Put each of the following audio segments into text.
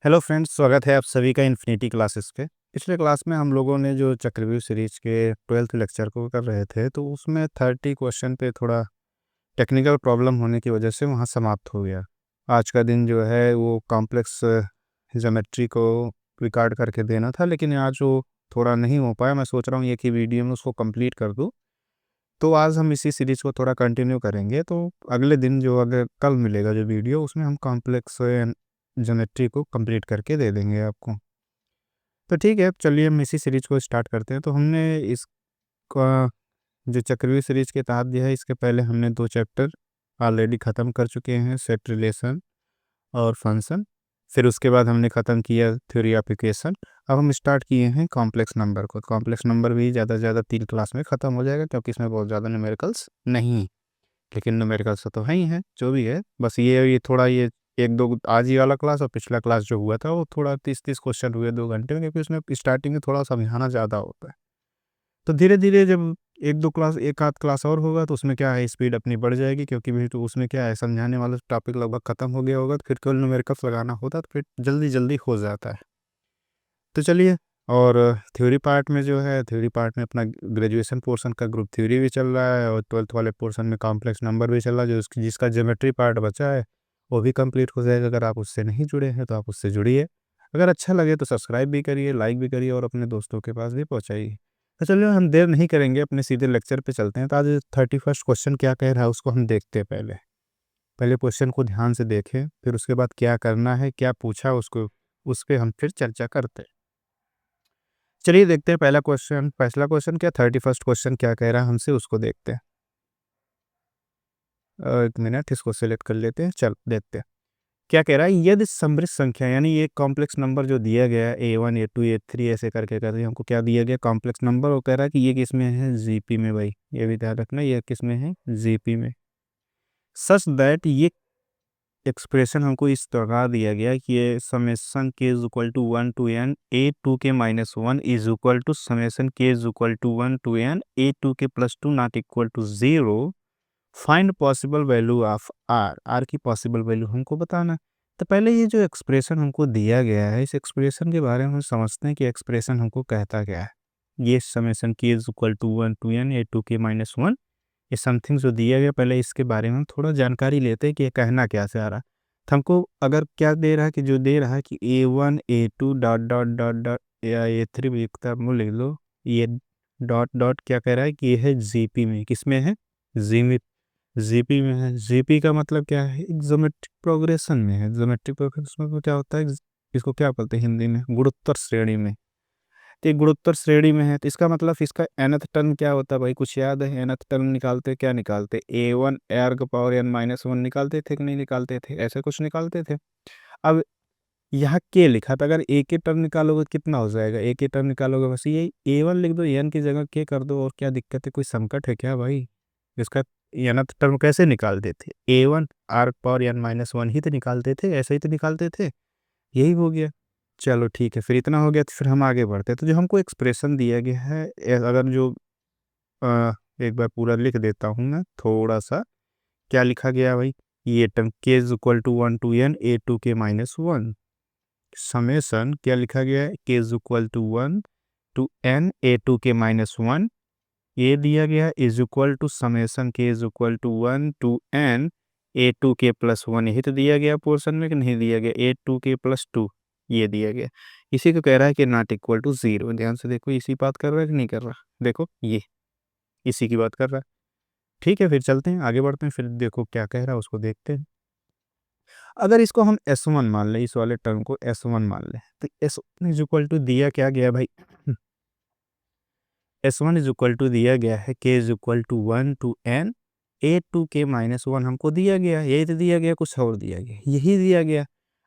Hello friends, स्वागत है आप सभी का इन्फिनिटी क्लासेस पे। पिछले क्लास में हम लोगों ने जो चक्रव्यूह सीरीज के 12th लेक्चर को कर रहे थे, तो उसमें 30 क्वेश्चन पे थोड़ा टेक्निकल प्रॉब्लम होने की वजह से वहाँ समाप्त हो गया। आज का दिन जो है वो कॉम्प्लेक्स ज्योमेट्री को रिकॉर्ड करके देना था, लेकिन आज वो थोड़ा नहीं हो पाया। मैं सोच रहा हूँ एक ही वीडियो में उसको कंप्लीट कर दूँ। तो आज हम इसी सीरीज को थोड़ा कंटिन्यू करेंगे। तो अगले दिन जो अगर कल मिलेगा जो वीडियो, उसमें हम कॉम्प्लेक्स ज्योमेट्री को कंप्लीट करके दे देंगे आपको। तो ठीक है, चलिए हम इसी सीरीज को स्टार्ट करते हैं। तो हमने इसका जो चक्रव्यूह सीरीज के तहत दिया है, इसके पहले हमने 2 चैप्टर ऑलरेडी ख़त्म कर चुके हैं, सेट रिलेशन और फंक्शन। फिर उसके बाद हमने ख़त्म किया थ्योरी ऑफ इक्वेशन। अब हम स्टार्ट किए हैं कॉम्प्लेक्स नंबर को। कॉम्प्लेक्स नंबर भी ज़्यादा से ज़्यादा 3 क्लास में ख़त्म हो जाएगा, क्योंकि इसमें बहुत ज़्यादा न्यूमेरिकल्स नहीं, लेकिन न्यूमेरिकल्स तो है ही है, जो भी है। बस ये थोड़ा ये 1-2 आज ही वाला क्लास और पिछला क्लास जो हुआ था वो थोड़ा 30-30 क्वेश्चन हुए 2 घंटे में, क्योंकि उसमें स्टार्टिंग में थोड़ा समझाना ज़्यादा होता है। तो धीरे-धीरे जब 1-2 क्लास, 1 आध क्लास और होगा तो उसमें क्या है, स्पीड अपनी बढ़ जाएगी, क्योंकि भी तो उसमें क्या है, समझाने वाला टॉपिक लगभग खत्म हो गया होगा। तो फिर केवल न्यूमेरिकल्स लगाना होता तो फिर जल्दी-जल्दी हो जाता है। तो चलिए, और थ्योरी पार्ट में जो है, थ्योरी पार्ट में अपना ग्रेजुएशन पोर्शन का ग्रुप थ्योरी भी चल रहा है, और 12th वाले पोर्शन में कॉम्प्लेक्स नंबर भी चल रहा है। जो जिसका ज्योमेट्री पार्ट बचा है वो भी कंप्लीट हो जाएगा। अगर आप उससे नहीं जुड़े हैं तो आप उससे जुड़िए। अगर अच्छा लगे तो सब्सक्राइब भी करिए, लाइक भी करिए और अपने दोस्तों के पास भी पहुँचाइए। तो चलिए, हम देर नहीं करेंगे, अपने सीधे लेक्चर पे चलते हैं। तो आज 31st क्वेश्चन क्या कह रहा है उसको हम देखते हैं। पहले पहले क्वेश्चन को ध्यान से देखें, फिर उसके बाद क्या करना है, क्या पूछा उसको, उस पे हम फिर चर्चा करते हैं। चलिए देखते हैं पहला क्वेश्चन क्या, 31st क्वेश्चन क्या कह रहा है हमसे, उसको देखते हैं। 1 मिनट, इसको सेलेक्ट कर लेते हैं। चल देखते हैं क्या कह रहा है। यदि समृद्ध संख्या, यानी ये कॉम्प्लेक्स नंबर जो दिया गया है, A1 A2 A3 ऐसे करके करके हमको क्या दिया गया, कॉम्प्लेक्स नंबर। वो कह रहा है कि ये किस में है, जीपी में। भाई ये भी ध्यान रखना, ये किस में है, जीपी में। सच दैट ये एक्सप्रेशन हमको इस प्रकार दिया गया कि ये summation k is equal to 1 to n A2 k -1 is equal to summation k is equal to 1 to n A2 k +2 not equal to 0। Find possible value of r. R की possible value हमको बताना है। तो पहले ये जो expression हमको दिया गया है, इस एक्सप्रेशन के बारे में हम समझते हैं कि एक्सप्रेशन हमको कहता क्या है। ये summation k is equal to 1 to n A2 k -1, ये समथिंग जो दिया गया, पहले इसके बारे में हम थोड़ा जानकारी लेते हैं कि ये कहना क्या से आ रहा है। तो हमको अगर क्या दे रहा है, कि जो दे रहा है कि A1 A2 dot dot dot dot या A3 भी किताब में लिख लो, ये डॉट डॉट क्या कह रहा है कि ये है जीपी में। किस में है, जीमी जीपी में है। जीपी का मतलब क्या है, ज्योमेट्रिक प्रोग्रेशन में है। ज्योमेट्रिक प्रोग्रेशन में क्या होता है, इसको क्या बोलते हैं हिंदी में, गुणोत्तर श्रेणी में। तो ये गुणोत्तर श्रेणी में है, तो इसका मतलब इसका nth टर्म क्या होता है भाई, कुछ याद है? nth टर्म निकालते क्या निकालते, A1 r⁻n-1 निकालते थे कि नहीं निकालते थे, ऐसे कुछ निकालते थे। अब यहाँ के लिखा था, अगर ए के टर्म निकालोगे तो कितना हो जाएगा, ए के टर्म निकालोगे बस यही A1 लिख दो, n की जगह के कर दो, और क्या दिक्कत है, कोई संकट है क्या भाई? इसका nth टर्म कैसे निकालते थे, A1 r⁻n-1 ही तो निकालते थे, ऐसे ही तो निकालते थे। यही हो गया। चलो ठीक है, फिर इतना हो गया, तो फिर हम आगे बढ़ते हैं। तो जो हमको एक्सप्रेशन दिया गया है, अगर जो एक बार पूरा लिख देता हूँ मैं थोड़ा सा। क्या लिखा गया भाई, ये term k is equal to 1 to n A2 k -1, summation क्या लिखा गया है, k is equal to 1 to n A2 k -1, ये दिया गया is equal to summation k is equal to 1 to n A2 k +1। यही तो दिया गया पोर्शन में, कि नहीं दिया गया, A2 के +2 ये दिया गया। इसी को कह रहा है कि नॉट इक्वल टू 0। ध्यान से देखो, इसी बात कर रहा है कि नहीं कर रहा, देखो ये इसी की बात कर रहा है। ठीक है, फिर चलते हैं आगे बढ़ते हैं, फिर देखो क्या कह रहा है उसको देखते हैं। अगर इसको हम S1 मान लें, इस वाले टर्म को S1 मान लें, तो S1 इज इक्वल टू दिया क्या गया भाई, S1 इज इक्वल टू दिया गया है k is equal to 1 to n A2 k -1 हमको दिया गया, यही तो दिया गया, कुछ और दिया गया, यही दिया गया।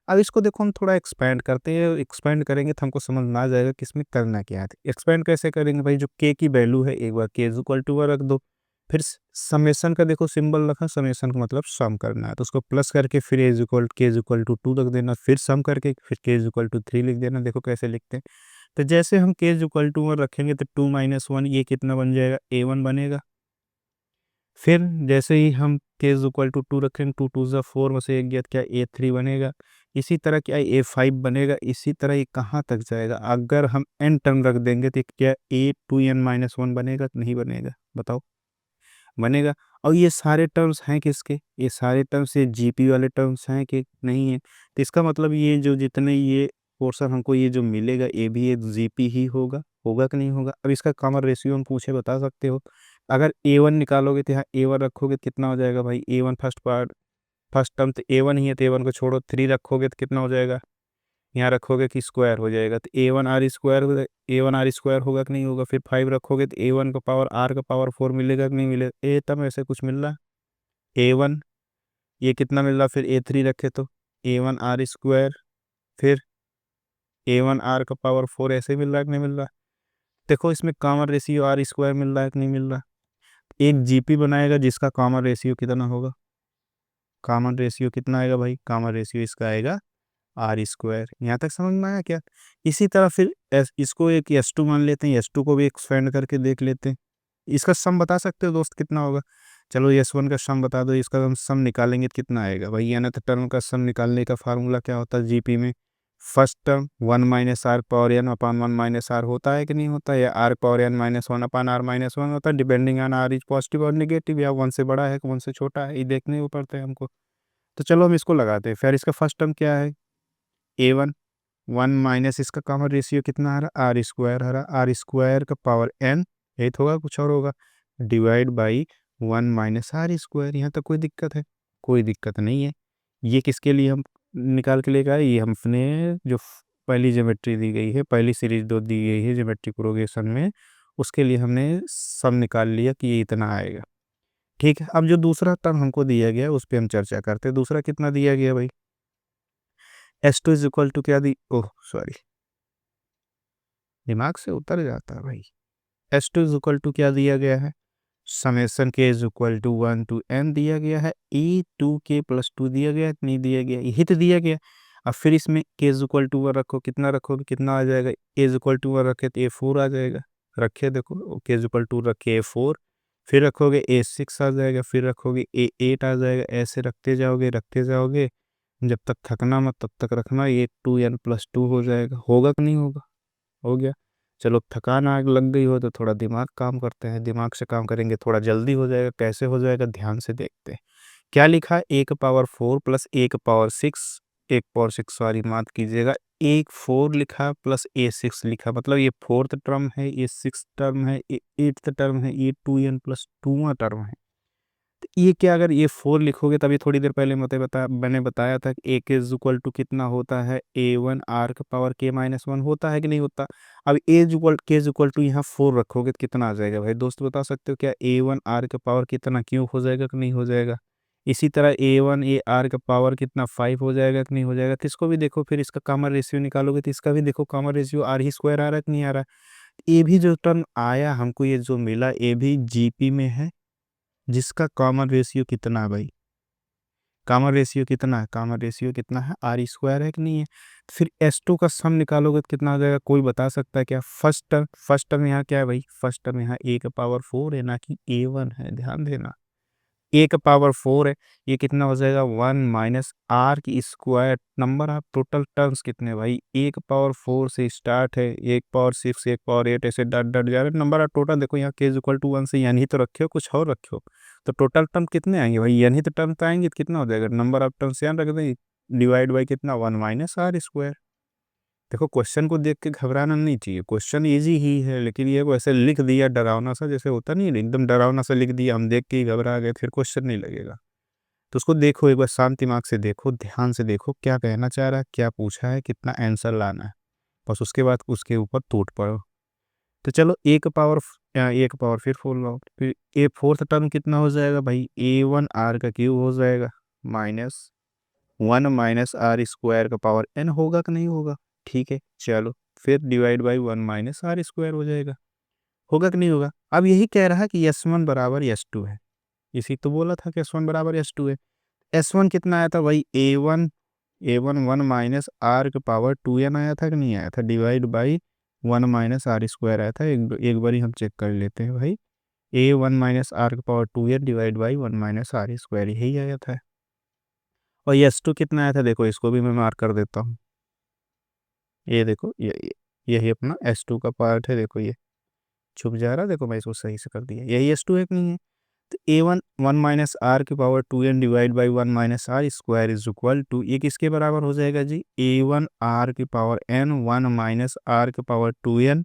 अब इसको देखो हम थोड़ा एक्सपेंड करते हैं, एक्सपेंड करेंगे तो हमको समझ में आ जाएगा कि इसमें करना क्या है। एक्सपेंड कैसे करेंगे भाई, जो के की वैल्यू है, एक बार के इज इक्वल टू 1 रख दो, फिर समेशन का देखो सिंबल रखा, समेशन का मतलब सम करना है, तो उसको प्लस करके फिर के इज इक्वल टू 2 रख देना, फिर सम करके फिर के इज इक्वल टू 3 लिख देना। देखो कैसे लिखते हैं। तो जैसे हम के इज इक्वल टू 1 रखेंगे तो 2 - 1 ये कितना बन जाएगा, A1 बनेगा। फिर जैसे ही हम के इज इक्वल टू 2 रखेंगे, 2 2 ज़ा 4 में से 1 गया, क्या A3 बनेगा। इसी तरह क्या A5 बनेगा, इसी तरह ये कहाँ तक जाएगा। अगर हम n टर्म रख देंगे तो क्या A2n-1 बनेगा कि नहीं बनेगा, बताओ, बनेगा। और ये सारे टर्म्स हैं किसके, ये सारे टर्म्स ये जीपी वाले टर्म्स हैं कि नहीं है। तो इसका मतलब ये जो जितने ये पोर्शन हमको ये जो मिलेगा ये भी ये जीपी ही होगा, होगा कि नहीं होगा। अब इसका कॉमन रेशियो हम पूछे बता सकते हो। अगर A1 निकालोगे तो यहाँ A1 रखोगे तो कितना हो जाएगा भाई, A1 first part first term तो A1 ही है, तो A1 को छोड़ो, 3 रखोगे तो कितना हो जाएगा, यहाँ रखोगे कि स्क्वायर हो जाएगा तो A1 R होगा कि नहीं होगा। फिर 5 रखोगे तो A1 का पावर R का पावर 4 मिलेगा कि नहीं मिलेगा। ए तब ऐसे कुछ मिल रहा है A1, ये कितना मिल रहा, फिर A3 रखे तो A1 R, फिर A1 R का पावर 4 ऐसे मिल रहा है कि नहीं मिल रहा। देखो इसमें कॉमन रेशियो R² मिल रहा है कि नहीं मिल रहा। एक जीपी बनाएगा जिसका कॉमन रेशियो कितना होगा, कॉमन रेशियो कितना आएगा भाई, कॉमन रेशियो इसका आएगा R²। यहाँ तक समझ में आया क्या। इसी तरह फिर इसको एक S2 मान लेते हैं, S2 को भी एक्सपेंड करके देख लेते हैं। इसका सम बता सकते हो दोस्त कितना होगा, चलो S1 का सम बता दो, इसका हम सम निकालेंगे तो कितना आएगा भाई। nth टर्म का सम निकालने का फार्मूला क्या होता है जीपी में, फर्स्ट टर्म 1 - R⁻n/(1 - R) होता है कि नहीं होता है, या R⁻n-1/R-1 होता है, depending on R is positive और निगेटिव, या 1 से बड़ा है कि 1 से छोटा है, ये देखने को पड़ता है हमको। तो चलो हम इसको लगाते हैं। फिर इसका फर्स्ट टर्म क्या है A1, 1 माइनस इसका कॉमन रेशियो कितना आ रहा, R² आ रहा, R² का पावर n, 8 होगा कुछ और होगा, डिवाइड बाई 1 - R²। यहाँ तक कोई दिक्कत है, कोई दिक्कत नहीं है। ये किसके लिए हम निकाल के लेकर आए, ये हमने जो पहली ज्योमेट्री दी गई है, पहली सीरीज दो दी गई है ज्योमेट्री प्रोग्रेशन में, उसके लिए हमने सम निकाल लिया कि ये इतना आएगा। ठीक है, अब जो दूसरा टर्म हमको दिया गया उस पर हम चर्चा करते हैं। दूसरा कितना दिया गया भाई, S2 इज इक्वल टू क्या दी, ओह सॉरी, दिमाग से उतर जाता है भाई। S2 इज इक्वल टू क्या दिया गया है, summation k is equal to 1 to n दिया गया है, E2k+2 दिया गया है, नहीं दिया गया, यही तो दिया गया। अब फिर इसमें k इज इक्वल टू 1 रखो, कितना रखोगे कितना आ जाएगा, a इज इक्वल टू 1 रखे तो A4 आ जाएगा, रखे देखो k इज इक्वल टू रखे A4, फिर रखोगे A6 आ जाएगा, फिर रखोगे A8 आ जाएगा, ऐसे रखते जाओगे जब तक थकना मत तब तक रखना, ये 2n+2 हो जाएगा, होगा कि नहीं होगा, हो गया। चलो थकान आग लग गई हो तो थोड़ा दिमाग काम करते हैं, दिमाग से काम करेंगे थोड़ा जल्दी हो जाएगा, कैसे हो जाएगा ध्यान से देखते हैं। क्या लिखा है, 1 power 4 plus 1 power 6, 1 power 6 sorry माफ कीजिएगा, 1 4 लिखा प्लस A6 लिखा, मतलब ये 4th टर्म है, ये 6th टर्म है, ये 8th टर्म है, ये 2n+2 टर्म है। तो ये क्या, अगर ये 4 लिखोगे तभी थोड़ी देर पहले मैंने बताया था कि A के इक्वल टू कितना होता है, A1 R का पावर k-1 होता है कि नहीं होता। अब के इक्वल टू यहाँ 4 रखोगे तो कितना आ जाएगा भाई, दोस्त बता सकते हो क्या, A1 R का पावर कितना क्यों हो जाएगा कि नहीं हो जाएगा। इसी तरह A1 A R का पावर कितना 5 हो जाएगा कि नहीं हो जाएगा। तो इसको भी देखो, फिर इसका कॉमन रेशियो निकालोगे तो इसका भी देखो कॉमन रेशियो R² आ रहा है कि नहीं आ रहा है। ये भी जो टर्म आया हमको, ये जो मिला ये भी जीपी में है, जिसका कॉमन रेशियो कितना है भाई, कॉमन रेशियो कितना है, कॉमन रेशियो कितना है, R² है कि नहीं है। फिर S2 का सम निकालोगे तो कितना आ जाएगा, कोई बता सकता है क्या। फर्स्ट टर्म यहाँ क्या है भाई, फर्स्ट टर्म यहाँ A⁴ है ना कि A1 है, ध्यान देना, A⁴ है, ये कितना हो जाएगा 1 - R² number of total terms कितने भाई, A⁴ से स्टार्ट है, 1 पावर 6 1 पावर 8 ऐसे डट डट जा रहे नंबर ऑफ टोटल। देखो यहाँ k इक्वल टू 1 से यानी तो रखे हो, कुछ और रखे हो, तो टोटल टर्म कितने आएंगे भाई, यानी तो टर्म तो आएंगे तो कितना हो जाएगा, नंबर ऑफ टर्म्स याद रख दें, डिवाइड बाई कितना 1 - R²। देखो क्वेश्चन को देख के घबराना नहीं चाहिए, क्वेश्चन इजी ही है, लेकिन ये को ऐसे लिख दिया डरावना सा, जैसे होता नहीं है, एकदम डरावना सा लिख दिया, हम देख के ही घबरा गए, फिर क्वेश्चन नहीं लगेगा। तो उसको देखो एक बार, शांत दिमाग से देखो, ध्यान से देखो क्या कहना चाह रहा है, क्या पूछा है, कितना आंसर लाना है, बस उसके बाद उसके ऊपर टूट पड़ो। तो चलो एक पावर फिर फोल लो, फिर ए फोर्थ टर्म कितना हो जाएगा भाई, A1 R³ हो जाएगा, -1 - R² का पावर n होगा कि नहीं होगा। ठीक है चलो, फिर डिवाइड बाई 1 - R² हो जाएगा, होगा कि नहीं होगा। अब यही कह रहा है कि S1 बराबर S2 है, इसी तो बोला था कि S1 बराबर S2 है। S1 कितना आया था भाई, A1 1 - R का पावर 2n आया था कि नहीं आया था, डिवाइड बाई 1 - R² आया था। एक बारी हम चेक कर लेते हैं भाई, A1 - R का power 2n divide by 1 - R², यही आया था। और ये S2 कितना आया था, देखो इसको भी मैं मार्क कर देता हूँ। ये देखो यही अपना S2 का पार्ट है, देखो ये छुप जा रहा, देखो मैं इसको सही से कर दिया, यही S2 है कि नहीं है। तो A1 1 माइनस आर की power 2n divide by 1 minus r square is equal to, ये किसके बराबर हो जाएगा जी, A1 आर की पावर n 1 माइनस आर की पावर 2n,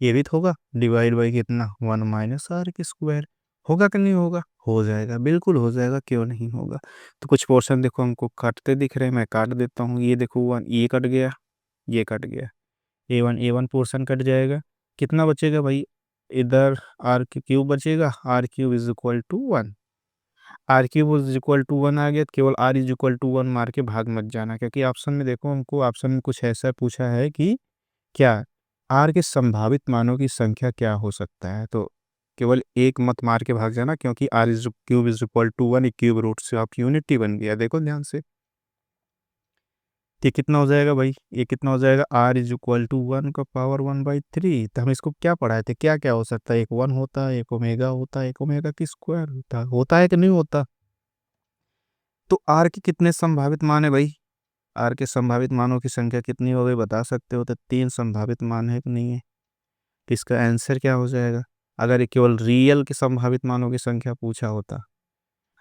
ये भी तो होगा, डिवाइड बाई कितना 1 माइनस आर की स्क्वायर, होगा कि नहीं होगा, हो जाएगा, बिल्कुल हो जाएगा, क्यों नहीं होगा। तो कुछ पोर्शन देखो हमको काटते दिख रहे हैं, मैं काट देता हूँ, ये देखो 1 ये कट गया, ये कट गया, A1 पोर्शन कट जाएगा, कितना बचेगा भाई, इधर आर क्यूब बचेगा, r cube is equal to 1, r cube is equal to 1 आ गया, तो केवल आर इज इक्वल टू 1 मार के भाग मत जाना, क्योंकि ऑप्शन में देखो हमको ऑप्शन में कुछ ऐसा पूछा है कि क्या आर के संभावित मानों की संख्या क्या हो सकता है, तो केवल एक मत मार के भाग जाना, क्योंकि r is cube is equal to 1, cube root से आप यूनिटी बन गया, देखो ध्यान से, ये कितना हो जाएगा भाई, ये कितना हो जाएगा, आर इज इक्वल टू 1 का पावर 1/3, तो हम इसको क्या पढ़ाए थे, क्या क्या हो सकता है, एक 1 होता है, एक ओमेगा होता है, एक ओमेगा की स्क्वायर होता है कि नहीं होता। तो आर के कितने संभावित मान है भाई, आर के संभावित मानों की संख्या कितनी हो गई बता सकते हो, तो 3 संभावित मान है कि नहीं है, तो इसका आंसर क्या हो जाएगा, अगर ये केवल रियल के संभावित मानों की संख्या पूछा होता,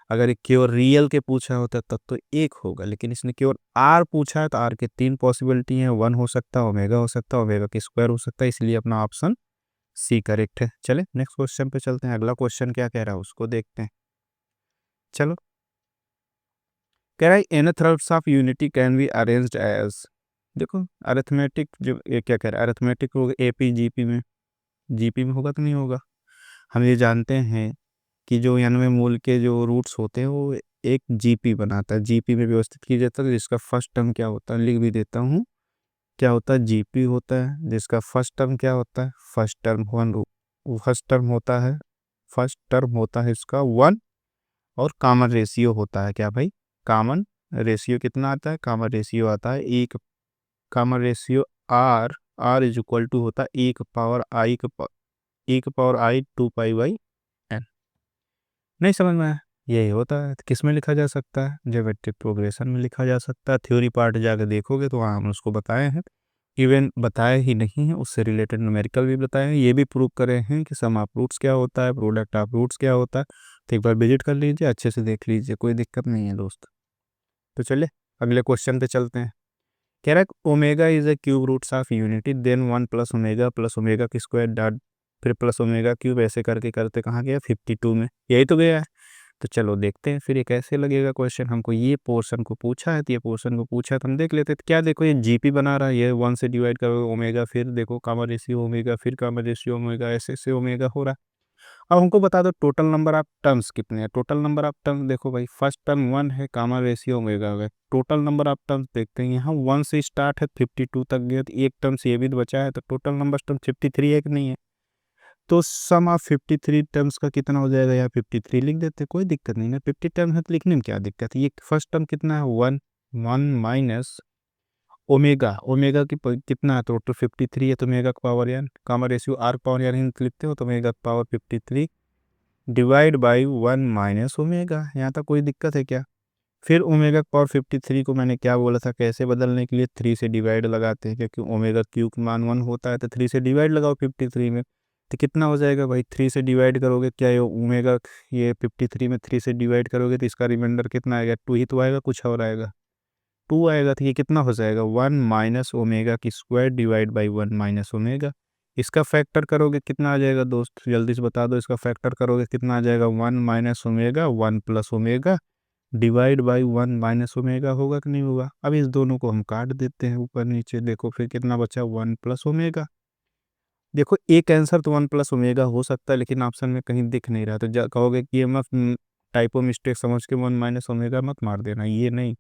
अगर ये केवल रियल के पूछा होता तब तो एक होगा, लेकिन इसने केवल आर पूछा है, तो आर के 3 पॉसिबिलिटी हैं, 1 हो सकता है, ओमेगा हो सकता है, ओमेगा की स्क्वायर हो सकता है, इसलिए अपना ऑप्शन सी करेक्ट है। चले नेक्स्ट क्वेश्चन पे चलते हैं, अगला क्वेश्चन क्या कह रहा है उसको देखते हैं। चलो, कह रहा है nth terms of unity can be arranged as, देखो अरिथमेटिक जो ये क्या कह रहा है, अरिथमेटिक होगा एपी जीपी में, जीपी में होगा कि नहीं होगा, हम ये जानते हैं कि जो 91 मूल के जो रूट्स होते हैं वो एक जीपी बनाता है, जीपी में व्यवस्थित किया जाता है, जिसका फर्स्ट टर्म क्या होता है लिख भी देता हूँ, क्या होता है जीपी होता है, जिसका फर्स्ट टर्म क्या होता है, फर्स्ट टर्म 1, फर्स्ट टर्म होता है, फर्स्ट टर्म होता है इसका 1, और कॉमन रेशियो होता है क्या भाई, कॉमन रेशियो कितना आता है, कॉमन रेशियो आता है एक, common ratio r, r is equal to होता है एक पावर आई, एक पावर आई 2 पाई/n, नहीं समझ में आया, यही होता है, तो किस में लिखा जा सकता है, ज्योमेट्रिक प्रोग्रेशन में लिखा जा सकता है, थ्योरी पार्ट जाकर देखोगे तो वहाँ हम उसको बताए हैं, इवन बताए ही नहीं है, उससे रिलेटेड न्यूमेरिकल भी बताए हैं, ये भी प्रूव करे हैं कि सम ऑफ रूट्स क्या होता है, प्रोडक्ट ऑफ रूट्स क्या होता है, तो एक बार विजिट कर लीजिए, अच्छे से देख लीजिए, कोई दिक्कत नहीं है दोस्त। तो चलिए अगले क्वेश्चन पे चलते हैं, कह रहा है omega is a cube roots of unity then 1 plus omega की स्क्वायर डॉट, फिर प्लस ओमेगा क्यूब, ऐसे करके करते कहाँ गया 52 में, यही तो गया है। तो चलो देखते हैं फिर ये कैसे लगेगा क्वेश्चन, हमको ये पोर्शन को पूछा है, तो ये पोर्शन को पूछा है तो हम देख लेते हैं, तो क्या देखो ये जीपी बना रहा है, ये 1 से डिवाइड करो ओमेगा, फिर देखो कॉमन रेशियो ओमेगा, फिर कॉमन रेशियो ओमेगा, ऐसे ऐसे ओमेगा हो रहा है। अब हमको बता दो टोटल नंबर ऑफ टर्म्स कितने हैं, टोटल नंबर ऑफ टर्म्स देखो भाई, फर्स्ट टर्म 1 है, कॉमन रेशियो ओमेगा है, टोटल नंबर ऑफ टर्म्स देखते हैं, यहाँ 1 से स्टार्ट है 52 तक गया, तो एक टर्म से ये भी तो बचा है, तो टोटल नंबर टर्म 53 है कि नहीं है, तो सम ऑफ 53 टर्म्स का कितना हो जाएगा, यहाँ 53 लिख देते, कोई दिक्कत नहीं ना, 50 टर्म है तो लिखने में क्या दिक्कत है, ये फर्स्ट टर्म कितना है 1, 1 माइनस ओमेगा, ओमेगा की कितना है टोटल 53 है, तो ओमेगा का पावर यार कॉमन रेशियो आर पावर यार लिखते हो, तो ओमेगा का power 53 divide by 1 minus omega, यहाँ तक कोई दिक्कत है क्या, फिर ओमेगा पावर 53 को मैंने क्या बोला था, कैसे बदलने के लिए 3 से डिवाइड लगाते हैं, क्योंकि ओमेगा क्यू का मान 1 होता है, तो 3 से डिवाइड लगाओ 53 में, तो कितना हो जाएगा भाई, 3 से डिवाइड करोगे क्या ये ओमेगा, ये 53 में 3 से डिवाइड करोगे तो इसका रिमाइंडर कितना आएगा, 2 ही तो आएगा, कुछ और आएगा, 2 आएगा, तो ये कितना हो जाएगा 1 माइनस ओमेगा की square divide by 1 minus omega, इसका फैक्टर करोगे कितना आ जाएगा दोस्त, जल्दी से बता दो, इसका फैक्टर करोगे कितना आ जाएगा 1 minus omega 1 plus omega divide by 1 minus omega, होगा कि नहीं होगा। अब इस दोनों को हम काट देते हैं ऊपर नीचे, देखो फिर कितना बचा 1 प्लस ओमेगा, देखो एक आंसर तो 1 प्लस ओमेगा हो सकता है, लेकिन ऑप्शन में कहीं दिख नहीं रहा, तो कहोगे कि ये मत टाइपो मिस्टेक समझ के 1 माइनस ओमेगा मत मार देना, ये नहीं,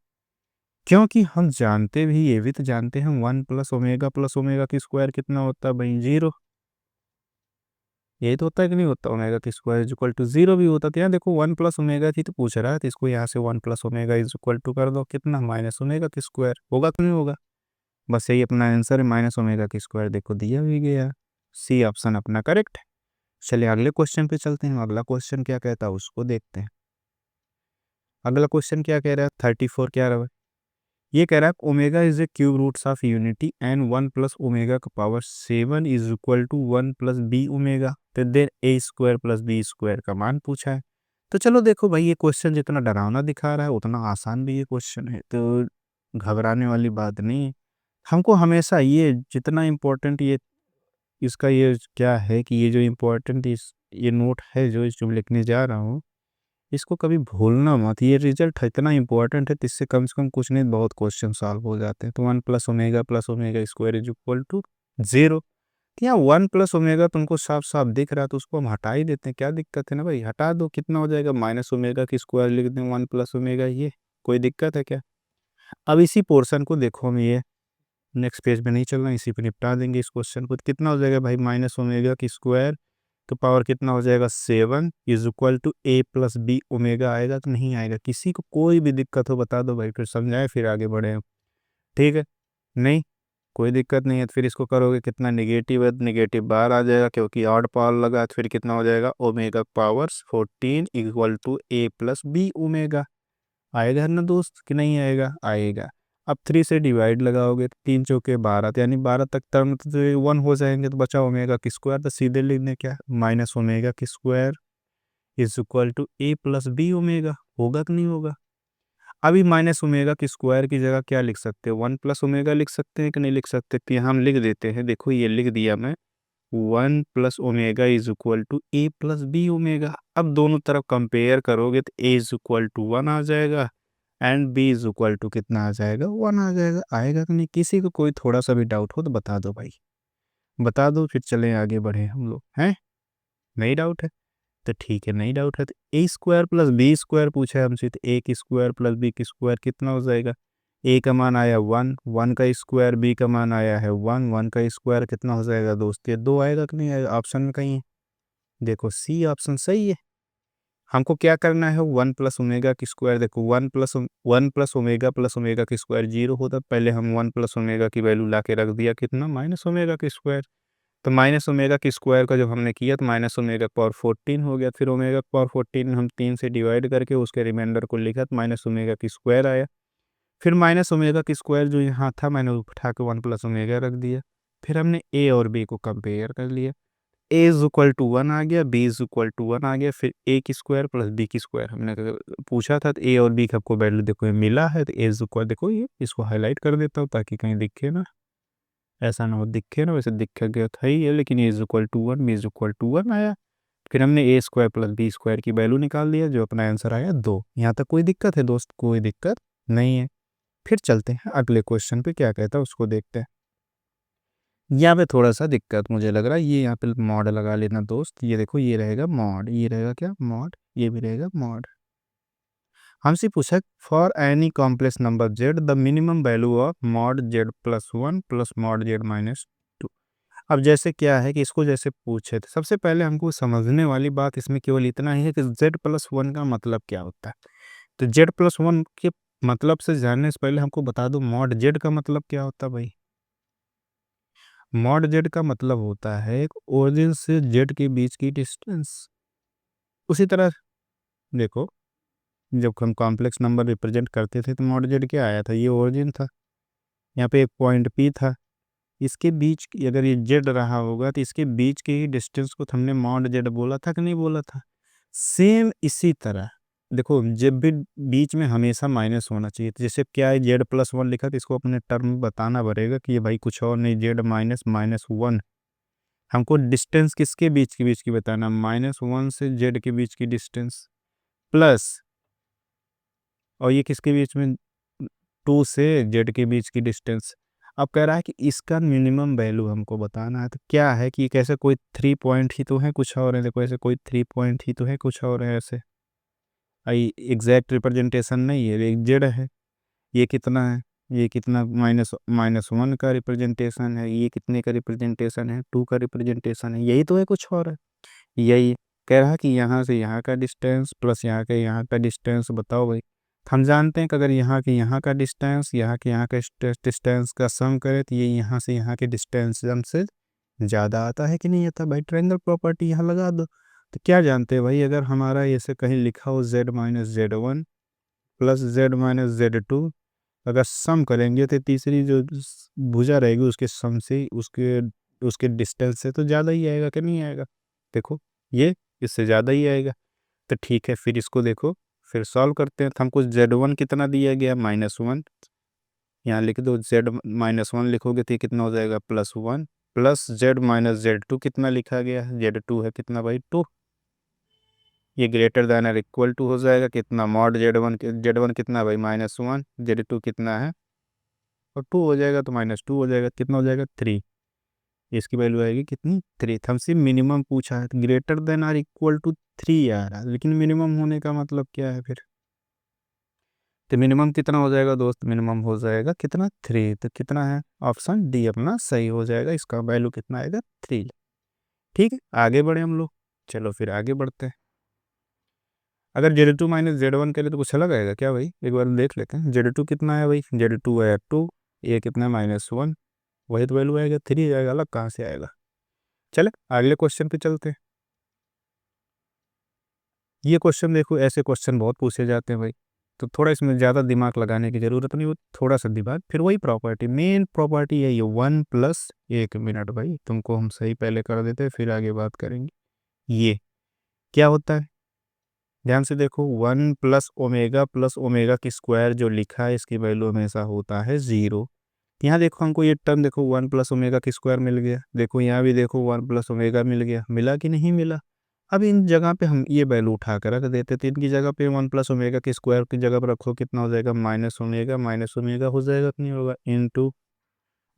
क्योंकि हम जानते भी, ये भी तो जानते हैं 1 प्लस ओमेगा की स्क्वायर कितना होता है भाई 0, यही तो होता है कि नहीं होता, ओमेगा की स्क्वायर इज इक्वल टू 0 भी होता, तो यहाँ देखो 1 प्लस ओमेगा थी तो पूछ रहा है, तो इसको यहाँ से 1 plus omega is equal to कर दो कितना माइनस ओमेगा की स्क्वायर, होगा कि नहीं होगा, बस यही अपना आंसर है, माइनस ओमेगा की स्क्वायर, देखो दिया भी गया, सी ऑप्शन अपना करेक्ट है। चलिए अगले क्वेश्चन पे चलते हैं, अगला क्वेश्चन क्या कहता है उसको देखते हैं, अगला क्वेश्चन क्या कह रहा है, 34 क्या रहा है, ये कह रहा है omega is a cube roots of unity and 1 plus omega का power 7 is equal to 1 plus B omega, तो then A square plus B square का मान पूछा है। तो चलो देखो भाई, ये क्वेश्चन जितना डरावना दिखा रहा है उतना आसान भी ये क्वेश्चन है, तो घबराने वाली बात नहीं है। हमको हमेशा ये जितना इम्पोर्टेंट ये इसका ये क्या है कि ये जो इम्पोर्टेंट इस ये नोट है जो लिखने जा रहा हूँ, इसको कभी भूलना मत। ये रिजल्ट इतना इंपॉर्टेंट है, तो इससे कम से कम कुछ नहीं बहुत क्वेश्चन सॉल्व हो जाते हैं। तो 1 plus omega square is equal to 0। यहाँ 1 प्लस ओमेगा तुमको साफ साफ दिख रहा है, तो उसको हम हटा ही देते हैं, क्या दिक्कत है ना भाई, हटा दो, कितना हो जाएगा, माइनस ओमेगा की स्क्वायर लिख दें 1 प्लस ओमेगा, ये कोई दिक्कत है क्या। अब इसी पोर्शन को देखो, हम ये नेक्स्ट पेज में नहीं चलना, इसी पे निपटा देंगे इस क्वेश्चन को। तो कितना हो जाएगा भाई, माइनस ओमेगा की स्क्वायर तो पावर कितना हो जाएगा 7 is equal to a plus B omega, आएगा तो नहीं आएगा। किसी को कोई भी दिक्कत हो बता दो भाई, फिर समझाए फिर आगे बढ़े हम। ठीक है, नहीं कोई दिक्कत नहीं है। तो फिर इसको करोगे कितना, निगेटिव है, निगेटिव बाहर आ जाएगा क्योंकि ऑड पावर लगा, तो फिर कितना हो जाएगा omega powers 14 equal to a plus B omega. आएगा ना दोस्त कि नहीं आएगा, आएगा। अब 3 से डिवाइड लगाओगे तो 3 चौके 12, तो यानी 12 तक टर्म तो 1 हो जाएंगे, तो बचा ओमेगा की स्क्वायर, तो सीधे लिख दें क्या, माइनस ओमेगा की square is equal to a plus B omega. होगा कि नहीं होगा। अभी माइनस ओमेगा की स्क्वायर की जगह क्या लिख सकते हैं, 1 प्लस ओमेगा लिख सकते हैं कि नहीं लिख सकते, तो यहाँ हम लिख देते हैं, देखो ये लिख दिया मैं, 1 plus omega is equal to a plus B omega. अब दोनों तरफ कंपेयर करोगे तो ए इज इक्वल टू 1 आ जाएगा and b is equal to कितना आ जाएगा, 1 आ जाएगा। आएगा कि नहीं, किसी को कोई थोड़ा सा भी डाउट हो तो बता दो भाई, बता दो, फिर चलें आगे बढ़े हम लोग हैं। नहीं डाउट है तो ठीक है, नहीं डाउट है तो ए स्क्वायर प्लस बी स्क्वायर पूछा है हमसे, तो ए की स्क्वायर प्लस बी की स्क्वायर कितना हो जाएगा, ए का मान आया 1, 1 का स्क्वायर, बी का मान आया है 1, 1 का स्क्वायर कितना हो जाएगा दोस्त, ये 2 आएगा कि नहीं आएगा, ऑप्शन में कहीं है, देखो सी ऑप्शन सही है। हमको क्या करना है, 1 प्लस ओमेगा की स्क्वायर, देखो 1 प्लस ओमेगा की स्क्वायर 0 होता, पहले हम 1 प्लस ओमेगा की वैल्यू ला के रख दिया कितना, माइनस ओमेगा की स्क्वायर। तो माइनस ओमेगा की स्क्वायर का जब हमने किया तो माइनस ओमेगा पावर 14 हो गया, फिर ओमेगा पावर 14 हम 3 से डिवाइड करके उसके रिमाइंडर को लिखा तो माइनस ओमेगा की स्क्वायर आया। फिर माइनस ओमेगा की स्क्वायर जो यहाँ था मैंने उठा के 1 प्लस ओमेगा रख दिया। फिर हमने ए और बी को कंपेयर कर लिया, ए इज इक्वल टू 1 आ गया, बी इज इक्वल टू 1 आ गया, फिर ए की स्क्वायर प्लस बी की स्क्वायर हमने पूछा था, तो ए और बी का आपको वैल्यू देखो ये मिला है, तो ए इज इक्वल, देखो ये इसको हाईलाइट कर देता हूँ ताकि कहीं दिखे ना, ऐसा ना हो दिखे ना, वैसे दिख गया था ही है, लेकिन A is equal to 1, B is equal to 1 आया। फिर हमने A square plus B square की वैल्यू निकाल दिया, जो अपना आंसर आया 2। यहाँ तक कोई दिक्कत है दोस्त, कोई दिक्कत नहीं है। फिर चलते हैं अगले क्वेश्चन पे, क्या कहता है उसको देखते हैं। यहाँ पे थोड़ा सा दिक्कत मुझे लग रहा है, ये यहाँ पे मॉड लगा लेना दोस्त, ये देखो ये रहेगा मॉड, ये रहेगा क्या मॉड, ये भी रहेगा मॉड। हमसे पूछा for any complex number Z the minimum value of mod z plus 1 plus mod z minus 2। अब जैसे क्या है कि इसको जैसे पूछे, तो सबसे पहले हमको समझने वाली बात इसमें केवल इतना ही है कि जेड प्लस 1 का मतलब क्या होता है। तो जेड प्लस 1 के मतलब से जानने से पहले हमको बता दो मॉड जेड का मतलब क्या होता है भाई। मॉड जेड का मतलब होता है ओरिजिन से जेड के बीच की डिस्टेंस। उसी तरह देखो, जब हम कॉम्प्लेक्स नंबर रिप्रेजेंट करते थे तो मॉड जेड क्या आया था, ये ओरिजिन था, यहाँ पे एक पॉइंट पी था, इसके बीच अगर ये जेड रहा होगा तो इसके बीच के ही डिस्टेंस को हमने मॉड जेड बोला था कि नहीं बोला था। सेम इसी तरह देखो, जब भी बीच में हमेशा माइनस होना चाहिए, तो जैसे क्या है जेड प्लस 1 लिखा तो इसको अपने टर्म बताना पड़ेगा कि ये भाई कुछ और नहीं, जेड माइनस माइनस 1। हमको डिस्टेंस किसके बीच के बीच की बताना, -1 से जेड के बीच की डिस्टेंस, प्लस और ये किसके बीच में, 2 से जेड के बीच की डिस्टेंस। अब कह रहा है कि इसका मिनिमम वैल्यू हमको बताना है, तो क्या है कि कैसे कोई 3 पॉइंट ही तो है कुछ और है, देखो ऐसे कोई 3 पॉइंट ही तो है कुछ और है, ऐसे आई एग्जैक्ट रिप्रेजेंटेशन नहीं है, एक जेड है, ये कितना है, ये कितना माइनस माइनस 1 का रिप्रेजेंटेशन है, ये कितने का रिप्रेजेंटेशन है, 2 का रिप्रेजेंटेशन है, यही तो है कुछ और है। यही कह रहा कि यहाँ से यहाँ का डिस्टेंस प्लस यहाँ का डिस्टेंस बताओ भाई। हम जानते हैं कि अगर यहाँ के यहाँ का डिस्टेंस यहाँ के यहाँ का डिस्टेंस का सम करें तो ये यहाँ से यहाँ के डिस्टेंस से ज़्यादा आता है कि नहीं आता भाई, ट्रायंगल प्रॉपर्टी यहाँ लगा दो। तो क्या जानते हैं भाई, अगर हमारा ऐसे कहीं लिखा हो z minus z 1 plus z minus z two, अगर सम करेंगे तो तीसरी जो भुजा रहेगी उसके सम से उसके उसके डिस्टेंस से तो ज़्यादा ही आएगा कि नहीं आएगा। देखो ये इससे ज़्यादा ही आएगा। तो ठीक है, फिर इसको देखो, फिर सॉल्व करते हैं। तो हमको z1 कितना दिया गया, -1, यहाँ लिख दो। z-1 लिखोगे तो ये कितना हो जाएगा, +1, plus z minus z two कितना लिखा गया, z2 है कितना भाई, 2। ये ग्रेटर दैन और इक्वल टू हो जाएगा कितना, मॉड z1 कितना भाई, -1, z2 कितना है, और 2 हो जाएगा तो -2 हो जाएगा, कितना हो जाएगा, 3। इसकी वैल्यू आएगी कितनी, 3। हमसे मिनिमम पूछा है, ग्रेटर देन और इक्वल टू 3 आ रहा है, लेकिन मिनिमम होने का मतलब क्या है फिर। तो मिनिमम कितना हो जाएगा दोस्त, मिनिमम हो जाएगा कितना, 3। तो कितना है, ऑप्शन डी अपना सही हो जाएगा, इसका वैल्यू कितना आएगा, 3। ठीक है, आगे बढ़े हम लोग। चलो फिर आगे बढ़ते हैं। अगर Z2 माइनस Z1 करें तो कुछ अलग आएगा क्या भाई, एक बार देख लेते हैं। Z2 कितना है भाई, Z2 है 2, ये कितना है, -1, वही तो वैल्यू आएगा, 3 आएगा, अलग कहाँ से आएगा। चले अगले क्वेश्चन पे चलते हैं। ये क्वेश्चन देखो, ऐसे क्वेश्चन बहुत पूछे जाते हैं भाई, तो थोड़ा इसमें ज़्यादा दिमाग लगाने की ज़रूरत नहीं, वो थोड़ा सा दिमाग, फिर वही प्रॉपर्टी, मेन प्रॉपर्टी है ये 1 प्लस 1 मिनट। भाई तुमको हम सही पहले कर देते हैं, फिर आगे बात करेंगे। ये क्या होता है, ध्यान से देखो, 1 प्लस ओमेगा की स्क्वायर जो लिखा है, इसकी वैल्यू हमेशा होता है 0। यहाँ देखो हमको ये टर्म देखो, 1 प्लस ओमेगा की स्क्वायर मिल गया, देखो यहाँ भी देखो 1 प्लस ओमेगा मिल गया, मिला कि नहीं मिला। अब इन जगह पे हम ये वैल्यू उठा कर रख देते, तो इनकी जगह पे 1 प्लस ओमेगा की स्क्वायर की जगह पर रखो, कितना हो जाएगा, माइनस ओमेगा हो जाएगा कि नहीं होगा, इंटू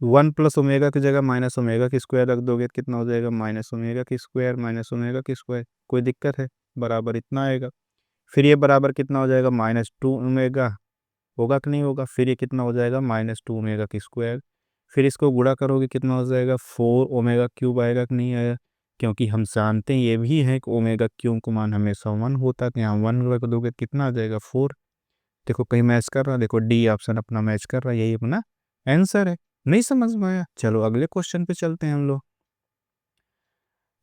1 प्लस ओमेगा की जगह -ओमेगा की स्क्वायर रख दोगे, कितना हो जाएगा, माइनस ओमेगा की स्क्वायर। कोई दिक्कत है, बराबर इतना आएगा। फिर ये बराबर कितना हो जाएगा, -2 ओमेगा, होगा कि नहीं होगा। फिर ये कितना हो जाएगा, -2 ओमेगा की स्क्वायर। फिर इसको गुणा करोगे, कितना हो जाएगा, 4 ओमेगा क्यूब आएगा कि नहीं आएगा, क्योंकि हम जानते हैं ये भी है कि ओमेगा क्यूब का मान हमेशा 1 होता है, तो यहाँ 1 रख दोगे, कितना आ जाएगा, 4। देखो कहीं मैच कर रहा है, देखो डी ऑप्शन अपना मैच कर रहा है, यही अपना आंसर है। नहीं समझ में आया, चलो अगले क्वेश्चन पे चलते हैं हम लोग।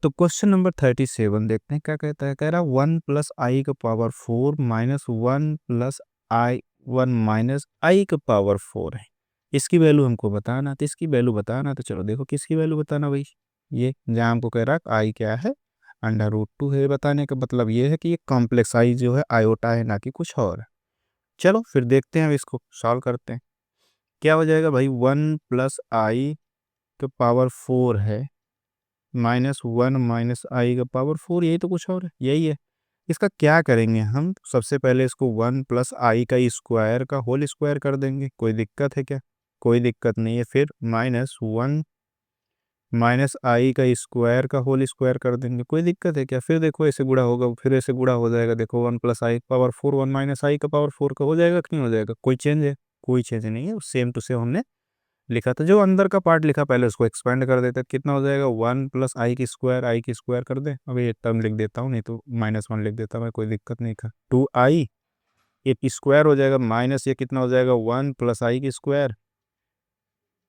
तो क्वेश्चन नंबर 37 देखते हैं क्या कहता है, कह रहा 1 प्लस i का पावर 4 -1 प्लस i 1 - i का पावर 4 है, इसकी वैल्यू हमको बताना। तो इसकी वैल्यू बताना, तो चलो देखो किसकी वैल्यू बताना भाई, ये जहाँ हमको कह रहा है आई क्या है, √2 है। बताने का मतलब ये है कि ये कॉम्प्लेक्स आई जो है आयोटा है, ना कि कुछ और है। चलो फिर देखते हैं, अब इसको सॉल्व करते हैं। क्या हो जाएगा भाई, 1 प्लस i का पावर 4 है, -1 - i का पावर 4, यही तो कुछ और है, यही है। इसका क्या करेंगे हम, सबसे पहले इसको 1 प्लस i का स्क्वायर का होल स्क्वायर कर देंगे। कोई दिक्कत है क्या, कोई दिक्कत नहीं है। फिर -1 - i का स्क्वायर का होल स्क्वायर कर देंगे, कोई दिक्कत है क्या। फिर देखो ऐसे गुणा होगा, फिर ऐसे गुणा हो जाएगा, देखो 1 प्लस i का पावर 4 1 - i का पावर 4 का हो जाएगा कि नहीं हो जाएगा। कोई चेंज है, कोई चेंज नहीं है, सेम टू सेम हमने लिखा था। जो अंदर का पार्ट लिखा पहले उसको एक्सपेंड कर देते, कितना हो जाएगा, 1 प्लस i की स्क्वायर की स्क्वायर कर दे। अभी एक टर्म लिख देता हूँ, नहीं तो -1 लिख देता मैं, कोई दिक्कत नहीं था। 2i, एक स्क्वायर हो जाएगा, माइनस ये कितना हो जाएगा, 1 प्लस i की स्क्वायर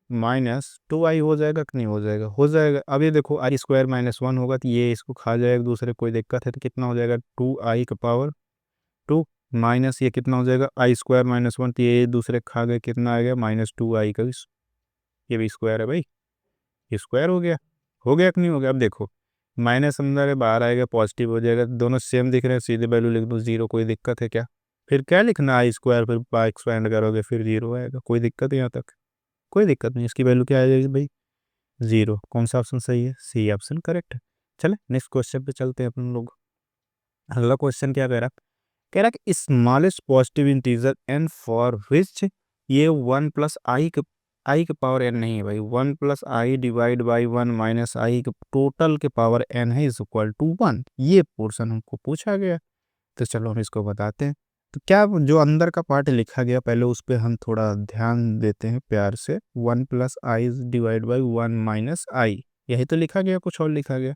-2i हो जाएगा कि नहीं हो जाएगा, हो जाएगा। अब ये देखो i² -1 होगा, तो ये इसको खा जाएगा दूसरे, कोई दिक्कत है। तो कितना हो जाएगा, 2i का पावर 2 माइनस ये कितना हो जाएगा, i² -1, तो ये दूसरे खा गए, कितना आ गया, -2i का, ये भी स्क्वायर है भाई, स्क्वायर हो गया कि नहीं हो गया। अब देखो माइनस अंदर है, बाहर आएगा, पॉजिटिव हो जाएगा, दोनों सेम दिख रहे हैं, सीधे वैल्यू लिख दो 0, कोई दिक्कत है क्या। फिर क्या लिखना, i², फिर बाय एक्सपेंड करोगे, फिर 0 आएगा, कोई दिक्कत है यहाँ तक, कोई दिक्कत नहीं। इसकी वैल्यू क्या आ जाएगी भाई, 0। कौन सा ऑप्शन सही है, सी ऑप्शन करेक्ट है। चले नेक्स्ट क्वेश्चन पे चलते हैं अपन लोग। अगला क्वेश्चन क्या कह रहा कि smallest positive integer n for which, ये 1 प्लस i के पावर n नहीं है भाई, 1 प्लस i/1 - i के टोटल के पावर n है, इज इक्वल टू 1। ये पोर्शन हमको पूछा गया, तो चलो हम इसको बताते हैं। तो क्या जो अंदर का पार्ट लिखा गया पहले उस पर हम थोड़ा ध्यान देते हैं प्यार से। 1 प्लस i/1 - i, यही तो लिखा गया, कुछ और लिखा गया।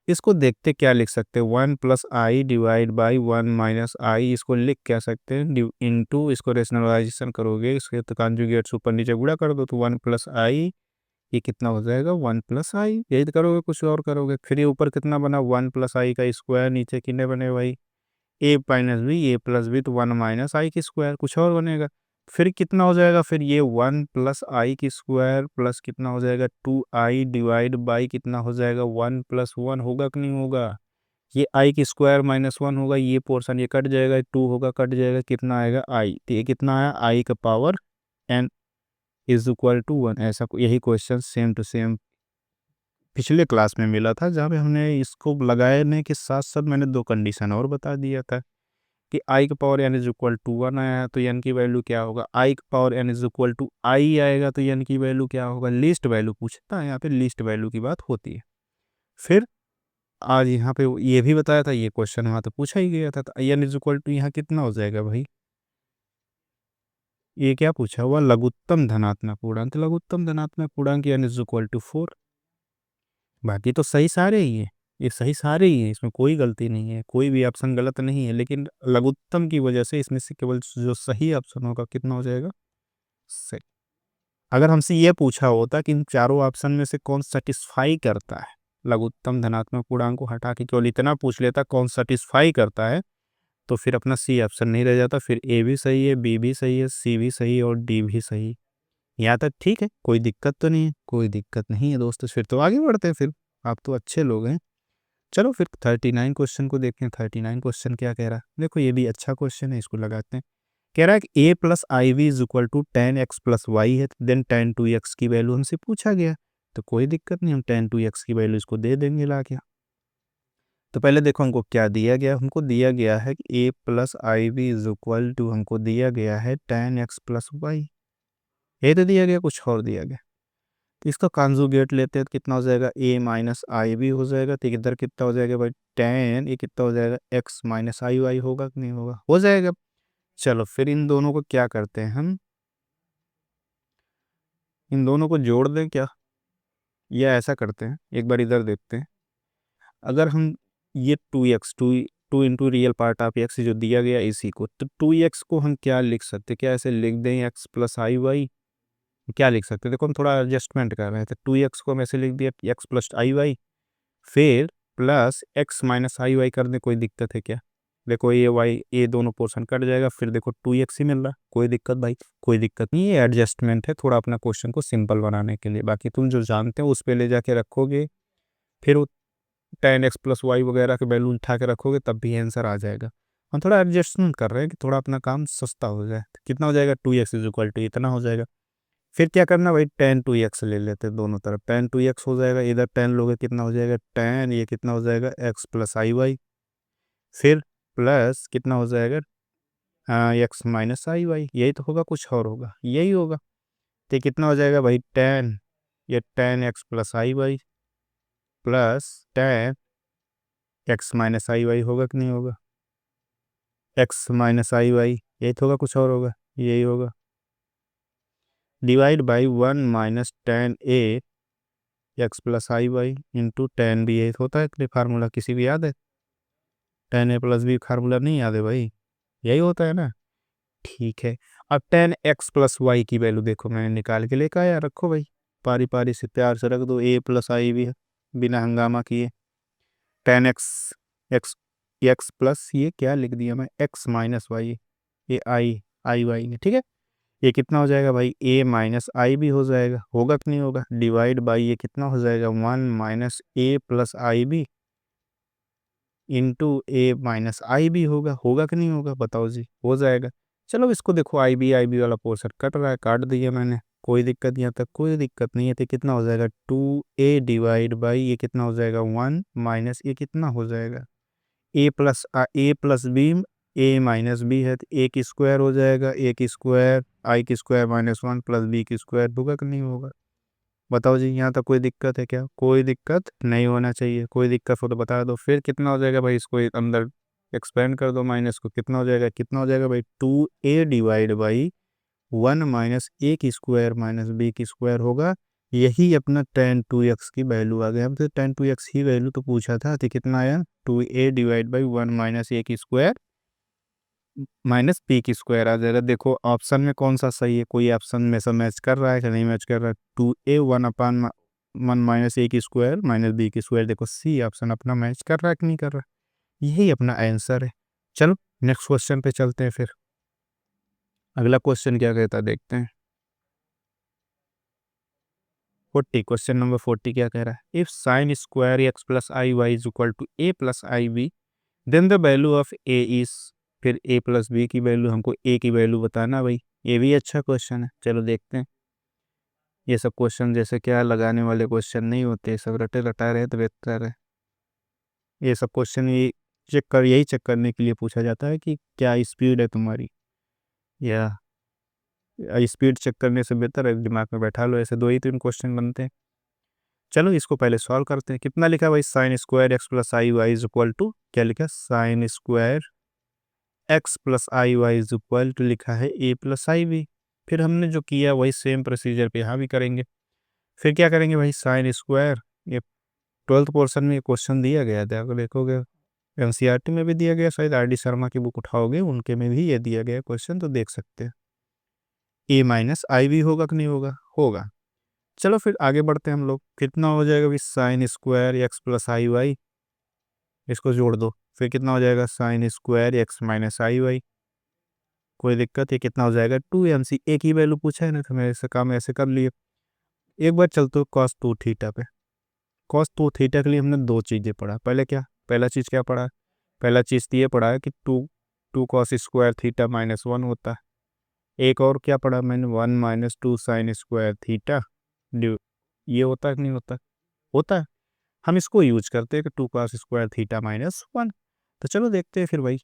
इसको देखते क्या लिख सकते हैं, 1 प्लस i/1 - i, इसको लिख क्या सकते हैं, इनटू, इसको रेशनलाइजेशन करोगे, इसके तो कॉन्जुगेट्स ऊपर नीचे गुणा कर दो, तो 1 प्लस i, ये कितना हो जाएगा, 1 प्लस i, यही तो करोगे, कुछ और करोगे। फिर ये ऊपर कितना बना, 1 प्लस i का स्क्वायर, नीचे कितने बने भाई, ए माइनस बी, ए प्लस बी तो 1 माइनस आई की स्क्वायर, कुछ और बनेगा। फिर कितना हो जाएगा, फिर ये 1 प्लस आई की स्क्वायर प्लस कितना हो जाएगा 2i डिवाइड बाई कितना हो जाएगा 1 प्लस 1 होगा कि नहीं होगा। ये आई की स्क्वायर माइनस 1 होगा, ये पोर्शन ये कट जाएगा, 2 होगा कट जाएगा, कितना आएगा आई, तो ये कितना आया आई का power n is equal to 1। ऐसा यही क्वेश्चन सेम टू सेम पिछले क्लास में मिला था, जहाँ पे हमने इसको लगाने के साथ साथ मैंने दो कंडीशन और बता दिया था कि आई का power n is equal to 1 आया है तो n की वैल्यू क्या होगा, आई का power n is equal to i आएगा तो n की वैल्यू क्या होगा, लीस्ट वैल्यू पूछता है, यहाँ पे लीस्ट वैल्यू की बात होती है। फिर आज यहाँ पे ये भी बताया था, ये क्वेश्चन वहाँ तो पूछा ही गया था, तो n इज इक्वल टू यहाँ कितना हो जाएगा भाई, ये क्या पूछा हुआ, लघुत्तम धनात्मक पूर्णांक, लघुत्तम धनात्मक पूर्णांक n इज इक्वल टू 4। बाकी तो सही सारे ही है, ये सही सारे ही हैं, इसमें कोई गलती नहीं है, कोई भी ऑप्शन गलत नहीं है, लेकिन लघुत्तम की वजह से इसमें से केवल जो सही ऑप्शन होगा कितना हो जाएगा, सही। अगर हमसे ये पूछा होता कि इन चारों ऑप्शन में से कौन सेटिस्फाई करता है, लघुत्तम धनात्मक पूर्णांक को हटा के केवल इतना पूछ लेता कौन सेटिस्फाई करता है, तो फिर अपना सी ऑप्शन नहीं रह जाता, फिर ए भी सही है, बी भी सही है, सी भी सही है और डी भी सही। यहाँ तक ठीक है, कोई दिक्कत तो नहीं है, कोई दिक्कत नहीं है दोस्तों। फिर तो आगे बढ़ते हैं, फिर आप तो अच्छे लोग हैं। चलो फिर 39 क्वेश्चन को देखते हैं। 39 क्वेश्चन क्या कह रहा है, देखो ये भी अच्छा क्वेश्चन है, इसको लगाते हैं। कह रहा है कि a plus i v is equal to 10x plus y है, देन 10 2x की वैल्यू हमसे पूछा गया, तो कोई दिक्कत नहीं, हम 10 2x की वैल्यू इसको दे देंगे ला के। तो पहले देखो हमको क्या दिया गया, हमको दिया गया है कि a plus i v is equal to, हमको दिया गया है 10x प्लस वाई, ये तो दिया गया, कुछ और दिया गया, तो इसका कॉन्जुगेट लेते हैं तो कितना हो जाएगा, ए माइनस आई भी हो जाएगा, तो इधर कितना हो जाएगा भाई 10, ये कितना हो जाएगा एक्स माइनस आई वाई, होगा कि नहीं होगा, हो जाएगा। चलो फिर इन दोनों को क्या करते हैं हम, इन दोनों को जोड़ दें क्या, या ऐसा करते हैं, एक बार इधर देखते हैं। अगर हम ये 2x, two into real part of x जो दिया गया इसी को, तो 2x को हम क्या लिख सकते हैं, क्या ऐसे लिख दें एक्स प्लस आई वाई, क्या लिख सकते हैं, देखो हम थोड़ा एडजस्टमेंट कर रहे हैं, तो 2x को हम ऐसे लिख दिया एक्स प्लस आई वाई, फिर प्लस एक्स माइनस आई वाई कर दें, कोई दिक्कत है क्या, देखो ये वाई ये दोनों पोर्शन कट जाएगा, फिर देखो 2x ही मिल रहा है, कोई दिक्कत भाई, कोई दिक्कत नहीं है, एडजस्टमेंट है थोड़ा अपना क्वेश्चन को सिंपल बनाने के लिए, बाकी तुम जो जानते हो उस पर ले जाके रखोगे, फिर 10x प्लस वाई वगैरह के वैल्यू उठा के रखोगे तब भी आंसर आ जाएगा। हम थोड़ा एडजस्टमेंट कर रहे हैं कि थोड़ा अपना काम सस्ता हो जाए, तो कितना हो जाएगा 2x इज इक्वल टू इतना हो जाएगा। फिर क्या करना भाई 10 2x ले लेते हैं दोनों तरफ, 10 2x हो जाएगा, इधर 10 लोगे कितना हो जाएगा 10, ये कितना हो जाएगा x प्लस आई वाई, फिर प्लस कितना हो जाएगा एक्स माइनस आई वाई, यही तो होगा, कुछ और होगा, यही होगा। तो कितना हो जाएगा भाई 10, ये 10x plus i y plus 10x minus I Y, होगा कि नहीं होगा, x माइनस आई वाई, यही तो होगा, कुछ और होगा, यही होगा, divide by 1 minus 10a x plus i y into 10b, यही होता है कि फार्मूला किसी भी याद है, 10a प्लस बी फार्मूला नहीं याद है भाई, यही होता है ना। ठीक है, अब 10x प्लस वाई की वैल्यू देखो मैंने निकाल के लेकर आया, रखो भाई पारी पारी से प्यार से रख दो, a प्लस आई भी है बिना हंगामा किए, 10x एक्स एक्स प्लस ये क्या लिख दिया मैं x माइनस वाई, ये आई वाई है, ठीक है। ये कितना हो जाएगा भाई a माइनस आई भी हो जाएगा, होगा कि नहीं होगा, डिवाइड बाई ये कितना हो जाएगा 1 माइनस ए प्लस आई भी इंटू ए माइनस आई भी होगा कि नहीं होगा, बताओ जी, हो जाएगा। चलो इसको देखो आई बी वाला पोर्शन कट रहा है, काट दिया मैंने, कोई दिक्कत यहाँ तक, कोई दिक्कत नहीं है। तो कितना हो जाएगा 2a डिवाइड बाई ये कितना हो जाएगा 1 माइनस ये कितना हो जाएगा a plus B, A minus B है तो ए की स्क्वायर हो जाएगा, ए की स्क्वायर आई की स्क्वायर माइनस 1 प्लस बी की स्क्वायर, होगा कि नहीं होगा, बताओ जी, यहाँ तक कोई दिक्कत है क्या, कोई दिक्कत नहीं होना चाहिए, कोई दिक्कत हो तो बता दो। फिर कितना हो जाएगा भाई, इसको अंदर एक्सपेंड कर दो, माइनस को कितना हो जाएगा भाई 2a डिवाइड बाई 1 माइनस ए की स्क्वायर माइनस बी की स्क्वायर होगा, यही अपना 10 2x की वैल्यू आ गया। हमसे 10 2x ही वैल्यू तो पूछा था, तो कितना आया 2a डिवाइड बाई 1 माइनस ए की स्क्वायर माइनस पी की स्क्वायर आ जाएगा। देखो ऑप्शन में कौन सा सही है, कोई ऑप्शन में से मैच कर रहा है कि नहीं मैच कर रहा है, 2a 1 अपान 1 माइनस ए की स्क्वायर माइनस बी की स्क्वायर, देखो सी ऑप्शन अपना मैच कर रहा है कि नहीं कर रहा है, यही अपना आंसर है। चलो नेक्स्ट क्वेश्चन पे चलते हैं फिर। अगला क्वेश्चन क्या कहता है देखते हैं। 40, क्वेश्चन नंबर 40 क्या कह रहा है, if sine square x plus i y is equal to a plus i b then the value of a is, फिर ए प्लस बी की वैल्यू, हमको ए की वैल्यू बताना भाई। ये भी अच्छा क्वेश्चन है, चलो देखते हैं। ये सब क्वेश्चन जैसे क्या लगाने वाले क्वेश्चन नहीं होते, सब रटे रटा रहे तो बेहतर है। ये सब क्वेश्चन यही चेक करने के लिए पूछा जाता है कि क्या स्पीड है तुम्हारी, या स्पीड चेक करने से बेहतर है दिमाग में बैठा लो। ऐसे दो ही तीन क्वेश्चन बनते हैं। चलो इसको पहले सॉल्व करते हैं। कितना लिखा भाई, sine square x plus i y is equal to, क्या लिखा, sine square x plus i y is equal to लिखा है ए प्लस आई बी। फिर हमने जो किया वही सेम प्रोसीजर पे यहाँ भी करेंगे। फिर क्या करेंगे भाई, साइन स्क्वायर, ये 12th पोर्शन में क्वेश्चन दिया गया था, अगर देखोगे एनसीईआरटी में भी दिया गया, शायद आर डी शर्मा की बुक उठाओगे उनके में भी ये दिया गया क्वेश्चन, तो देख सकते हैं। ए माइनस आई बी होगा कि नहीं होगा, होगा। चलो फिर आगे बढ़ते हैं हम लोग। कितना हो जाएगा भाई, sine square x plus i Y, इसको जोड़ दो, फिर कितना हो जाएगा, साइन स्क्वायर एक्स माइनस आई वाई। कोई दिक्कत है, कितना हो जाएगा 2mc, एक ही वैल्यू पूछा है ना, तो मैं ऐसे काम ऐसे कर लिए। एक बार चलते हो कॉस टू थीटा पे। कॉस टू थीटा के लिए हमने दो चीज़ें पढ़ा। पहले क्या, पहला चीज़ क्या पढ़ा, पहला चीज़ तो ये पढ़ा है कि two two cos square theta minus one होता है। एक और क्या पढ़ा मैंने, one minus two sine square theta due, ये होता है कि नहीं होता, होता है। हम इसको यूज करते हैं कि two cos square theta minus one. तो चलो देखते हैं फिर भाई।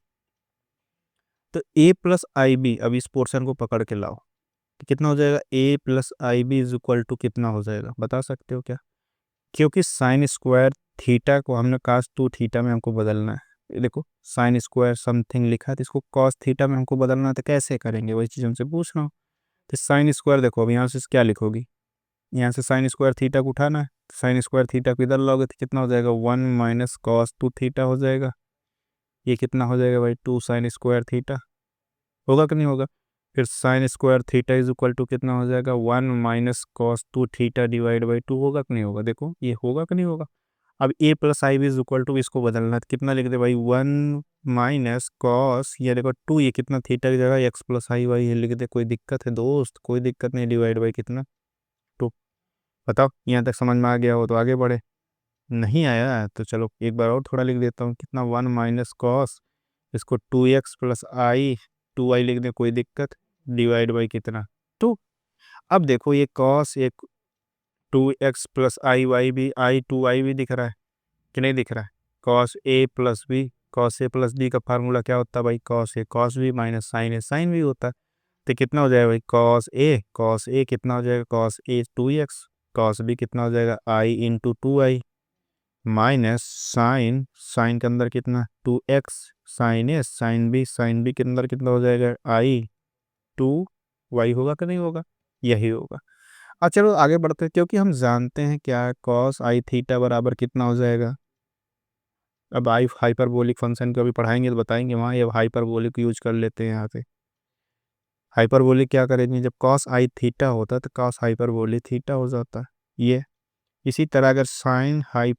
तो ए प्लस आई बी, अब इस पोर्शन को पकड़ के लाओ, तो कितना हो जाएगा, a plus i B is equal to कितना हो जाएगा, बता सकते हो क्या। क्योंकि साइन स्क्वायर थीटा को हमने कास टू थीटा में हमको बदलना है। ये देखो साइन स्क्वायर समथिंग लिखा है, तो इसको कॉस थीटा में हमको बदलना है, तो कैसे करेंगे वही चीज़ हमसे पूछ रहा हूँ। तो साइन स्क्वायर देखो, अब यहाँ से क्या लिखोगी, यहाँ से साइन स्क्वायर थीटा को उठाना है, साइन स्क्वायर थीटा को इधर लाओगे तो कितना हो जाएगा, one minus cos two theta हो जाएगा। ये कितना हो जाएगा भाई, टू साइन स्क्वायर थीटा, होगा कि नहीं होगा। फिर sine square theta is equal to कितना हो जाएगा, one minus cos two theta divide by two, होगा कि नहीं होगा, देखो ये होगा कि नहीं होगा। अब a plus i B is equal to, इसको बदलना है तो कितना लिख दे भाई, वन माइनस कॉस, ये देखो टू, ये कितना थीटा की जगह एक्स प्लस आई वाई ये लिख दे। कोई दिक्कत है दोस्त, कोई दिक्कत नहीं, डिवाइड बाई कितना, टू। बताओ यहाँ तक समझ में आ गया हो तो आगे बढ़े, नहीं आया तो चलो एक बार और थोड़ा लिख देता हूँ। कितना, वन माइनस कॉस, इसको two x plus i, two i लिख दें, कोई दिक्कत, डिवाइड बाई कितना, टू। अब देखो ये कॉस, एक two x plus i y भी, आई टू आई भी दिख रहा है कि नहीं दिख रहा है। Cos A plus B, cos A plus B का फार्मूला क्या होता है भाई, cos A cos B minus sign A sine B होता है। तो कितना हो जाएगा भाई, कॉस ए कितना हो जाएगा, cos A two x, cos B कितना हो जाएगा, i into two i, minus sine, sine के अंदर कितना, two x, sine A sine B के अंदर कितना हो जाएगा, आई टू वाई, होगा कि नहीं होगा, यही होगा। अब चलो आगे बढ़ते हैं, क्योंकि हम जानते हैं क्या, कॉस आई थीटा बराबर कितना हो जाएगा। अब आई हाइपरबोलिक फंक्शन को अभी पढ़ाएंगे तो बताएंगे वहाँ, ये हाइपरबोलिक यूज कर लेते हैं यहाँ पे। हाइपरबोलिक क्या करेंगे, जब कॉस आई थीटा होता है तो कॉस हाइपरबोलिक थीटा हो जाता है ये। इसी तरह अगर साइन हाई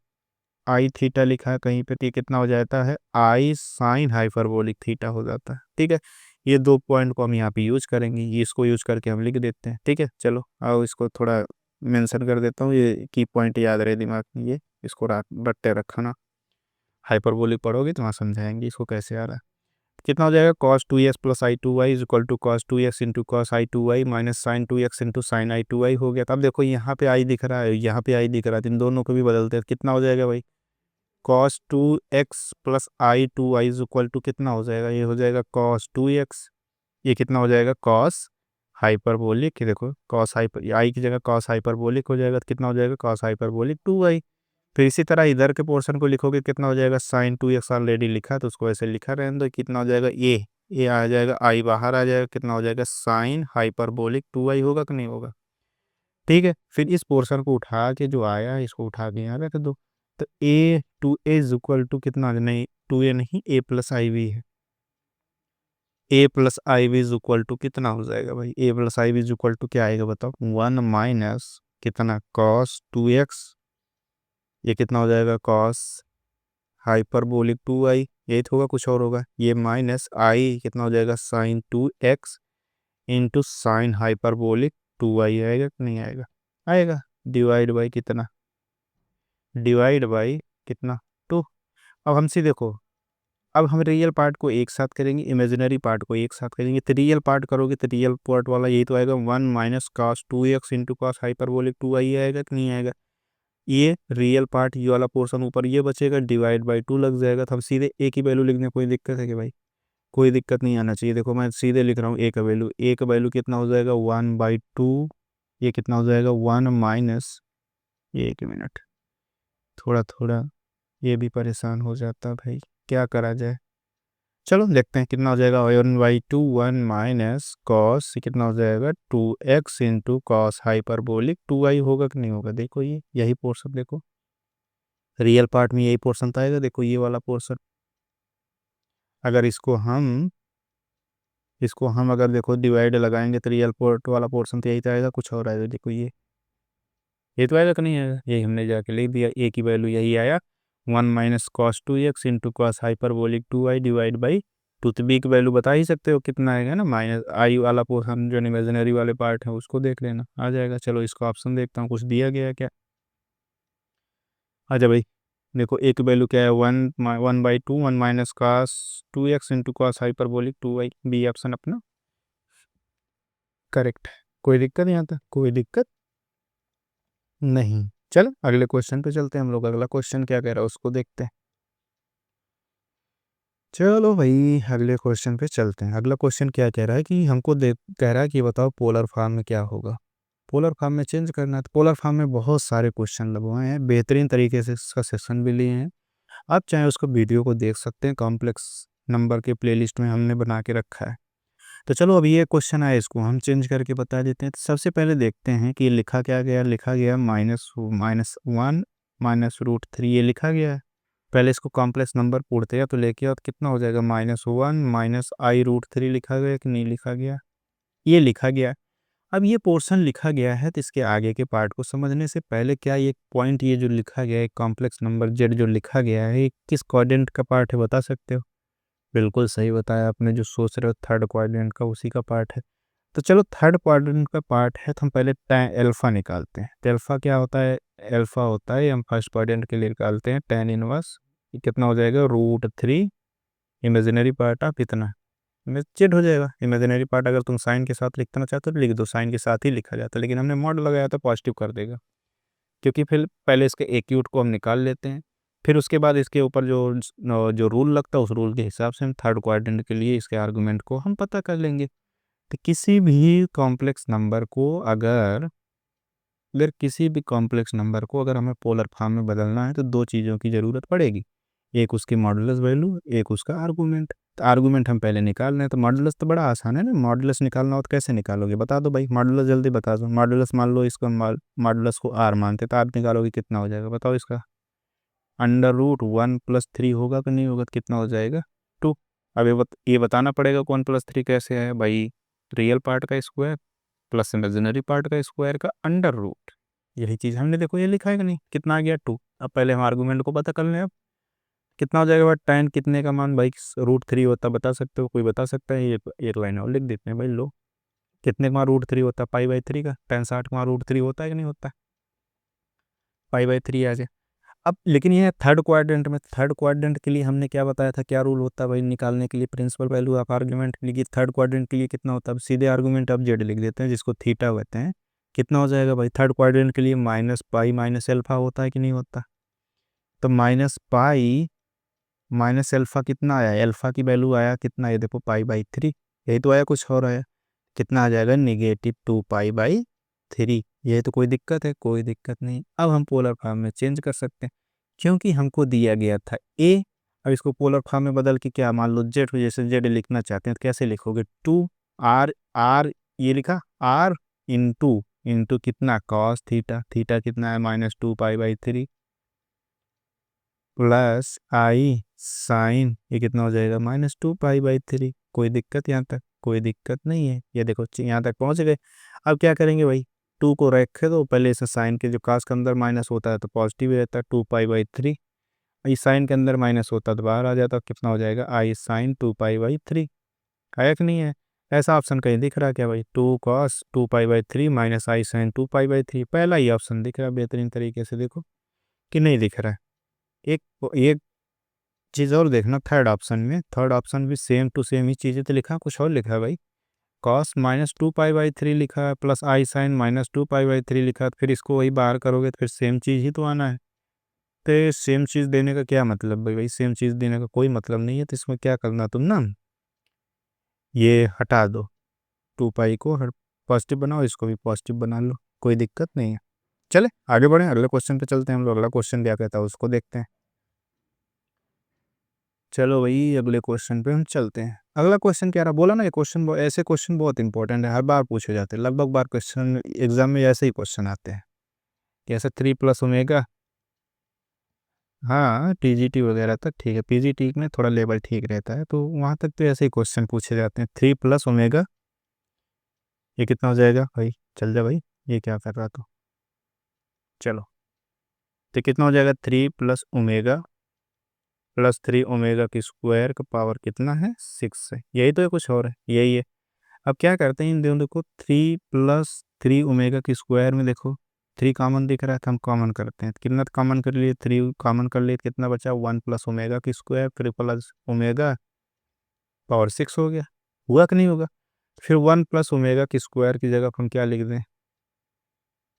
आई थीटा लिखा है कहीं पे तो ये कितना हो जाता है, आई साइन हाइपरबोलिक थीटा हो जाता है। ठीक है, ये दो पॉइंट को हम यहाँ पे यूज करेंगे, ये इसको यूज करके हम लिख देते हैं। ठीक है, चलो आओ इसको थोड़ा मेंशन कर देता हूँ, ये की पॉइंट याद रहे दिमाग में, ये इसको रट्टे रखना। हाइपरबोलिक पढ़ोगे तो वहाँ समझाएंगे इसको कैसे आ रहा है। कितना हो जाएगा, cos two x plus i two y is equal to cos two x into cos i two y minus sine two x into sine i two y हो गया। तब देखो यहाँ पे आई दिख रहा है, यहाँ पे आई दिख रहा है, तो इन दोनों को भी बदलते हैं। कितना हो जाएगा भाई, cos two x plus i two y is equal to कितना हो जाएगा, ये हो जाएगा कॉस टू एक्स, ये कितना हो जाएगा, कॉस हाइपरबोलिक, देखो कॉस हाइपर, आई की जगह कॉस हाइपरबोलिक हो जाएगा, तो कितना हो जाएगा, कॉस हाइपरबोलिक टू वाई। फिर इसी तरह इधर के पोर्शन को लिखोगे कितना हो जाएगा, साइन टू एक्स ऑलरेडी लिखा तो उसको ऐसे लिखा रहने दो, कितना हो जाएगा, ए आ जाएगा, आई बाहर आ जाएगा, कितना हो जाएगा, साइन हाइपरबोलिक टू आई, होगा कि नहीं होगा। ठीक है, फिर इस पोर्शन को उठा के जो आया है इसको उठा के यहाँ रख दो। तो a two a is equal to कितना, नहीं टू ए नहीं, ए प्लस आई वी है, a plus i v is equal to कितना हो जाएगा भाई, a plus i v is equal to क्या आएगा बताओ, वन माइनस कितना, कॉस टू एक्स, ये कितना हो जाएगा, कॉस हाइपरबोलिक 2i, यही तो होगा, कुछ और होगा। ये माइनस आई कितना हो जाएगा, sign 2x into sine hyperbolic 2i आएगा कि नहीं आएगा? आएगा। डिवाइड बाई कितना, डिवाइड बाई कितना, 2। अब हमसे देखो, अब हम रियल पार्ट को एक साथ करेंगे, इमेजिनरी पार्ट को एक साथ करेंगे। तो रियल पार्ट करोगे तो रियल पार्ट वाला यही तो आएगा, 1 minus cos 2x into cos hyperbolic 2i आएगा कि नहीं आएगा? ये रियल पार्ट, ये वाला पोर्शन ऊपर ये बचेगा, डिवाइड बाई 2 लग जाएगा। तो हम सीधे एक ही वैल्यू लिखने, कोई दिक्कत है कि भाई? कोई दिक्कत नहीं आना चाहिए। देखो मैं सीधे लिख रहा हूँ ए का वैल्यू, ए का वैल्यू कितना हो जाएगा, 1/2। ये कितना हो जाएगा, 1 माइनस, एक मिनट, थोड़ा थोड़ा ये भी परेशान हो जाता भाई, क्या करा जाए। चलो देखते हैं कितना हो जाएगा, 1/2, 1 माइनस कॉस कितना हो जाएगा, 2x into cos hyperbolic 2i होगा कि नहीं होगा? देखो ये यही पोर्शन, देखो रियल पार्ट में यही पोर्शन तो आएगा। देखो ये वाला पोर्शन, अगर इसको हम अगर देखो डिवाइड लगाएंगे तो रियल पार्ट वाला पोर्शन तो यही तो आएगा, कुछ और आएगा। देखो ये तो आएगा कि नहीं आएगा? यही हमने जाके लिख दिया, ए की वैल्यू यही आया, 1 minus cos 2x into cos hyperbolic 2i divide by 2। तो बी की वैल्यू बता ही सकते हो कितना आएगा ना, माइनस आई वाला पोर्शन जो इमेजिनरी वाले पार्ट है उसको देख लेना, आ जाएगा। चलो इसका ऑप्शन देखता हूँ, कुछ दिया गया है क्या? अच्छा भाई, देखो एक वैल्यू क्या है, 1/2, 1 minus cos 2x into cos hyperbolic 2i, B option अपना करेक्ट है। कोई दिक्कत यहाँ तक, कोई दिक्कत नहीं। चलो अगले क्वेश्चन पे चलते हैं हम लोग, अगला क्वेश्चन क्या कह रहा है उसको देखते हैं। चलो भाई अगले क्वेश्चन पे चलते हैं। अगला क्वेश्चन क्या कह रहा है कि हमको देख कह रहा है कि बताओ पोलर फॉर्म में क्या होगा। पोलर फॉर्म में चेंज करना है, तो पोलर फॉर्म में बहुत सारे क्वेश्चन लगवाए हैं, बेहतरीन तरीके से इसका सेशन भी लिए हैं। आप चाहे उसको वीडियो को देख सकते हैं, कॉम्प्लेक्स नंबर के प्लेलिस्ट में हमने बना के रखा है। तो चलो अभी ये क्वेश्चन आया, इसको हम चेंज करके बता देते हैं। तो सबसे पहले देखते हैं कि लिखा क्या गया, लिखा गया माइनस माइनस 1 माइनस रूट 3, ये लिखा गया है। पहले इसको कॉम्प्लेक्स नंबर पूछते हैं तो लेके आओ, तो कितना हो जाएगा, -1 माइनस आई रूट 3 लिखा गया कि नहीं लिखा गया? ये लिखा गया। अब ये पोर्शन लिखा गया है तो इसके आगे के पार्ट को समझने से पहले, क्या ये पॉइंट, ये जो लिखा गया है कॉम्प्लेक्स नंबर जेड जो लिखा गया है, ये किस क्वाड्रेंट का पार्ट है बता सकते हो? बिल्कुल सही बताया आपने, जो सोच रहे हो थर्ड क्वाड्रेंट का, उसी का पार्ट है। तो चलो थर्ड क्वाड्रेंट का पार्ट है तो हम पहले एल्फा निकालते हैं। तो एल्फा क्या होता है, एल्फा होता है, हम फर्स्ट क्वाड्रेंट के लिए निकालते हैं tan इनवर्स, ये कितना हो जाएगा, √3। इमेजिनरी पार्ट आप इतना चेड हो जाएगा। इमेजिनरी पार्ट अगर तुम साइन के साथ लिखना चाहते हो तो लिख दो, साइन के साथ ही लिखा जाता है, लेकिन हमने मॉड लगाया तो पॉजिटिव कर देगा, क्योंकि फिर पहले इसके एक्यूट को हम निकाल लेते हैं, फिर उसके बाद इसके ऊपर जो जो रूल लगता है उस रूल के हिसाब से हम थर्ड क्वाड्रेंट के लिए इसके आर्गुमेंट को हम पता कर लेंगे। तो किसी भी कॉम्प्लेक्स नंबर को अगर अगर किसी भी कॉम्प्लेक्स नंबर को अगर हमें पोलर फॉर्म में बदलना है तो दो चीज़ों की ज़रूरत पड़ेगी, एक उसकी मॉडुलस वैल्यू, एक उसका आर्गूमेंट। तो आर्गूमेंट हम पहले निकाल रहे हैं, तो मॉडुलस तो बड़ा आसान है ना, मॉडुलस निकालना हो तो कैसे निकालोगे, बता दो भाई, मॉडुलस जल्दी बता दो। मॉडुलस मान लो इसको मॉडुलस को आर मानते, तो आप निकालोगे कितना हो जाएगा बताओ इसका, √1 + 3 होगा कि नहीं होगा, तो कितना हो जाएगा, 2। अब ये बताना पड़ेगा कि 1 + 3 कैसे है भाई, रियल पार्ट का स्क्वायर प्लस इमेजिनरी पार्ट का स्क्वायर का अंडर रूट, यही चीज़ हमने देखो ये लिखा है कि नहीं, कितना आ गया, 2। अब पहले हम आर्गूमेंट को पता कर लें, अब कितना हो जाएगा भाई, tan कितने का मान भाई, √3 होता, बता सकते हो, कोई बता सकता है? ये एक लाइन और लिख देते हैं भाई, लो कितने का मान √3 होता है, π/3 का, tan 60 का मान √3 होता है कि नहीं होता है, π/3 आ जाए। अब लेकिन ये है थर्ड क्वाड्रेंट में, थर्ड क्वाड्रेंट के लिए हमने क्या बताया था, क्या रूल होता है भाई निकालने के लिए, प्रिंसिपल वैल्यू ऑफ आर्गुमेंट, लिखिए थर्ड क्वाड्रेंट के लिए कितना होता है, अब सीधे आर्गुमेंट अब जेड लिख देते हैं जिसको थीटा कहते हैं। कितना हो जाएगा भाई, थर्ड क्वाड्रेंट के लिए -π माइनस एल्फा होता है कि नहीं होता? तो -π माइनस एल्फा कितना आया, एल्फा की वैल्यू आया कितना, ये देखो π/3, यही तो आया, कुछ और आया, कितना आ जाएगा, -2π/3। यही तो, कोई दिक्कत है? कोई दिक्कत नहीं। अब हम पोलर फॉर्म में चेंज कर सकते हैं, क्योंकि हमको दिया गया था ए। अब इसको पोलर फॉर्म में बदल के क्या, मान लो जेड को जैसे जेड लिखना चाहते हैं तो कैसे लिखोगे, 2r, ये लिखा r इंटू कितना, कॉस थीटा, थीटा कितना है, -2π/3 प्लस आई साइन, ये कितना हो जाएगा, -2π/3। कोई दिक्कत यहाँ तक? कोई दिक्कत नहीं है। ये देखो यहाँ तक पहुँच गए। अब क्या करेंगे भाई, 2 को रखे तो पहले इसे साइन के जो कास के अंदर माइनस होता है तो पॉजिटिव ही रहता है, 2π/3। आई साइन के अंदर माइनस होता तो बाहर आ जाता, कितना हो जाएगा आई साइन 2π/3। आया कि नहीं है? ऐसा ऑप्शन कहीं दिख रहा है क्या भाई? 2 cos 2π/3 माइनस आई साइन 2π/3, पहला ही ऑप्शन दिख रहा है बेहतरीन तरीके से, देखो कि नहीं दिख रहा है। एक चीज़ और देखना, थर्ड ऑप्शन में, थर्ड ऑप्शन भी सेम टू सेम ही चीज़ें तो लिखा, कुछ और लिखा है भाई। कॉस -2π/3 लिखा है प्लस आई साइन -2π/3 लिखा है, फिर इसको वही बाहर करोगे तो फिर सेम चीज़ ही तो आना है। तो सेम चीज़ देने का क्या मतलब भाई? सेम चीज़ देने का कोई मतलब नहीं है, तो इसमें क्या करना तुम ना, ये हटा दो, 2π को पॉजिटिव बनाओ, इसको भी पॉजिटिव बना लो, कोई दिक्कत नहीं है। चले आगे बढ़े, अगले क्वेश्चन पे चलते हैं हम लोग। अगला क्वेश्चन क्या कहता है उसको देखते हैं। चलो भाई अगले क्वेश्चन पे हम चलते हैं। अगला क्वेश्चन क्या रहा, बोला ना ये क्वेश्चन, ऐसे क्वेश्चन बहुत इंपॉर्टेंट है, हर बार पूछे जाते हैं, लगभग बार क्वेश्चन एग्जाम में ऐसे ही क्वेश्चन आते हैं। कैसे 3+ω, हाँ टीजीटी वगैरह तक ठीक है, पीजीटी में थोड़ा लेवल ठीक रहता है, तो वहाँ तक तो ऐसे ही क्वेश्चन पूछे जाते हैं। 3+ω, ये कितना हो जाएगा भाई? चल जा भाई, ये क्या कर रहा तो, चलो तो कितना हो जाएगा? 3+ω की स्क्वायर का पावर कितना है? 6 है, यही तो है, कुछ और है, यही है। अब क्या करते हैं, इन दोनों को 3+3ω की स्क्वायर में देखो 3 कॉमन दिख रहा है, तो हम कॉमन करते हैं, कितना कॉमन कर लिए? 3 कॉमन कर लिए, कितना बचा? 1+ω की स्क्वायर, फिर प्लस ओमेगा पावर 6 हो गया। हुआ कि नहीं होगा? फिर 1+ω की स्क्वायर की जगह हम क्या लिख दें?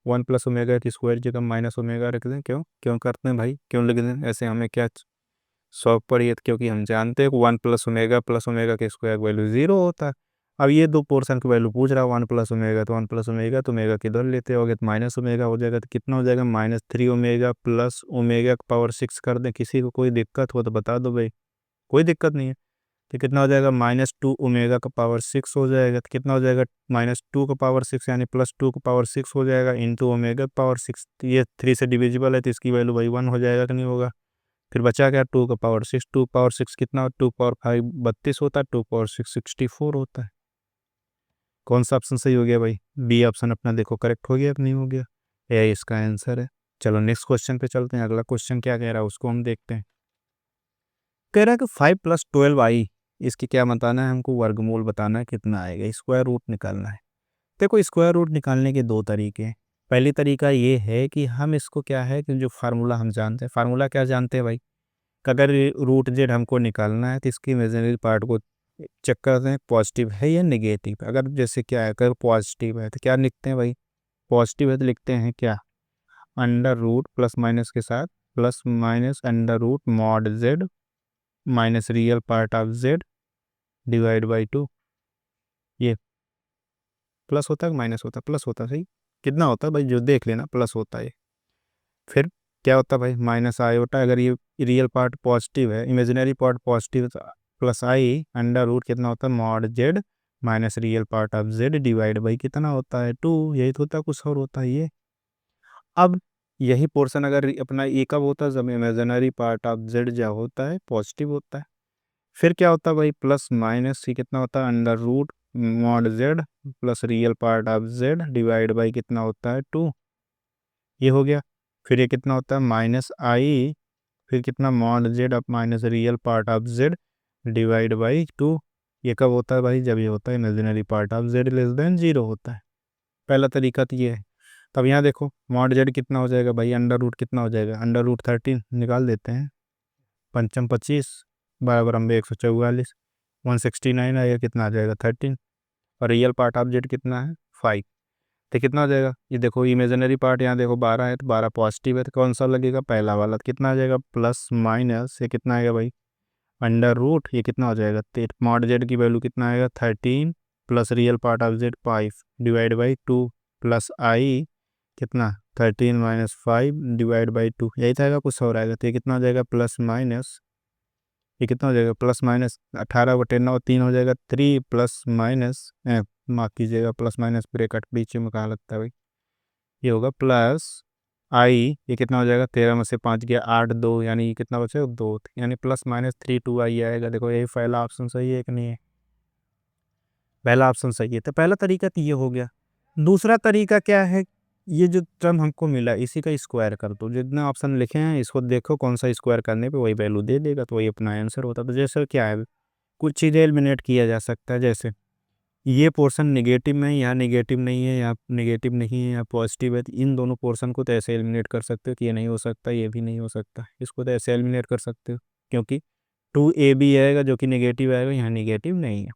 1+ω की स्क्वायर जगह -ω रख दें। क्यों क्यों करते हैं भाई, क्यों लिख दें ऐसे? हमें क्या शौक पड़ी है? क्योंकि हम जानते हैं कि 1+ω के स्क्वायर वैल्यू 0 होता है। अब ये दो पोर्शन की वैल्यू पूछ रहा है, 1+ω, तो 1+ω तो ओमेगा किधर लेते हो गए, तो -ω हो जाएगा, तो कितना हो जाएगा? -3ω प्लस ओमेगा की पावर 6 कर दें। किसी को कोई दिक्कत हो तो बता दो भाई, कोई दिक्कत नहीं है। तो कितना हो जाएगा? -2ω का पावर 6 हो जाएगा, तो कितना हो जाएगा? -2 का पावर 6 यानी +2 का पावर 6 हो जाएगा, इंटू ओमेगा पावर 6, ये 3 से डिविजिबल है, तो इसकी वैल्यू भाई 1 हो जाएगा कि नहीं होगा? फिर बचा क्या? 2 का पावर 6, 2 पावर 6 कितना? 2 पावर 5 32 होता है, 2 पावर 6 64 होता है। कौन सा ऑप्शन सही हो गया भाई? बी ऑप्शन अपना देखो करेक्ट हो गया कि नहीं हो गया? यही इसका आंसर है। चलो नेक्स्ट क्वेश्चन पे चलते हैं। अगला क्वेश्चन क्या कह रहा है उसको हम देखते हैं। कह रहा है कि 5+12i, इसकी क्या बताना है हमको? वर्गमूल बताना है, कितना आएगा, स्क्वायर रूट निकालना है। देखो स्क्वायर रूट निकालने के दो तरीके हैं। पहली तरीका ये है कि हम इसको क्या है कि जो फार्मूला हम जानते हैं, फार्मूला क्या जानते हैं भाई, कि अगर रूट जेड हमको निकालना है तो इसकी इमेजिनरी पार्ट को चेक करते हैं पॉजिटिव है या नेगेटिव। अगर जैसे क्या है, अगर पॉजिटिव है तो क्या लिखते हैं भाई? पॉजिटिव है तो लिखते हैं क्या? अंडर रूट प्लस माइनस के साथ plus minus under root mod z minus real part of z divide by 2। ये प्लस होता है कि माइनस होता है? प्लस होता है, सही। कितना होता है भाई, जो देख लेना, प्लस होता है। फिर क्या होता है भाई? माइनस आई होता है। अगर ये रियल पार्ट पॉजिटिव है, इमेजिनरी पार्ट पॉजिटिव है, तो प्लस आई अंडर रूट कितना होता है? Mod z minus real part of z divide by कितना होता है? 2। यही तो होता है, कुछ और होता है ये। अब यही पोर्शन अगर अपना ये कब होता है? जब इमेजिनरी पार्ट ऑफ जेड जो होता है पॉजिटिव होता है। फिर क्या होता है भाई? प्लस माइनस सी कितना होता है? Under root mod z plus real part of z divide by कितना होता है? 2। ये हो गया। फिर ये कितना होता है? माइनस आई, फिर कितना? मॉड जेड अब minus real part of z divide by 2। ये कब होता है भाई? जब ये होता है imaginary part of Z less than 0 होता है। पहला तरीका तो ये है। तब यहाँ देखो मॉड जेड कितना हो जाएगा भाई? अंडर रूट कितना हो जाएगा? अंडर रूट 13 निकाल देते हैं, पंचम 25, बराबर अम्बे 144, 169 आएगा, कितना आ जाएगा? 13। और रियल पार्ट ऑफ जेड कितना है? 5। तो कितना हो जाएगा? ये देखो इमेजिनरी पार्ट यहाँ देखो 12 है, तो 12 पॉजिटिव है, तो कौन सा लगेगा? पहला वाला। तो कितना आ जाएगा? प्लस माइनस ये कितना आएगा भाई? अंडर रूट ये कितना हो जाएगा? मॉड जेड की वैल्यू कितना आएगा? 13 plus real part of z 5 divide by 2 plus i कितना? 13 माइनस 5 डिवाइड बाई 2, यही तो आएगा, कुछ और आएगा। तो ये कितना हो जाएगा? प्लस माइनस ये कितना हो जाएगा? प्लस माइनस 18/9 3 हो जाएगा। 3 प्लस माइनस माफ कीजिएगा, प्लस माइनस ब्रेकेट बीच में कहाँ लगता है भाई? ये होगा प्लस आई, ये कितना हो जाएगा? 13 में से 5 गया 8, 2 यानी कितना बचेगा? 2, यानी +-3 2 आई आएगा। देखो यही पहला ऑप्शन सही है कि नहीं है? पहला ऑप्शन सही है। तो पहला तरीका तो ये हो गया। दूसरा तरीका क्या है ये जो टर्म हमको मिला इसी का स्क्वायर कर दो, जितने ऑप्शन लिखे हैं इसको देखो कौन सा स्क्वायर करने पे वही वैल्यू दे देगा, तो वही अपना आंसर होता। तो जैसे क्या है, कुछ चीज़ें एलिमिनेट किया जा सकता है, जैसे ये पोर्शन नेगेटिव में है, यहाँ नेगेटिव नहीं है, यहाँ नेगेटिव नहीं है, यहाँ पॉजिटिव है, तो इन दोनों पोर्शन को तो ऐसे एलिमिनेट कर सकते हो कि ये नहीं हो सकता, ये भी नहीं हो सकता, इसको तो ऐसे एलिमिनेट कर सकते हो, क्योंकि 2ab आएगा जो कि नेगेटिव आएगा, यहाँ नेगेटिव नहीं है।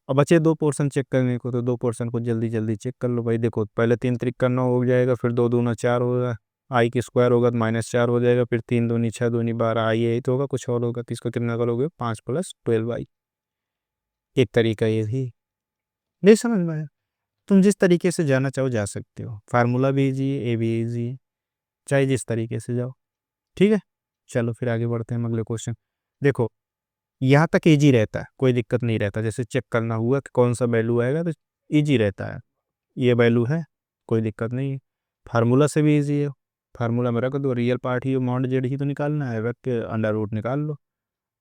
अब बचे दो पोर्शन चेक करने को, तो दो पोर्शन को जल्दी जल्दी चेक कर लो भाई। देखो पहले 3 3 9 हो जाएगा, फिर 2 2 4 होगा, आई की स्क्वायर होगा तो -4 हो जाएगा, फिर 3 2 6 2 12 आई 8 होगा, कुछ और होगा, तो इसको कितना करोगे 5 + 12 आई। एक तरीका ये भी नहीं समझ में आया। तुम जिस तरीके से जाना चाहो जा सकते हो, फार्मूला भी इजी है, ए भी इजी है, चाहे जिस तरीके से जाओ। ठीक है, चलो फिर आगे बढ़ते हैं अगले क्वेश्चन। देखो यहाँ तक इजी रहता है, कोई दिक्कत नहीं रहता, जैसे चेक करना हुआ कि कौन सा वैल्यू आएगा तो इजी रहता है, ये वैल्यू है, कोई दिक्कत नहीं है। फार्मूला से भी इजी है, फार्मूला में रख दो, रियल पार्ट ही मॉड जेड ही तो निकालना है, रख के अंडर रूट निकाल लो,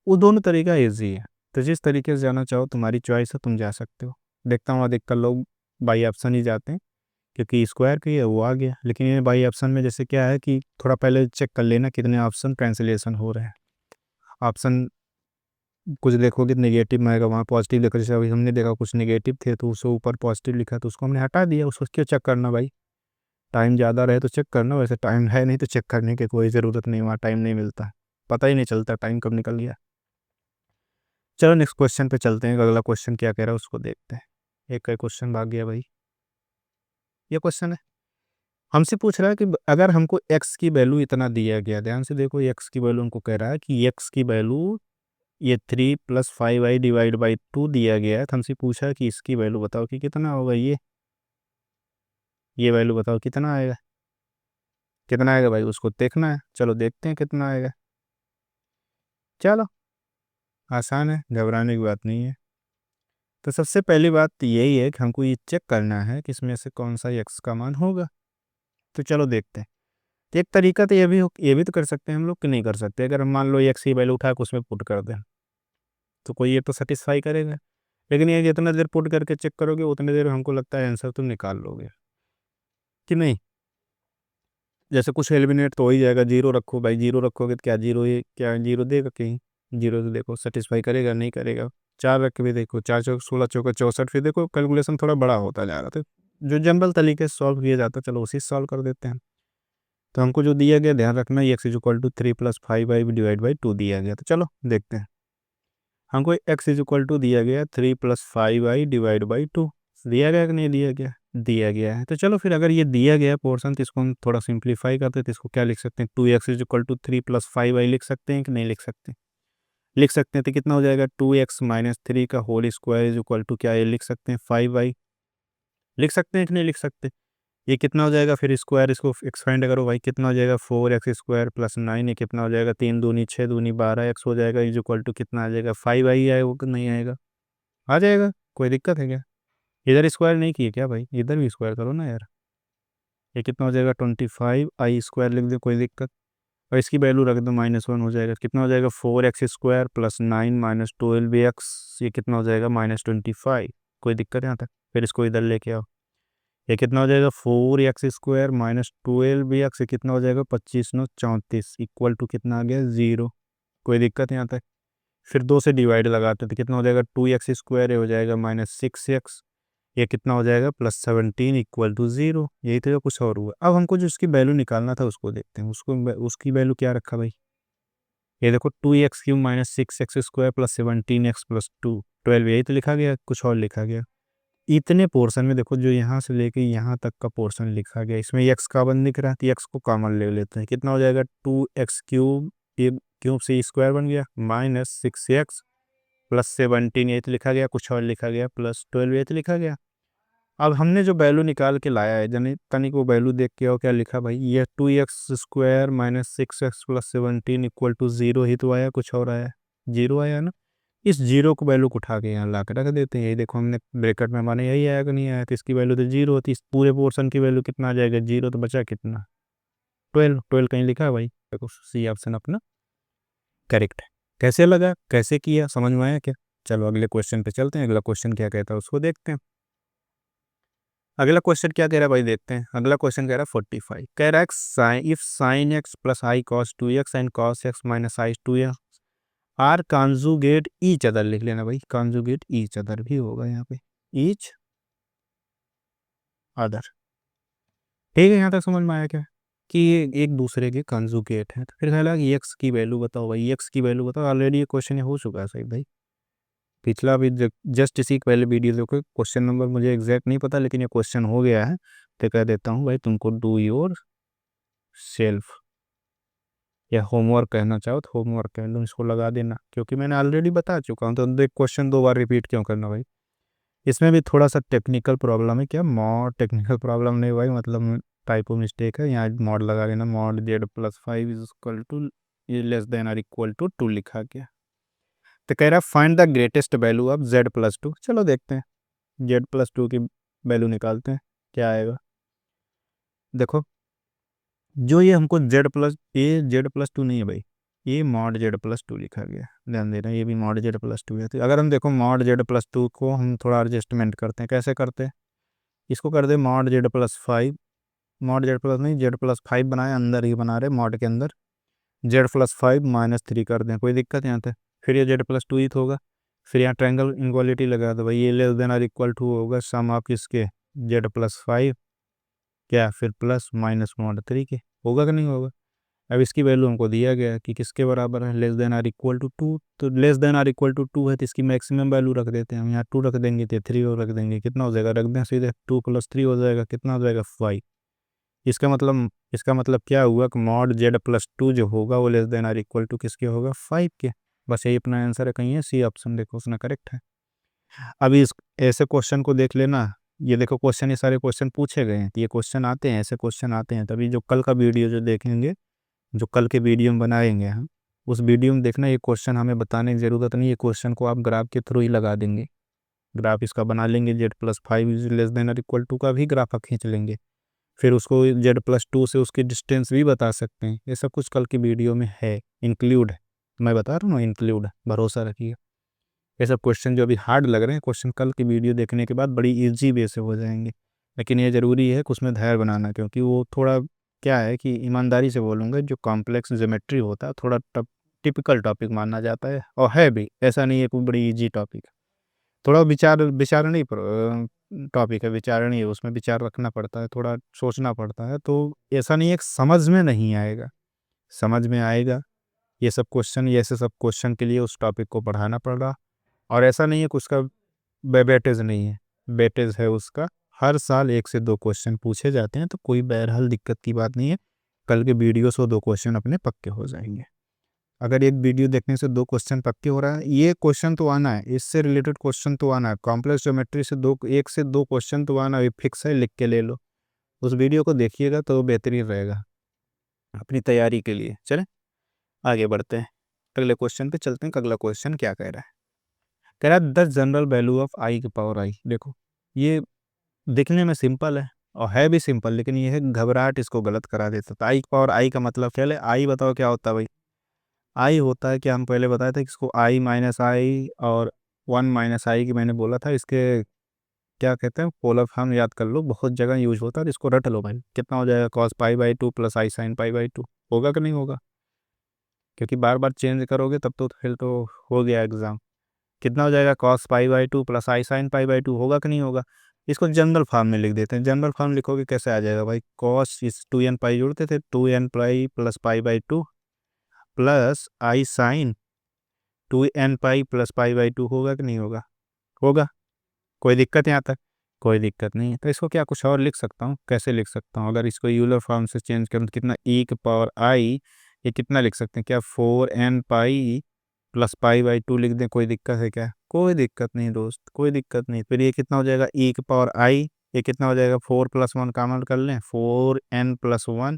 वो दोनों तरीका इजी है। तो जिस तरीके से जाना चाहो तुम्हारी चॉइस है, तुम जा सकते हो। देखता हूँ अधिकतर लोग बाई ऑप्शन ही जाते हैं, क्योंकि स्क्वायर की है वो आ गया, लेकिन ये बाई ऑप्शन में जैसे क्या है कि थोड़ा पहले चेक कर लेना कितने ऑप्शन ट्रांसलेशन हो रहे हैं। ऑप्शन कुछ देखोगे नेगेटिव में आएगा, वहाँ पॉजिटिव देखो, जैसे अभी हमने देखा कुछ नेगेटिव थे तो उससे ऊपर पॉजिटिव लिखा, तो उसको हमने हटा दिया, उसको क्यों चेक करना भाई, टाइम ज़्यादा रहे तो चेक करना, वैसे टाइम है नहीं तो चेक करने की कोई ज़रूरत नहीं, वहाँ टाइम नहीं मिलता, पता ही नहीं चलता टाइम कब निकल गया। चलो नेक्स्ट क्वेश्चन पे चलते हैं, अगला क्वेश्चन क्या कह रहा है उसको देखते हैं। एक का क्वेश्चन भाग गया भाई, ये क्वेश्चन है हमसे पूछ रहा है कि अगर हमको x की वैल्यू इतना दिया गया, ध्यान से देखो, x की वैल्यू हमको कह रहा है कि x की वैल्यू ये 3 + 5i/2 दिया गया है, तो हमसे पूछा है कि इसकी वैल्यू बताओ कि कितना होगा, ये वैल्यू बताओ कितना आएगा, कितना आएगा भाई उसको देखना है, चलो देखते हैं कितना आएगा। चलो आसान है, घबराने की बात नहीं है। तो सबसे पहली बात तो यही है कि हमको ये चेक करना है कि इसमें से कौन सा x का मान होगा। तो चलो देखते हैं। तो एक तरीका तो ये भी तो कर सकते हैं हम लोग कि नहीं कर सकते, अगर हम मान लो x की वैल्यू उठा के उसमें पुट कर दें, तो कोई ये तो सेटिस्फाई करेगा, लेकिन ये जितना देर पुट करके चेक करोगे उतनी देर हमको लगता है आंसर तुम निकाल लोगे कि नहीं। जैसे कुछ एलिमिनेट तो हो ही जाएगा, जीरो रखो भाई, जीरो रखोगे तो क्या जीरो, ये क्या जीरो देगा कहीं, जीरो तो देखो सेटिस्फाई करेगा नहीं करेगा। 4 रख के भी देखो, 4 × 4 = 16 64, फिर देखो कैलकुलेशन थोड़ा बड़ा होता जा रहा था, जो जनरल तरीके से सॉल्व किया जाता है चलो उसी से सॉल्व कर देते हैं। तो हमको जो दिया गया ध्यान रखना, x = 3 + 5i/2 दिया गया, तो चलो देखते हैं। हमको x = दिया गया 3 + 5i/2 दिया गया कि नहीं दिया गया, दिया गया है। तो चलो फिर अगर ये दिया गया पोर्शन तो इसको हम थोड़ा सिंप्लीफाई करते हैं, तो इसको क्या लिख सकते हैं, 2x = 3 + 5i लिख सकते हैं कि नहीं लिख सकते, लिख सकते हैं। तो कितना हो जाएगा 2x - 3 का होल स्क्वायर इक्वल टू क्या, ये लिख सकते हैं 5i, लिख सकते हैं कि नहीं लिख सकते। ये कितना हो जाएगा, फिर स्क्वायर इसको एक्सपेंड करो भाई, कितना हो जाएगा 4x² + 9, ये कितना हो जाएगा 3 दूनी 6 दूनी 12x हो जाएगा, इज इक्वल टू कितना आ जाएगा 5i आएगा कि नहीं आएगा, आ जाएगा, कोई दिक्कत है क्या। इधर स्क्वायर नहीं किए क्या भाई, इधर भी स्क्वायर करो ना यार। ये कितना हो जाएगा 25i² लिख दो, कोई दिक्कत, और इसकी वैल्यू रख दो -1 हो जाएगा, कितना हो जाएगा 4x² + 9 - 12x, ये कितना हो जाएगा -25, कोई दिक्कत है यहाँ तक। फिर इसको इधर लेके आओ, ये कितना हो जाएगा 4x² - 12x, ये कितना हो जाएगा 25 9 34 इक्वल टू कितना आ गया 0, कोई दिक्कत है यहाँ तक। फिर 2 से डिवाइड लगाते हैं तो कितना हो जाएगा 2x², ये हो जाएगा -6x, ये कितना हो जाएगा +17 इक्वल टू 0, यही तो कुछ और हुआ। अब हमको जो उसकी वैल्यू निकालना था उसको देखते हैं, उसकी वैल्यू क्या रखा भाई, ये देखो 2x³ - 6x² + 17x + 2 12, यही तो लिखा गया, कुछ और लिखा गया। इतने पोर्शन में देखो जो यहाँ से लेके यहाँ तक का पोर्शन लिखा गया, इसमें x कॉमन दिख रहा है तो x को कॉमन ले लेते हैं, कितना हो जाएगा 2x³ ये क्यूब से स्क्वायर बन गया -6x + 17, ये तो लिखा गया, कुछ और लिखा गया +12, ये तो लिखा गया। अब हमने जो वैल्यू निकाल के लाया है जनी तनिक वो वैल्यू देख के, और क्या लिखा भाई, ये 2x² - 6x + 17 इक्वल टू 0 ही तो आया, कुछ और आया, 0 आया ना। इस जीरो को वैल्यू को उठा के यहाँ ला के रख देते हैं, यही देखो हमने ब्रैकेट में हमारे यही आया कि नहीं आया, तो इसकी वैल्यू तो 0 होती, इस पूरे पोर्शन की वैल्यू कितना आ जाएगा 0, तो बचा कितना 12, 12 कहीं लिखा है भाई, देखो सी ऑप्शन अपना करेक्ट है। कैसे लगा, कैसे किया, समझ में आया क्या। चलो अगले क्वेश्चन पे चलते हैं, अगला क्वेश्चन क्या कहता है उसको देखते हैं। अगला क्वेश्चन क्या कह रहा है भाई, देखते हैं। अगला क्वेश्चन कह रहा है 45, कह रहा है sine if sine x plus i cos 2x and cos x minus i 2x are conjugate each other, लिख लेना भाई, कॉन्जुगेट ईच अदर भी होगा यहाँ पे, ईच अदर। ठीक है, यहाँ तक समझ में आया क्या, कि ये एक दूसरे के कॉन्जुगेट है। तो फिर कहला कि एक्स की वैल्यू बताओ भाई, एक्स की वैल्यू बताओ। ऑलरेडी ये क्वेश्चन हो चुका है सही भाई, पिछला भी जस्ट इसी पहले वीडियो देखो, क्वेश्चन नंबर मुझे एग्जैक्ट नहीं पता, लेकिन ये क्वेश्चन हो गया है। तो कह देता हूँ भाई तुमको डू योर सेल्फ, या होमवर्क कहना चाहो तो होमवर्क कह लो, इसको लगा देना, क्योंकि मैंने ऑलरेडी बता चुका हूँ। तो देख, क्वेश्चन 2 बार रिपीट क्यों करना भाई। इसमें भी थोड़ा सा टेक्निकल प्रॉब्लम है, क्या मॉड टेक्निकल प्रॉब्लम नहीं भाई, मतलब टाइपो मिस्टेक है। यहाँ मॉड लगा देना, mod z plus 5 is equal to less than और इक्वल टू 2 लिखा गया। तो कह रहा है find the greatest value of z plus 2। चलो देखते हैं, जेड प्लस 2 की वैल्यू निकालते हैं, क्या आएगा। देखो, जो ये हमको जेड प्लस टू नहीं है भाई, ये मॉड जेड प्लस 2 लिखा गया, ध्यान देना, ये भी मॉड जेड प्लस 2 है। तो अगर हम देखो मॉड जेड प्लस 2 को हम थोड़ा एडजस्टमेंट करते हैं, कैसे करते हैं, इसको कर दे mod z plus 5, mod z plus नहीं, जेड प्लस 5 बनाए, अंदर ही बना रहे मॉड के अंदर, जेड प्लस 5 माइनस 3 कर दें, कोई दिक्कत यहाँ पे। फिर ये जेड प्लस 2 ही तो होगा। फिर यहाँ ट्रायंगल इनक्वालिटी लगा दो भाई, ये लेस देन और इक्वल टू होगा सम ऑफ किसके, जेड प्लस 5 क्या, फिर प्लस माइनस मॉड 3 के, होगा कि नहीं होगा। अब इसकी वैल्यू हमको दिया गया कि किसके बराबर है, less than or equal to 2, तो less than or equal to 2 है तो इसकी मैक्सिमम वैल्यू रख देते हैं हम, यहाँ 2 रख देंगे तो 3 और रख देंगे, कितना हो जाएगा, रख दें सीधे, 2 प्लस 3 हो जाएगा, कितना हो जाएगा 5। इसका मतलब क्या हुआ कि मॉड जेड प्लस 2 जो होगा वो less than or equal to किसके होगा, 5 के। बस यही अपना आंसर है, कहीं है सी ऑप्शन, देखो उसने करेक्ट है। अभी इस ऐसे क्वेश्चन को देख लेना, ये देखो क्वेश्चन, ये सारे क्वेश्चन पूछे गए हैं, तो ये क्वेश्चन आते हैं, ऐसे क्वेश्चन आते हैं। तभी जो कल का वीडियो जो देखेंगे, जो कल के वीडियो में बनाएंगे हम, उस वीडियो में देखना, ये क्वेश्चन हमें बताने की ज़रूरत नहीं, ये क्वेश्चन को आप ग्राफ के थ्रू ही लगा देंगे। ग्राफ इसका बना लेंगे, Z plus 5 is less than और इक्वल टू का भी ग्राफ खींच लेंगे, फिर उसको जेड प्लस 2 से उसकी डिस्टेंस भी बता सकते हैं। ये सब कुछ कल की वीडियो में है, इंक्लूड है, मैं बता रहा हूँ ना, इंक्लूड है, भरोसा रखिए। ये सब क्वेश्चन जो अभी हार्ड लग रहे हैं क्वेश्चन, कल की वीडियो देखने के बाद बड़ी इजी वे से हो जाएंगे। लेकिन ये ज़रूरी है कि उसमें धैर्य बनाना, क्योंकि वो थोड़ा क्या है कि ईमानदारी से बोलूँगा, जो कॉम्प्लेक्स ज्योमेट्री होता है थोड़ा टिपिकल टॉपिक माना जाता है, और है भी, ऐसा नहीं है कोई बड़ी इजी टॉपिक। थोड़ा विचारणीय टॉपिक है, विचारणीय, उसमें विचार रखना पड़ता है, थोड़ा सोचना पड़ता है। तो ऐसा नहीं है कि समझ में नहीं आएगा, समझ में आएगा। ये सब क्वेश्चन, ये ऐसे सब क्वेश्चन के लिए उस टॉपिक को पढ़ाना पड़ रहा। और ऐसा नहीं है कि उसका वेटेज नहीं है, वेटेज है उसका। हर साल 1 से 2 क्वेश्चन पूछे जाते हैं, तो कोई बहरहाल दिक्कत की बात नहीं है। कल के वीडियो से 2 क्वेश्चन अपने पक्के हो जाएंगे। अगर एक वीडियो देखने से 2 क्वेश्चन पक्के हो रहा है, ये क्वेश्चन तो आना है, इससे रिलेटेड क्वेश्चन तो आना है, कॉम्प्लेक्स ज्योमेट्री से 1 से 2 क्वेश्चन तो आना है, फिक्स है, लिख के ले लो। उस वीडियो को देखिएगा तो बेहतरीन रहेगा अपनी तैयारी के लिए। चलें आगे बढ़ते हैं, अगले क्वेश्चन पे चलते हैं। अगला क्वेश्चन क्या कह रहा है, कह रहा है द जनरल वैल्यू ऑफ आई की पावर आई। देखो, ये दिखने में सिंपल है और है भी सिंपल, लेकिन ये है घबराहट इसको गलत करा देता। तो आई की पावर आई का मतलब क्या है, आई बताओ क्या होता है भाई। आई होता है कि हम पहले बताए थे कि इसको आई माइनस आई और 1 माइनस आई की मैंने बोला था, इसके क्या कहते हैं पोलर फॉर्म याद कर लो, बहुत जगह यूज होता है, इसको रट लो भाई। कितना हो जाएगा, cos pi by 2 plus i sine pi by 2, होगा कि नहीं होगा, क्योंकि बार बार चेंज करोगे तब तो फिर तो हो गया एग्जाम। कितना हो जाएगा, cos pi by 2 plus i sine pi by 2, होगा कि नहीं होगा। इसको जनरल फॉर्म में लिख देते हैं। जनरल फॉर्म लिखोगे कैसे आ जाएगा भाई, कॉस इस 2n पाई जोड़ते थे, 2n pi plus pi by 2 plus i sine 2n pi plus pi by 2, होगा कि नहीं होगा, होगा। कोई दिक्कत यहाँ तक, कोई दिक्कत नहीं है। तो इसको क्या कुछ और लिख सकता हूँ, कैसे लिख सकता हूँ, अगर इसको यूलर फॉर्म से चेंज करूँ तो कितना, ई की पावर आई, ये कितना लिख सकते हैं, क्या 4n pi plus pi by 2 लिख दें, कोई दिक्कत है क्या, कोई दिक्कत नहीं दोस्त, कोई दिक्कत नहीं। फिर ये कितना हो जाएगा, ई की पावर आई, ये कितना हो जाएगा, 4 प्लस 1 कॉमन कर लें, 4n प्लस 1,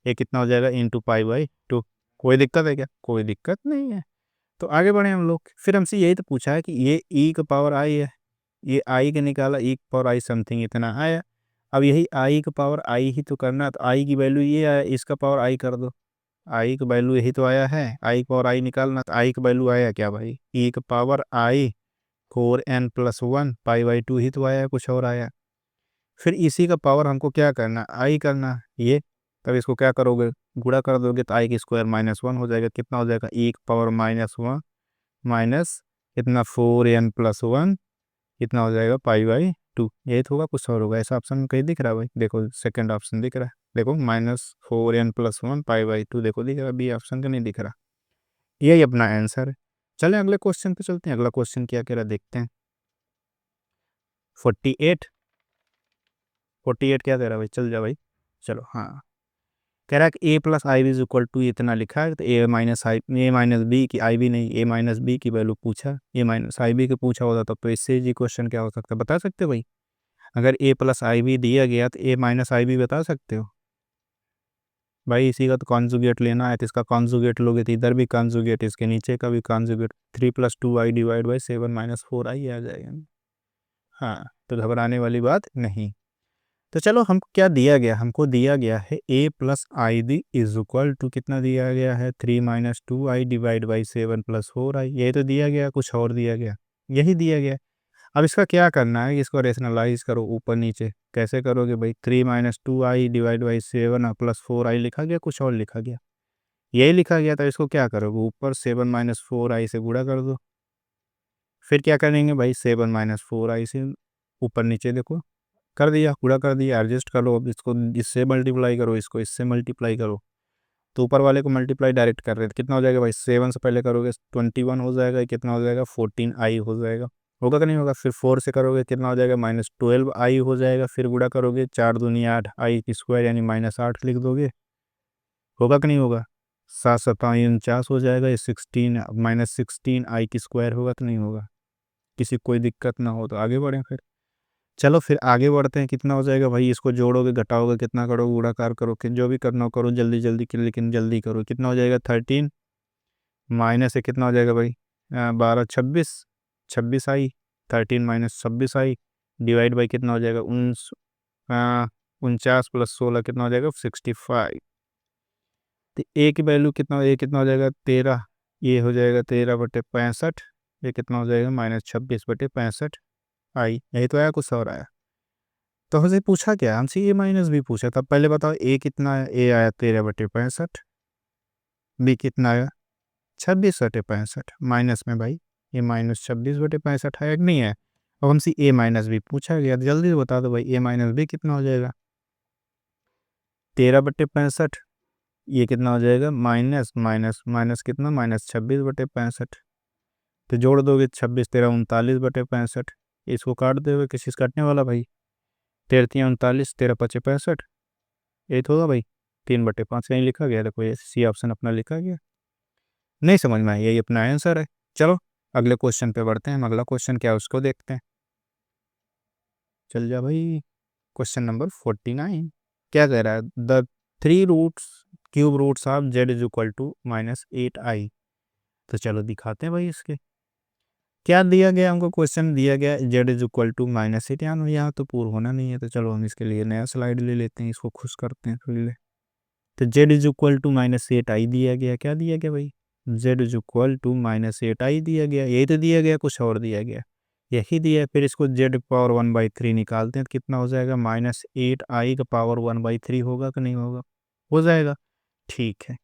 ये कितना हो जाएगा इंटू पाई बाई 2। कोई दिक्कत है क्या, कोई दिक्कत नहीं है। तो आगे बढ़े हम लोग, फिर हमसे यही तो पूछा है कि ये ई का पावर आई है, ये आई के निकाला, ई का पावर आई समथिंग इतना आया। अब यही आई का पावर आई ही तो करना है, तो आई की वैल्यू ये आया, इसका पावर आई कर दो, आई का वैल्यू यही तो आया है, आई का पावर आई निकालना, तो आई का वैल्यू आया क्या भाई, ई का power I 4n plus 1 pi by 2 ही तो आया, कुछ और आया। फिर इसी का पावर हमको क्या करना, आई करना ये। तब इसको क्या करोगे, गुणा कर दोगे तो आई की स्क्वायर -1 हो जाएगा। कितना हो जाएगा, e की पावर -1 माइनस कितना 4n+1, कितना हो जाएगा π/2। यही तो होगा, कुछ और होगा। ऐसा ऑप्शन में कहीं दिख रहा है भाई? देखो सेकंड ऑप्शन दिख रहा है, देखो -4n+1 π/2, देखो दिख रहा है। बी ऑप्शन का नहीं दिख रहा। यही अपना आंसर है। चलें अगले क्वेश्चन पे चलते हैं। अगला क्वेश्चन क्या कह रहा है देखते हैं। 48 48 क्या कह रहा है भाई, चल जा भाई, चलो। हाँ, कह रहा है कि a plus i B is equal to, इतना लिखा है तो a माइनस बी की, आई बी नहीं, a-b की वैल्यू पूछा, a-ib के पूछा होता तो इससे जी क्वेश्चन क्या हो सकता है, बता सकते हो भाई? अगर a प्लस आई बी दिया गया तो a-ib बता सकते हो भाई? इसी का तो कॉन्जुगेट लेना है, तो इसका कॉन्जुगेट लोगे तो इधर भी कॉन्जुगेट, इसके नीचे का भी conjugate, 3+2i divide by 7-4i आ जाएगा। हाँ, तो घबराने वाली बात नहीं। तो चलो, हमको क्या दिया गया, हमको दिया गया है a plus i B is equal to, कितना दिया गया है, 3-2i डिवाइड बाई 7+4i। यही तो दिया गया, कुछ और दिया गया? यही दिया गया। अब इसका क्या करना है, इसको रेशनलाइज करो ऊपर नीचे। कैसे करोगे भाई, 3-2i डिवाइड बाई 7+4i लिखा गया, कुछ और लिखा गया? यही लिखा गया था। इसको क्या करोगे, ऊपर 7-4i से गुणा कर दो। फिर क्या करेंगे भाई, 7-4i से ऊपर नीचे देखो, कर दिया, पूरा कर दिया, एडजस्ट करो। अब इसको इससे मल्टीप्लाई करो, इसको इससे मल्टीप्लाई करो। तो ऊपर वाले को मल्टीप्लाई डायरेक्ट कर रहे थे, कितना हो जाएगा भाई, 7 से पहले करोगे 21 हो जाएगा, कितना हो जाएगा 14i हो जाएगा। होगा कि नहीं होगा? फिर 4 से करोगे कितना हो जाएगा, -12i हो जाएगा। फिर गुणा करोगे 4 दूनी 8, आई की स्क्वायर यानी -8 लिख दोगे। होगा कि नहीं होगा? 7-7 49 हो जाएगा। ये 16 -16 आई की स्क्वायर होगा कि नहीं होगा? किसी को कोई दिक्कत ना हो तो आगे बढ़ें फिर। चलो फिर आगे बढ़ते हैं। कितना हो जाएगा भाई, इसको जोड़ोगे घटाओगे, कितना करोगे, गुणाकार करो, कि जो भी करना हो करो जल्दी जल्दी, लेकिन जल्दी करो। कितना हो जाएगा 13, माइनस से कितना हो जाएगा भाई, 12 26, 26i, 13 - 26i डिवाइड बाई कितना हो जाएगा, 49 + 16 कितना हो जाएगा 65। तो ए की वैल्यू कितना, ए कितना हो जाएगा 13, ये हो जाएगा 13/65। ये कितना हो जाएगा -26/65 यही तो आया, कुछ और आया? तो हमसे पूछा क्या, हमसे a-b पूछा था। पहले बताओ a कितना है, a आया 13/65, b कितना आया 26/65, माइनस में भाई ये -26/65 है कि नहीं है? अब हमसे a-b पूछा गया, जल्दी से बता दो भाई, a-b कितना हो जाएगा 13/65, ये कितना हो जाएगा माइनस माइनस माइनस कितना -26/65। तो जोड़ दोगे 26-13 39/65, इसको काट दोगे, किसी से काटने वाला भाई, 13-39, 13×5 = 65, ये तो होगा भाई 3/5 कहीं लिखा गया, देखो ये सी ऑप्शन अपना लिखा गया। नहीं समझ में आया, यही अपना आंसर है। चलो अगले क्वेश्चन पे बढ़ते हैं। हम अगला क्वेश्चन क्या है उसको देखते हैं। चल जा भाई, क्वेश्चन नंबर 49 क्या कह रहा है, the 3 roots cube roots of z is equal to -8i। तो चलो दिखाते हैं भाई इसके क्या दिया गया। हमको क्वेश्चन दिया गया z इज इक्वल टू -8, यहाँ तो पूर्ण होना नहीं है। तो चलो हम इसके लिए नया स्लाइड ले लेते हैं, इसको खुश करते हैं फिर। तो z is equal to -8i दिया गया। क्या दिया गया भाई, z is equal to -8i दिया गया। यही तो दिया गया, कुछ और दिया गया? यही दिया है। फिर इसको z पावर 1/3 निकालते हैं तो कितना हो जाएगा, -8i का पावर 1/3 होगा कि नहीं होगा? हो जाएगा, ठीक है।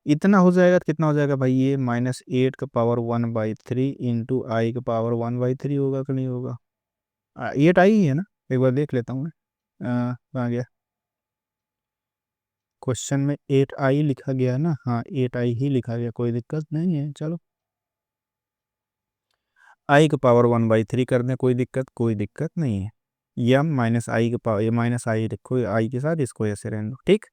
इतना हो जाएगा तो कितना हो जाएगा भाई, ये -8 का पावर 1/3 इंटू आई का पावर 1/3 होगा कि नहीं होगा? 8i ही है ना, एक बार देख लेता हूँ मैं। कहाँ गया, क्वेश्चन में 8i लिखा गया है ना? हाँ 8i ही लिखा गया, कोई दिक्कत नहीं है। चलो आई का पावर 1/3 कर दें, कोई दिक्कत नहीं है। यम माइनस आई का पावर, ये -i रखो आई के साथ, इसको ऐसे रहने दो, ठीक।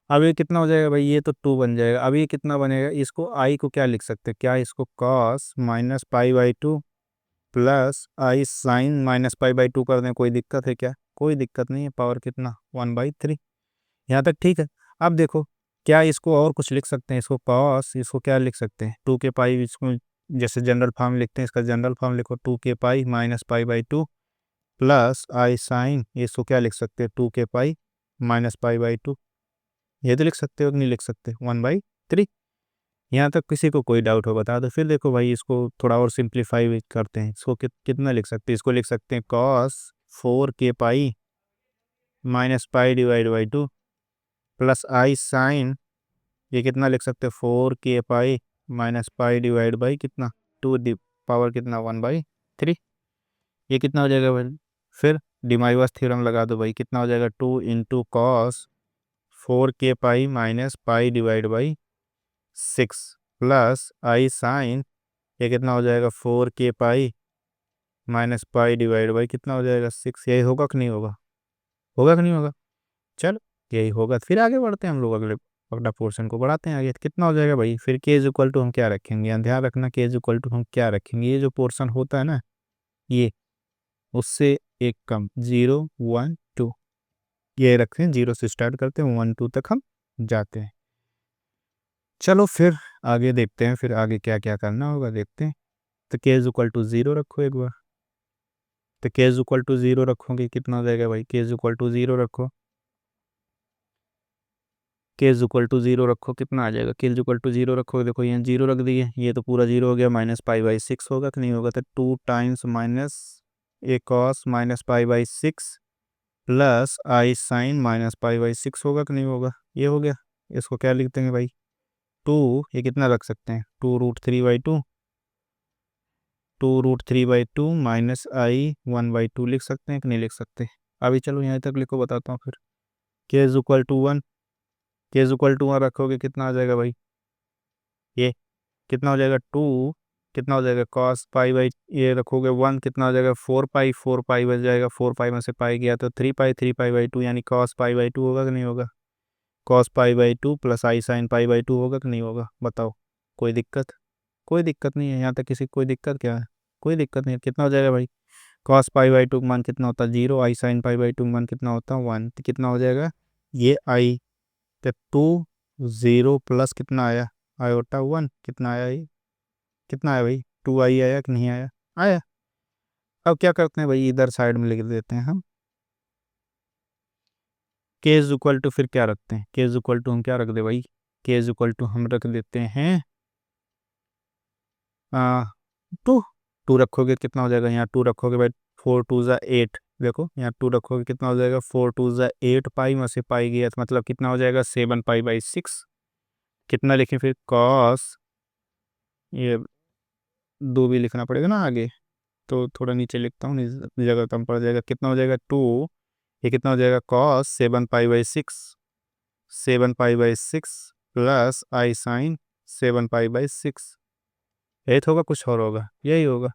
अब ये कितना हो जाएगा भाई, ये तो 2 बन जाएगा। अब ये कितना बनेगा, इसको आई को क्या लिख सकते हैं, क्या इसको cos -π/2 प्लस आई साइन -π/2 कर दें, कोई दिक्कत है क्या? कोई दिक्कत नहीं है। पावर कितना 1/3, यहाँ तक ठीक है। अब देखो, क्या इसको और कुछ लिख सकते हैं, इसको कॉस, इसको क्या लिख सकते हैं 2k पाई, इसको जैसे जनरल फॉर्म लिखते हैं, इसका जनरल फॉर्म लिखो 2k pi -π/2 plus i sign, इसको क्या लिख सकते हैं 2k पाई -π/2। ये तो लिख सकते हो कि नहीं लिख सकते, 1/3। यहाँ तक किसी को कोई डाउट हो बता दो। फिर देखो भाई, इसको थोड़ा और सिंप्लीफाई करते हैं। इसको कितना लिख सकते हैं, इसको लिख सकते हैं cos 4k pi minus pi divide by 2 plus i sine, ये कितना लिख सकते हैं 4k pi minus pi divide by कितना 2 दी पावर कितना 1/3। ये कितना हो जाएगा भाई, फिर डिमाइवर्स थ्योरम लगा दो भाई, कितना हो जाएगा 2 into cos 4k pi minus pi divide by 6 plus i sine, ये कितना हो जाएगा 4k pi minus pi divide by कितना हो जाएगा 6। यही होगा कि नहीं होगा, होगा कि नहीं होगा, चल यही होगा। फिर आगे बढ़ते हैं हम लोग, अगले अगला पोर्शन को बढ़ाते हैं आगे। तो कितना हो जाएगा भाई, फिर के इज इक्वल टू हम क्या रखेंगे, यहाँ ध्यान रखना के इज इक्वल टू हम क्या रखेंगे, ये जो पोर्शन होता है ना ये, उससे एक कम 0 1 2, ये रखते हैं, 0 से स्टार्ट करते हैं 1 2 तक हम जाते हैं। चलो फिर आगे देखते हैं, फिर आगे क्या क्या करना होगा देखते हैं। तो के इज इक्वल टू 0 रखो एक बार, तो के इज इक्वल टू 0 रखोगे कितना हो जाएगा भाई, के इज इक्वल टू 0 रखो, के इज इक्वल टू 0 रखो, कितना आ जाएगा, के इज इक्वल टू 0 रखो, देखो यहाँ 0 रख दिए, ये तो पूरा 0 हो गया, माइनस पाई बाई 6 होगा कि नहीं होगा, तो 2 times minus uh cos minus pi by 6 plus i sine minus pi by 6 होगा कि नहीं होगा, ये हो गया। इसको क्या लिखते हैं भाई 2, ये कितना रख सकते हैं 2√3/2, 2√3/2 माइनस आई 1/2 लिख सकते हैं कि नहीं लिख सकते। अभी चलो यहाँ तक लिखो, बताता हूँ फिर। के इज इक्वल टू 1, के इज इक्वल टू 1 रखोगे कितना आ जाएगा भाई, ये कितना हो जाएगा 2, कितना हो जाएगा कॉस पाई बाई, ये रखोगे 1 कितना हो जाएगा 4 पाई, 4 पाई बच जाएगा, 4 पाई में से पाई गया तो 3 पाई, 3 पाई/2 यानी कॉस पाई बाई 2 होगा कि नहीं होगा, cos pi by 2 plus i sine pi by 2 होगा कि नहीं होगा, बताओ। कोई दिक्कत, कोई दिक्कत नहीं है यहाँ तक, किसी को कोई दिक्कत क्या है, कोई दिक्कत नहीं है। कितना हो जाएगा भाई, कॉस पाई बाई 2 का मान कितना होता है 0, आई साइन पाई बाई 2 का मान कितना होता है 1, तो कितना हो जाएगा ये आई, तो 2 0 प्लस कितना आया आयोटा 1, कितना आया ये, कितना आया भाई 2 आई आया कि नहीं आया, आया। अब क्या करते हैं भाई, इधर साइड में लिख देते हैं हम के इज इक्वल टू, फिर क्या रखते हैं के इज इक्वल टू हम क्या रख दे भाई, के इज इक्वल टू हम रख देते हैं 2, 2 रखोगे कितना हो जाएगा, यहाँ 2 रखोगे भाई 4 2 ज़ा 8, देखो यहाँ 2 रखोगे कितना हो जाएगा 4 2 ज़ा 8, पाई में से पाई गया तो मतलब कितना हो जाएगा 7 पाई/6। कितना लिखें फिर कॉस, ये 2 भी लिखना पड़ेगा ना आगे, तो थोड़ा नीचे लिखता हूँ, इस जगह कम पड़ जाएगा, कितना हो जाएगा 2, ये कितना हो जाएगा कॉस 7 पाई/6, 7 पाई/6 प्लस आई साइन 7 पाई/6, यही तो होगा, कुछ और होगा, यही होगा।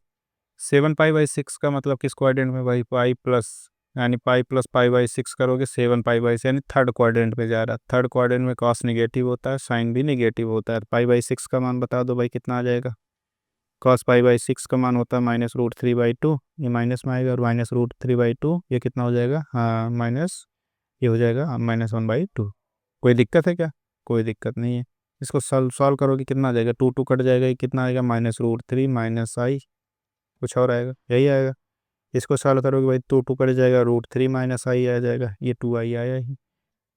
7 पाई/6 का मतलब किस क्वाड्रेंट में भाई, पाई प्लस, यानी पाई प्लस पाई/6 करोगे 7 पाई/6, यानी थर्ड क्वाड्रेंट में जा रहा है। थर्ड क्वाड्रेंट में कॉस निगेटिव होता है, साइन भी निगेटिव होता है। पाई/6 का मान बता दो भाई कितना आ जाएगा, कॉस पाई/6 का मान होता है -√3/2, ये माइनस में आएगा, और -√3/2 ये कितना हो जाएगा, हाँ माइनस, ये हो जाएगा -1/2। कोई दिक्कत है क्या, कोई दिक्कत नहीं है। इसको सॉल्व करोगे कितना आ जाएगा, 2 2 कट जाएगा, ये कितना आएगा -√3 माइनस आई, कुछ और आएगा, यही आएगा। इसको सॉल्व करोगे भाई 2 2 कट जाएगा, √3 माइनस आई आ जाएगा, ये 2 आई आया ही।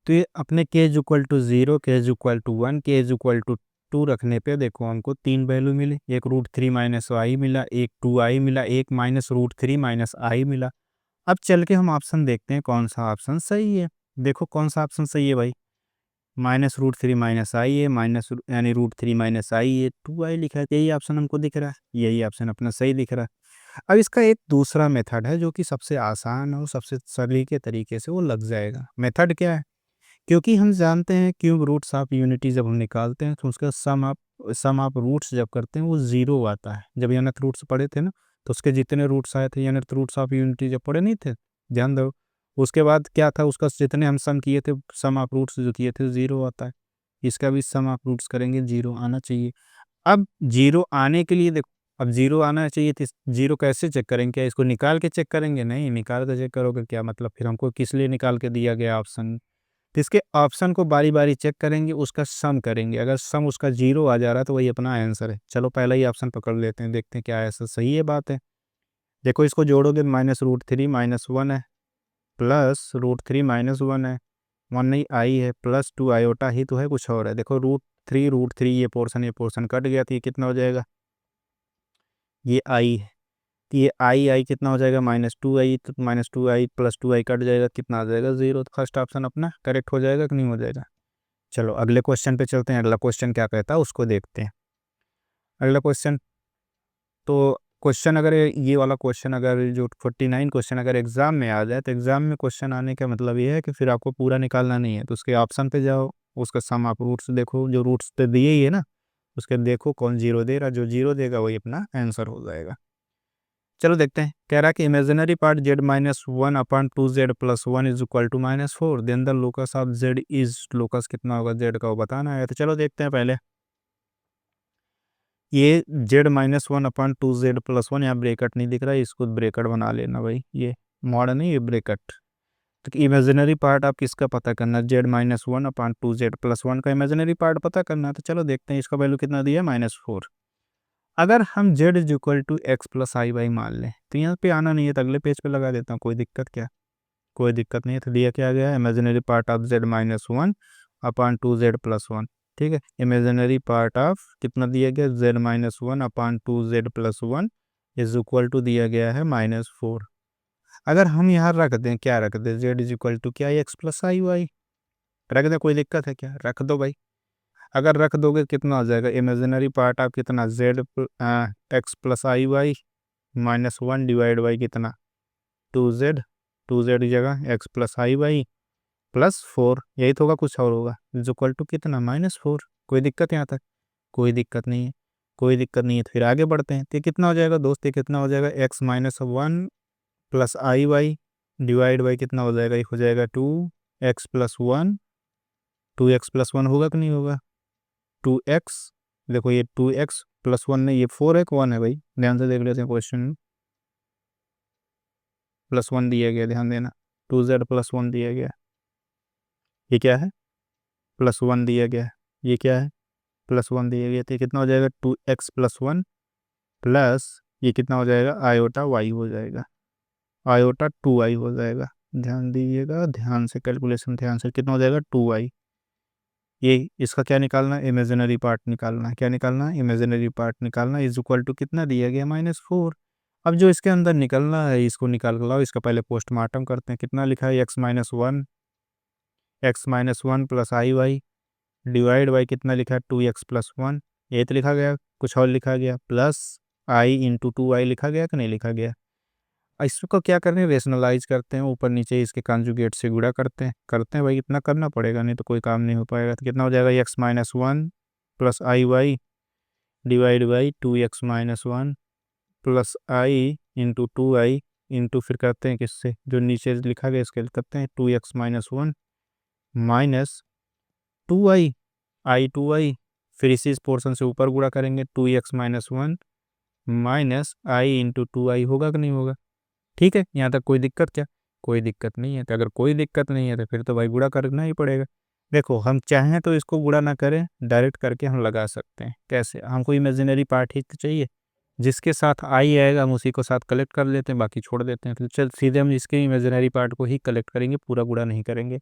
तो ये अपने के इज इक्वल टू 0, के इज इक्वल टू 1, के इज इक्वल टू 2 रखने पे देखो हमको 3 वैल्यू मिली, एक √3 माइनस आई मिला, एक 2 आई मिला, एक -√3 माइनस आई मिला। अब चल के हम ऑप्शन देखते हैं कौन सा ऑप्शन सही है। देखो कौन सा ऑप्शन सही है भाई, -√3 माइनस आई है, माइनस यानी √3 माइनस आई है, 2 आई लिखा है, यही ऑप्शन हमको दिख रहा है, यही ऑप्शन अपना सही दिख रहा है। अब इसका एक दूसरा मेथड है जो कि सबसे आसान और सबसे सलीके तरीके से वो लग जाएगा। मेथड क्या है, क्योंकि हम जानते हैं क्यूब रूट्स ऑफ यूनिटी जब हम निकालते हैं तो उसका सम ऑफ रूट्स जब करते हैं वो 0 आता है। जब यूनिट रूट्स पढ़े थे ना, तो उसके जितने रूट्स आए थे, यूनिट रूट्स ऑफ यूनिटी जब पढ़े नहीं थे, ध्यान दो, उसके बाद क्या था, उसका जितने हम सम किए थे, सम ऑफ रूट्स जो किए थे 0 आता है। इसका भी सम ऑफ रूट्स करेंगे 0 आना चाहिए। अब 0 आने के लिए देखो, अब 0 आना चाहिए तो 0 कैसे चेक करेंगे, क्या इसको निकाल के चेक करेंगे, नहीं निकाल के चेक करोगे क्या मतलब, फिर हमको किस लिए निकाल के दिया गया ऑप्शन, तो इसके ऑप्शन को बारी बारी चेक करेंगे, उसका सम करेंगे, अगर सम उसका 0 आ जा रहा है तो वही अपना आंसर है। चलो पहला ही ऑप्शन पकड़ लेते हैं, देखते हैं क्या ऐसा सही है बात है। देखो इसको जोड़ोगे -√3 माइनस 1 है, प्लस √3 माइनस 1 है, 1 नहीं आई है, प्लस 2 आयोटा ही तो है, कुछ और है। देखो √3 ये पोर्शन कट गया, तो ये कितना हो जाएगा, ये आई है, तो ये आई आई कितना हो जाएगा -2i, तो -2i प्लस 2i कट जाएगा, कितना आ जाएगा 0। तो फर्स्ट ऑप्शन अपना करेक्ट हो जाएगा कि नहीं हो जाएगा। चलो अगले क्वेश्चन पे चलते हैं, अगला क्वेश्चन क्या कहता है उसको देखते हैं। अगला क्वेश्चन, तो क्वेश्चन अगर ये वाला क्वेश्चन अगर जो 49 क्वेश्चन अगर एग्जाम में आ जाए, तो एग्जाम में क्वेश्चन आने का मतलब ये है कि फिर आपको पूरा निकालना नहीं है, तो उसके ऑप्शन पे जाओ, उसका सम आप रूट्स देखो, जो रूट्स तो दिए ही है ना, उसके देखो कौन जीरो दे रहा, जो जीरो देगा वही अपना आंसर हो जाएगा। चलो देखते हैं, कह रहा है कि imaginary part z-1/2z+1 is equal to -4, then the locus of z is, locus कितना होगा z का वो बताना है। तो चलो देखते हैं पहले, ये z-1/2z+1, यहाँ ब्रेकट नहीं दिख रहा है, इसको ब्रेकट बना लेना भाई, ये मॉड नहीं ये ब्रेकट। तो इमेजिनरी पार्ट आप किसका पता करना, z-1/2z+1 का इमेजिनरी पार्ट पता करना है। तो चलो देखते हैं, इसका वैल्यू कितना दिया है -4। अगर हम z is equal to x plus i y मान लें, तो यहाँ पे आना नहीं है तो अगले पेज पे लगा देता हूँ, कोई दिक्कत क्या, कोई दिक्कत नहीं है। तो दिया क्या गया है, इमेजिनरी पार्ट ऑफ z-1/2z+1, ठीक है। इमेजिनरी पार्ट ऑफ कितना दिया गया, z-1/2z+1 इज इक्वल टू दिया गया है -4। अगर हम यहाँ रख दें, क्या रख दें, z इज इक्वल टू क्या, एक्स प्लस आई वाई रख दें, कोई दिक्कत है क्या, रख दो भाई। अगर रख दोगे कितना हो जाएगा, इमेजिनरी पार्ट ऑफ कितना z x plus i y -1 divide by कितना 2z, 2z की जगह एक्स प्लस आई वाई +4, यही तो होगा, कुछ और होगा, इज इक्वल टू कितना -4। कोई दिक्कत यहाँ तक, कोई दिक्कत नहीं है, कोई दिक्कत नहीं है। तो फिर आगे बढ़ते हैं, तो ये कितना हो जाएगा दोस्त, ये कितना हो जाएगा, x-1 plus i y divide by कितना हो जाएगा, ये हो जाएगा 2x+1, 2x+1 होगा कि नहीं होगा, 2x, देखो ये 2x+1 नहीं, ये 4x 1 है भाई, ध्यान से देख लेते हैं क्वेश्चन में, +1 दिया गया, ध्यान देना, 2z+1 दिया गया, ये क्या है, +1 दिया गया, ये क्या है, +1 दिया गया। तो कितना हो जाएगा, 2x+1 प्लस ये कितना हो जाएगा, आयोटा वाई हो जाएगा, आयोटा 2i हो जाएगा। ध्यान दीजिएगा, ध्यान से कैलकुलेशन, ध्यान से, कितना हो जाएगा 2i। ये इसका क्या निकालना है, इमेजिनरी पार्ट निकालना है, क्या निकालना है, इमेजिनरी पार्ट निकालना, इज इक्वल टू कितना दिया गया, -4। अब जो इसके अंदर निकलना है इसको निकाल कर लाओ, इसका पहले पोस्टमार्टम करते हैं, कितना लिखा है, x-1 plus i y divide by कितना लिखा है, 2x+1, ये तो लिखा गया, कुछ और लिखा गया, प्लस आई इंटू 2i लिखा गया कि नहीं लिखा गया। इसको क्या करते हैं, रेशनलाइज करते हैं, ऊपर नीचे इसके कॉन्जुगेट से गुणा करते हैं भाई, इतना करना पड़ेगा, नहीं तो कोई काम नहीं हो पाएगा। तो कितना हो जाएगा, x-1 plus i y divide by 2x-1 plus i into 2i into, फिर करते हैं किससे, जो नीचे लिखा गया इसके करते हैं 2x-1 माइनस 2i, आई 2i, फिर इसी पोर्शन से ऊपर गुणा करेंगे, 2x-1 माइनस आई इंटू 2i, होगा कि नहीं होगा, ठीक है। यहाँ तक कोई दिक्कत क्या, कोई दिक्कत नहीं है। तो अगर कोई दिक्कत नहीं है तो फिर तो भाई गुणा करना ही पड़ेगा। देखो हम चाहें तो इसको गुणा ना करें, डायरेक्ट करके हम लगा सकते हैं, कैसे, हमको इमेजिनरी पार्ट ही तो चाहिए, जिसके साथ आई आएगा हम उसी को साथ कलेक्ट कर लेते हैं, बाकी छोड़ देते हैं। तो चल सीधे हम इसके इमेजिनरी पार्ट को ही कलेक्ट करेंगे, पूरा गुणा नहीं करेंगे।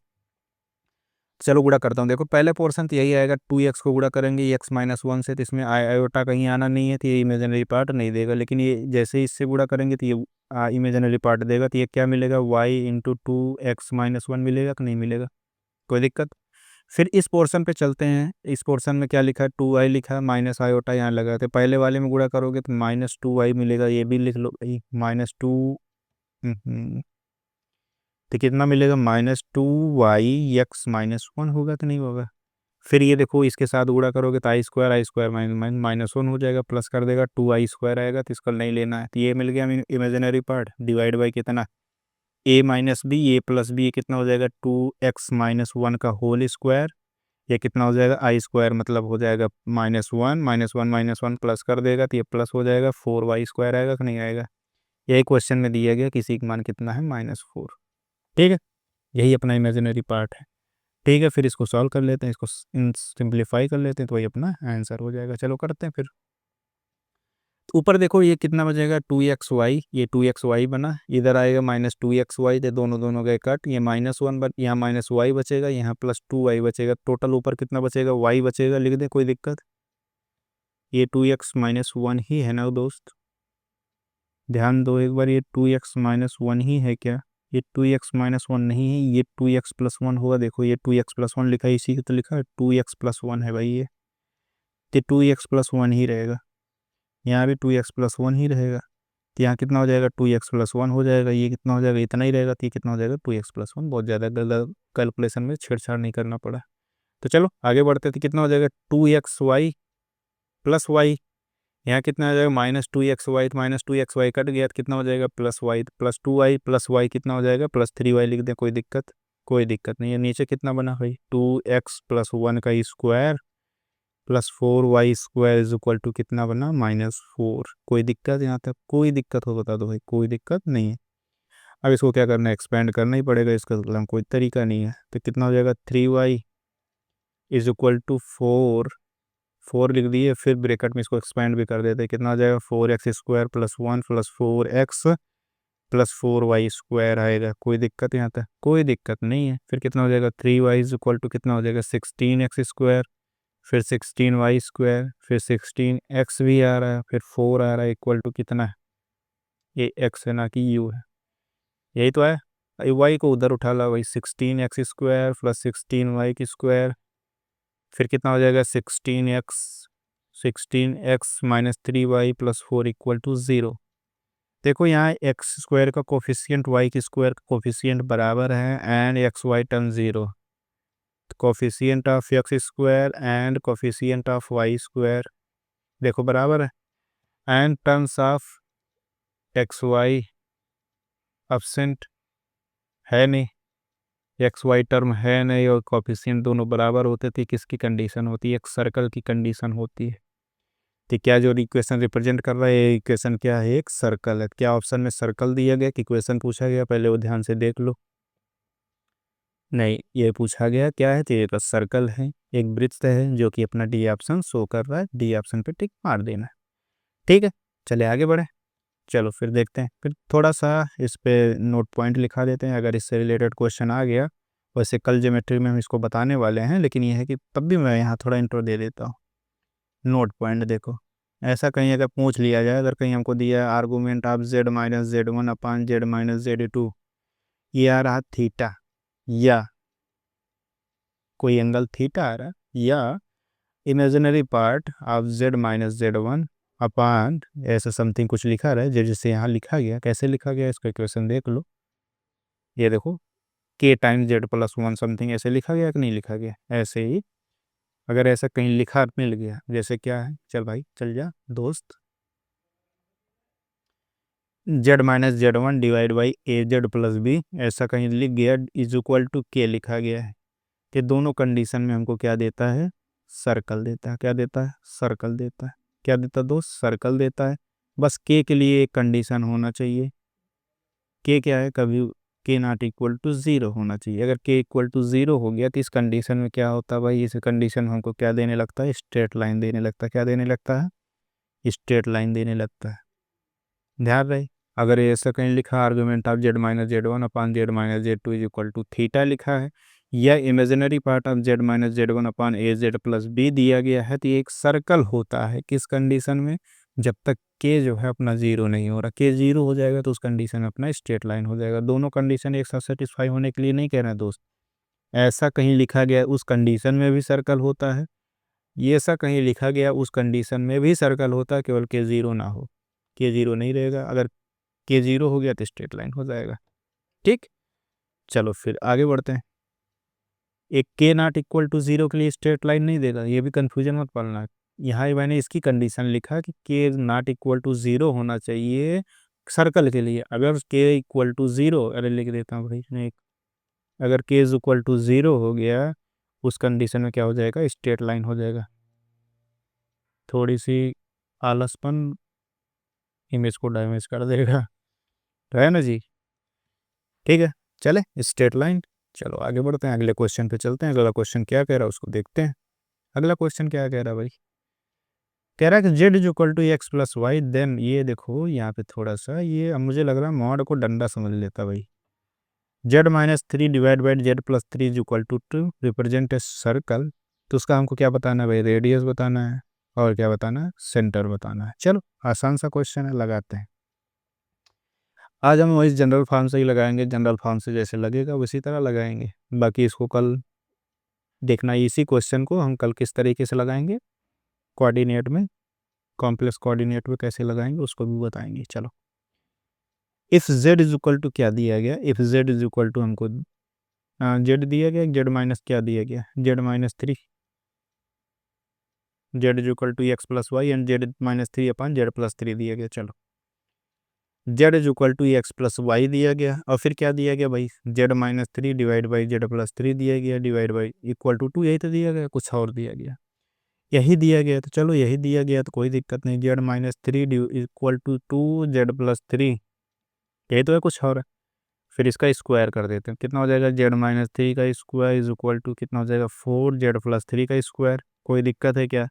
चलो गुणा करता हूँ, देखो पहले पोर्शन तो यही आएगा, 2x को गुणा करेंगे x-1 से, तो इसमें आयोटा कहीं आना नहीं है, तो ये इमेजिनरी पार्ट नहीं देगा। लेकिन ये जैसे ही इससे गुणा करेंगे तो ये इमेजिनरी पार्ट देगा, तो ये क्या मिलेगा, y इंटू 2x-1 मिलेगा कि नहीं मिलेगा, कोई दिक्कत। फिर इस पोर्शन पे चलते हैं, इस पोर्शन में क्या लिखा है, 2i लिखा है, माइनस आयोटा यहाँ लगा, तो पहले वाले में गुणा करोगे तो -2i मिलेगा, ये भी लिख लो भाई, -2, तो कितना मिलेगा, -2y(x-1) होगा कि नहीं होगा। फिर ये देखो इसके साथ गुणा करोगे तो आई स्क्वायर -1 हो जाएगा, प्लस कर देगा 2i² आएगा, तो इसको नहीं लेना है। तो ये मिल गया इमेजिनरी पार्ट, डिवाइड बाई कितना, a-b, a+b, ये कितना हो जाएगा, 2x-1 का होल स्क्वायर, ये कितना हो जाएगा, आई स्क्वायर, मतलब हो जाएगा -1 प्लस कर देगा तो ये प्लस हो जाएगा, 4y² आएगा कि नहीं आएगा। यही क्वेश्चन में दिया गया, किसी का मान कितना है, -4, ठीक है। यही अपना इमेजिनरी पार्ट है, ठीक है। फिर इसको सॉल्व कर लेते हैं, इसको सिंप्लीफाई कर लेते हैं, तो वही अपना आंसर हो जाएगा। चलो करते हैं फिर। ऊपर देखो ये कितना बचेगा, 2xy, ये 2xy बना, इधर आएगा -2xy, तो दोनों दोनों गए कट, ये -1 बन, यहाँ -y बचेगा, यहाँ +2y बचेगा, टोटल ऊपर कितना बचेगा, y बचेगा, लिख दे, कोई दिक्कत। ये 2x-1 ही है ना दोस्त। ध्यान दो एक बार, ये 2x-1 ही है क्या? ये 2x-1 नहीं है, ये 2x+1 होगा। देखो ये 2x+1 लिखा है, इसी की तो लिखा है 2x+1 है भाई, ये 2x+1 ही रहेगा। यहाँ भी 2x+1 ही रहेगा, तो यहाँ कितना हो जाएगा? 2x+1 हो जाएगा। ये कितना हो जाएगा? इतना ही रहेगा, तो ये कितना हो जाएगा? 2x+1। बहुत ज़्यादा कैलकुलेशन में छेड़छाड़ नहीं करना पड़ा। तो चलो आगे बढ़ते, तो कितना हो जाएगा? 2xy+y। यहाँ कितना आ जाएगा? -2xy, -2xy कट गया तो कितना हो जाएगा? +y, +2y+y कितना हो जाएगा? +3y लिख दें, कोई दिक्कत? कोई दिक्कत नहीं है। नीचे कितना बना भाई? 2x+1 का square +4y² is equal to कितना बना? -4। कोई दिक्कत यहाँ तक? कोई दिक्कत हो बता दो भाई, कोई दिक्कत नहीं है। अब इसको क्या करना है? एक्सपेंड करना ही पड़ेगा, इसका कोई तरीका नहीं है। तो कितना हो जाएगा? 3y इज इक्वल टू 4 लिख दिए, फिर ब्रैकेट में इसको एक्सपेंड भी कर देते हैं। कितना हो जाएगा? 4x² +1 +4x +4y² आएगा। कोई दिक्कत यहाँ तक? कोई दिक्कत नहीं है। फिर कितना हो जाएगा? 3y इज इक्वल टू कितना हो जाएगा? 16x², फिर 16y², फिर 16x भी आ रहा है, फिर 4 आ रहा है, इक्वल टू कितना है? ये x है ना कि u है, यही तो है। y को उधर उठा ला भाई, 16x² +16y², फिर कितना हो जाएगा? 16x -3y +4 equal to 0। देखो यहाँ x² का कोफिशियंट y की स्क्वायर का कोफिशियंट बराबर है, and xy term 0। Coefficient of x² and coefficient of y² देखो बराबर है, and terms of xy absent है नहीं, xy टर्म है नहीं, और कोफिशियंट दोनों बराबर होते थे। किसकी कंडीशन होती है? एक सर्कल की कंडीशन होती है। तो क्या जो इक्वेशन रिप्रेजेंट कर रहा है, ये इक्वेशन क्या है? एक सर्कल है। क्या ऑप्शन में सर्कल दिया गया कि इक्वेशन पूछा गया? पहले वो ध्यान से देख लो। नहीं, ये पूछा गया क्या है? तो ये सर्कल है, एक वृत्त है, जो कि अपना डी ऑप्शन शो कर रहा है। डी ऑप्शन पे टिक मार देना है। ठीक है, चले आगे बढ़े। चलो फिर देखते हैं, फिर थोड़ा सा इस पे नोट पॉइंट लिखा देते हैं, अगर इससे रिलेटेड क्वेश्चन आ गया। वैसे कल ज्योमेट्री में हम इसको बताने वाले हैं, लेकिन यह है कि तब भी मैं यहाँ थोड़ा इंट्रो दे देता हूँ। नोट पॉइंट देखो, ऐसा कहीं अगर पूछ लिया जाए, अगर कहीं हमको दिया है आर्गूमेंट ऑफ z-z1/z-z2, ये आ रहा थीटा, या कोई एंगल थीटा आ रहा है, या इमेजिनरी पार्ट ऑफ z-z1 अपान ऐसा समथिंग कुछ लिखा रहा है, जैसे यहाँ लिखा गया। कैसे लिखा गया इसका इक्वेशन देख लो। ये देखो k टाइम्स z+1 समथिंग ऐसे लिखा गया कि नहीं लिखा गया? ऐसे ही अगर ऐसा कहीं लिखा मिल गया, जैसे क्या है, चल भाई चल जा दोस्त, z-z1 डिवाइड बाई az+b ऐसा कहीं लिख गया, इज इक्वल टू k लिखा गया है, कि दोनों कंडीशन में हमको क्या देता है? सर्कल देता है। क्या देता है? सर्कल देता है। क्या देता है दोस्त? सर्कल देता है। बस k के लिए एक कंडीशन होना चाहिए। k क्या है? कभी k नॉट इक्वल टू 0 होना चाहिए। अगर k इक्वल टू 0 हो गया तो इस कंडीशन में क्या होता है भाई? इस कंडीशन में हमको क्या देने लगता है? स्ट्रेट लाइन देने लगता है। क्या देने लगता है? स्ट्रेट लाइन देने लगता है। ध्यान रहे, अगर ऐसा कहीं लिखा argument of z-z1/z-z2 is equal to theta लिखा है, या इमेजिनरी पार्ट ऑफ z-z1/az+b दिया गया है, तो ये एक सर्कल होता है। किस कंडीशन में? जब तक के जो है अपना 0 नहीं हो रहा। के 0 हो जाएगा तो उस कंडीशन में अपना स्ट्रेट लाइन हो जाएगा। दोनों कंडीशन एक साथ सेटिस्फाई होने के लिए नहीं कह रहे हैं दोस्त। ऐसा कहीं लिखा गया उस कंडीशन में भी सर्कल होता है, ये ऐसा कहीं लिखा गया उस कंडीशन में भी सर्कल होता है, केवल के 0 ना हो। के 0 नहीं रहेगा, अगर के 0 हो गया तो स्ट्रेट लाइन हो जाएगा। ठीक, चलो फिर आगे बढ़ते हैं। एक के नॉट इक्वल टू 0 के लिए स्ट्रेट लाइन नहीं देगा, ये भी कंफ्यूजन मत पड़ना। यहाँ मैंने इसकी कंडीशन लिखा कि के नॉट इक्वल टू 0 होना चाहिए सर्कल के लिए। अगर के इक्वल टू 0, अरे लिख देता हूँ भाई नहीं, अगर के इज इक्वल टू 0 हो गया उस कंडीशन में क्या हो जाएगा? स्ट्रेट लाइन हो जाएगा। थोड़ी सी आलसपन इमेज को डैमेज कर देगा, तो है ना जी। ठीक है, चले स्ट्रेट लाइन। चलो आगे बढ़ते हैं, अगले क्वेश्चन पे चलते हैं। अगला क्वेश्चन क्या कह रहा है उसको देखते हैं। अगला क्वेश्चन क्या कह रहा है भाई? कह रहा है कि z is equal to x+y, then ये देखो यहाँ पे थोड़ा सा, ये अब मुझे लग रहा है मॉड को डंडा समझ लेता भाई। z-3 divide by z+3 is equal to represent a circle, तो उसका हमको क्या बताना है भाई? रेडियस बताना है, और क्या बताना है? सेंटर बताना है। चलो आसान सा क्वेश्चन है, लगाते हैं। आज हम वही जनरल फॉर्म से ही लगाएंगे, जनरल फॉर्म से जैसे लगेगा उसी तरह लगाएंगे। बाकी इसको कल देखना, इसी क्वेश्चन को हम कल किस तरीके से लगाएंगे कोऑर्डिनेट में, कॉम्प्लेक्स कोऑर्डिनेट में कैसे लगाएंगे उसको भी बताएंगे। चलो, if z is equal to क्या दिया गया, if z is equal to हमको z दिया गया, z माइनस क्या दिया गया, z-3, z is equal to x plus y and z-3 अपन z+3 दिया गया। चलो, z is equal to x plus y दिया गया और फिर क्या दिया गया भाई, z-3 डिवाइड बाई z+3 दिया गया, डिवाइड बाई इक्वल टू यही तो दिया गया, कुछ और दिया गया, यही दिया गया। तो चलो यही दिया गया तो कोई दिक्कत नहीं, z-3 इक्वल टू 2z+3, यही तो है, कुछ और है। फिर इसका स्क्वायर कर देते हैं, कितना हो जाएगा, z-3 का स्क्वायर इज इक्वल टू कितना हो जाएगा, 4z+3 का स्क्वायर। कोई दिक्कत है क्या,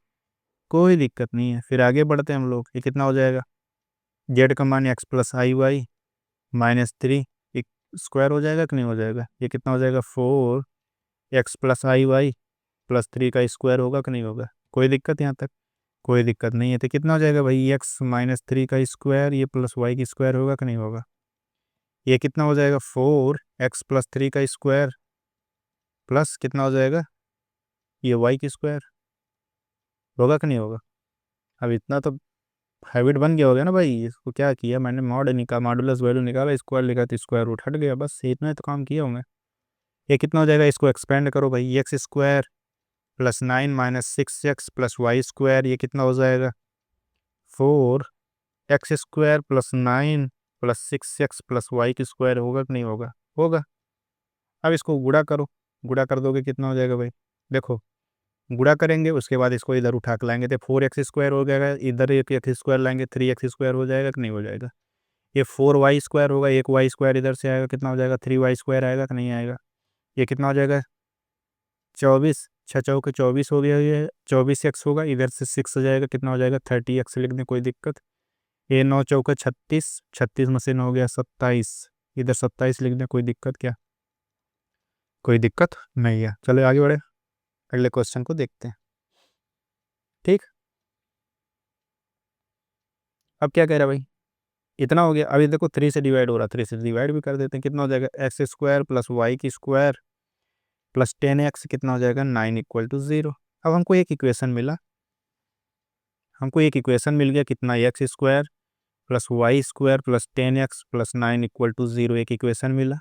कोई दिक्कत नहीं है। फिर आगे बढ़ते हैं हम लोग, ये कितना हो जाएगा, z का मान x+i y-3 एक स्क्वायर हो जाएगा कि नहीं हो जाएगा, ये कितना हो जाएगा, 4x+i y+3 का स्क्वायर होगा कि नहीं होगा। कोई दिक्कत यहाँ तक, कोई दिक्कत नहीं है। तो कितना हो जाएगा भाई, x-3 का स्क्वायर ये प्लस वाई की स्क्वायर होगा कि नहीं होगा। ये कितना हो जाएगा, 4x+3 का स्क्वायर प्लस कितना हो जाएगा, ये y की स्क्वायर होगा कि नहीं होगा। अब इतना तो हैबिट बन गया होगा ना भाई, इसको क्या किया मैंने, मॉडुलस वैल्यू निकाला, स्क्वायर लिखा तो स्क्वायर रूट हट गया, बस इतना तो काम किया हूँ मैं। ये कितना हो जाएगा, इसको एक्सपेंड करो भाई, x square plus 9 minus 6x plus y square, ये कितना हो जाएगा, 4x² plus 9 plus 6x plus y की स्क्वायर होगा कि नहीं होगा, होगा। अब इसको गुणा करो, गुणा कर दोगे कितना हो जाएगा भाई, देखो गुणा करेंगे उसके बाद इसको इधर उठा के लाएंगे तो 4x² हो जाएगा, इधर एक एक्स स्क्वायर लाएंगे 3x² हो जाएगा कि नहीं हो जाएगा। ये 4y² होगा, एक y² इधर से आएगा, कितना हो जाएगा, 3y² आएगा कि नहीं आएगा। ये कितना हो जाएगा, 24, 6×4 = 24 हो गया, ये 24x होगा, इधर से 6 हो जाएगा, कितना हो जाएगा 30x लिख दें, कोई दिक्कत। ये 9×4 = 36, 36 में से 9 हो गया 27, इधर 27 लिख दें, कोई दिक्कत क्या, कोई दिक्कत नहीं है। चलो आगे बढ़े, अगले क्वेश्चन को देखते हैं। ठीक, अब क्या कह रहा है भाई, इतना हो गया, अभी देखो 3 से डिवाइड हो रहा, 3 से डिवाइड भी कर देते हैं, कितना हो जाएगा, x² प्लस वाई की स्क्वायर प्लस 10x कितना हो जाएगा, 9 = 0। अब हमको एक इक्वेशन मिला, हमको एक इक्वेशन मिल गया, कितना, x² plus y square plus 10x plus 9 = 0, एक इक्वेशन मिला।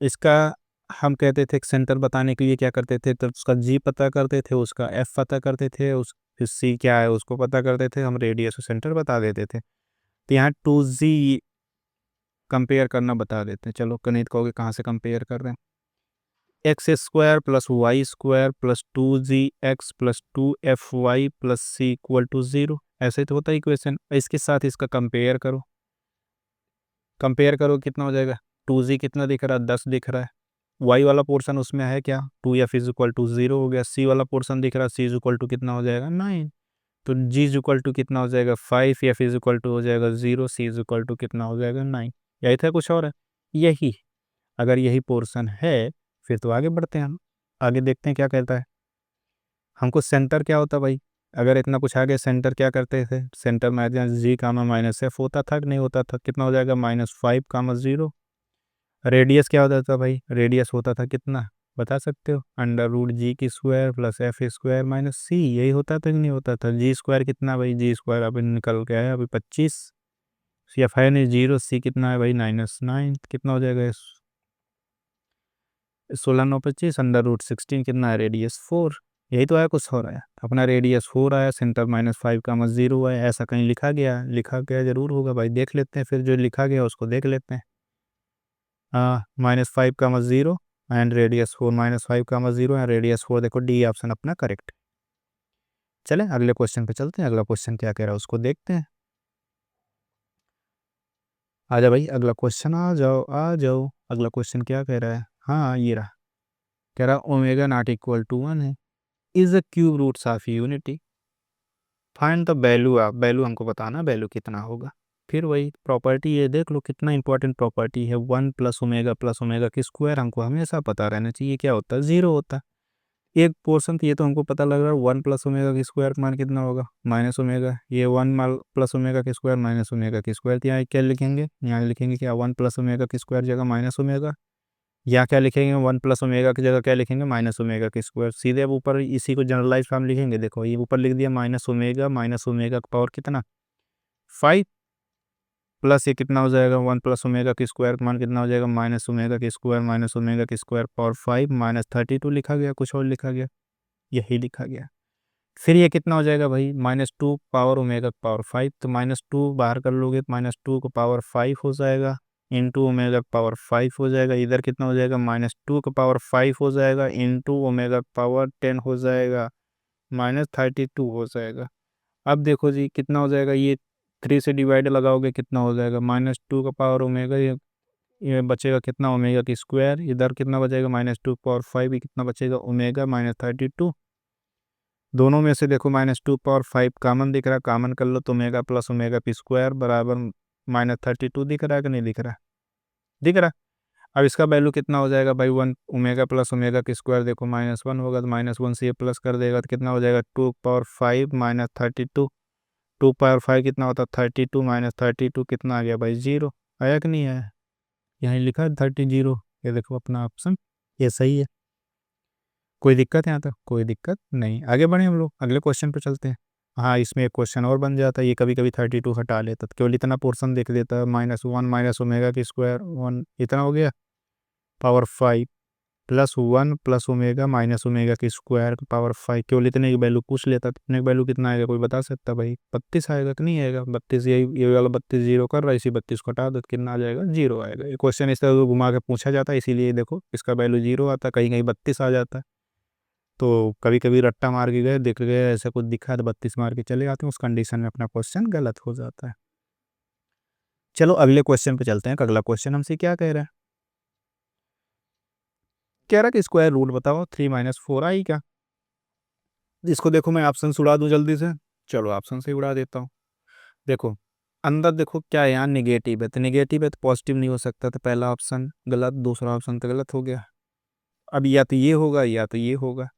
इसका हम कहते थे सेंटर बताने के लिए क्या करते थे, तो उसका g पता करते थे, उसका f पता करते थे, उस फिर c क्या है उसको पता करते थे, हम रेडियस सेंटर बता देते थे। तो यहाँ 2z कंपेयर करना बता देते हैं। चलो कनित कहोगे कहाँ से कंपेयर कर रहे हैं, x² plus y square plus 2gx plus 2fy plus c = 0, ऐसे तो होता है इक्वेशन। इसके साथ इसका कंपेयर करो, कंपेयर करो कितना हो जाएगा, 2z कितना दिख रहा है, 10 दिख रहा है, y वाला पोर्शन उसमें है क्या, 2f = 0 हो गया, c वाला पोर्शन दिख रहा है, c = कितना हो जाएगा 9, तो g = कितना हो जाएगा 5, f हो जाएगा 0, c कितना हो जाएगा 9। यही था, कुछ और है, यही। अगर यही पोर्शन है फिर तो आगे बढ़ते हैं, हम आगे देखते हैं क्या कहता है। हमको सेंटर क्या होता भाई, अगर इतना कुछ आगे सेंटर क्या करते थे, सेंटर में g, -f होता था कि नहीं होता था, कितना हो जाएगा -5, 0। रेडियस क्या होता था भाई, रेडियस होता था कितना, बता सकते हो, √g² plus f² minus c, यही होता था कि नहीं होता था। g² कितना भाई, g² अभी निकल के आया अभी 25, f है नहीं 0, c कितना है भाई -9, कितना हो जाएगा 16 9 25 √16 कितना है, रेडियस 4। यही तो है, कुछ हो रहा है, अपना रेडियस 4 आया, सेंटर -5, 0 है, ऐसा कहीं लिखा गया, लिखा गया जरूर होगा भाई, देख लेते हैं फिर जो लिखा गया उसको देख लेते हैं। हाँ, -5, 0 एंड रेडियस 4, -5, 0 एंड रेडियस 4, देखो डी ऑप्शन अपना करेक्ट। चले अगले क्वेश्चन पे चलते हैं, अगला क्वेश्चन क्या कह रहा है उसको देखते हैं। आ जाओ भाई, अगला क्वेश्चन आ जाओ, आ जाओ, अगला क्वेश्चन क्या कह रहा है, हाँ ये रहा, कह रहा ω ≠ 1 है, is a cube roots of unity, find the value of, value हमको बताना वैल्यू कितना होगा। फिर वही प्रॉपर्टी, ये देख लो कितना इंपॉर्टेंट प्रॉपर्टी है, 1 + ω + ω की स्क्वायर हमको हमेशा पता रहना चाहिए क्या होता है, 0 होता है। एक पोर्शन तो ये तो हमको पता लग रहा है, 1 + ओमेगा की स्क्वायर का मान कितना होगा, -ओमेगा। ये 1 + ओमेगा की स्क्वायर -ओमेगा की स्क्वायर, तो यहाँ क्या लिखेंगे, यहाँ लिखेंगे क्या, 1 + ओमेगा की स्क्वायर जगह -ओमेगा, या क्या लिखेंगे, 1 + ओमेगा की जगह क्या लिखेंगे, -ओमेगा की स्क्वायर। सीधे अब ऊपर इसी को जनरलाइज फॉर्म लिखेंगे, देखो ये ऊपर लिख दिया -ओमेगा का पावर कितना, 5, प्लस ये कितना हो जाएगा, 1 + ओमेगा की स्क्वायर का मान कितना हो जाएगा, -ओमेगा की स्क्वायर ओमेगा की स्क्वायर पावर 5 -32 लिखा गया, कुछ और लिखा गया, यही लिखा गया। फिर ये कितना हो जाएगा भाई, -2 पावर ओमेगा का पावर 5, तो -2 बाहर कर लोगे तो -2 का पावर 5 हो जाएगा, इंटू ओमेगा का पावर 5 हो जाएगा। इधर कितना हो जाएगा, -2 का पावर 5 हो जाएगा, इंटू ओमेगा का पावर 10 हो जाएगा, -32 हो जाएगा। अब देखो जी कितना हो जाएगा, ये 3 से डिवाइड लगाओगे कितना हो जाएगा, -2 का पावर ओमेगा, ये बचेगा कितना, ओमेगा की स्क्वायर, इधर कितना बचेगा, -2 पावर 5, ये कितना बचेगा, ओमेगा -32। दोनों में से देखो -2 पावर 5 कॉमन दिख रहा है, कॉमन कर लो तो ओमेगा + ओमेगा की स्क्वायर बराबर -32 दिख रहा है कि नहीं दिख रहा है, दिख रहा है। अब इसका वैल्यू कितना हो जाएगा भाई, 1 ओमेगा + ओमेगा की स्क्वायर देखो -1 होगा, तो -1 से ये प्लस कर देगा तो कितना हो जाएगा, 2 पावर 5 -32, 2 पावर 5 कितना होता है, 32 -32 कितना आ गया भाई, 0 आया कि नहीं आया, यहाँ लिखा है 30, ये देखो अपना ऑप्शन ये सही है। कोई दिक्कत है यहाँ तक, कोई दिक्कत नहीं, आगे बढ़े हम लोग अगले क्वेश्चन पे चलते हैं। हाँ इसमें एक क्वेश्चन और बन जाता है, ये कभी कभी 32 हटा लेता तो केवल इतना पोर्शन देख देता है, -1 ओमेगा की स्क्वायर 1 इतना हो गया, पावर 5 +1 + ओमेगा ओमेगा की स्क्वायर पावर 5, केवल इतने की वैल्यू पूछ लेता, इतने की वैल्यू कितना आएगा, कोई बता सकता भाई, 32 आएगा कि नहीं आएगा, 32, यही ये वाला 32 जीरो कर रहा है, इसी 32 को हटा दो तो कितना आ जाएगा, 0 आएगा। ये क्वेश्चन इस तरह घुमा के पूछा जाता है, इसीलिए देखो इसका वैल्यू 0 आता है, कहीं कहीं 32 आ जाता है। तो कभी कभी रट्टा मार के गए, दिख गए ऐसा कुछ दिखा तो 32 मार के चले आते हैं, उस कंडीशन में अपना क्वेश्चन गलत हो जाता है। चलो अगले क्वेश्चन पे चलते हैं। अगला क्वेश्चन हमसे क्या कह रहा है, कह रहा है कि स्क्वायर रूट बताओ 3 - 4i का। इसको देखो मैं ऑप्शन से उड़ा दूं जल्दी से, चलो ऑप्शन से ही उड़ा देता हूँ। देखो अंदर देखो क्या है, यहाँ निगेटिव है, तो निगेटिव है तो पॉजिटिव नहीं हो सकता, तो पहला ऑप्शन गलत, दूसरा ऑप्शन तो गलत हो गया। अब या तो ये होगा या तो ये होगा,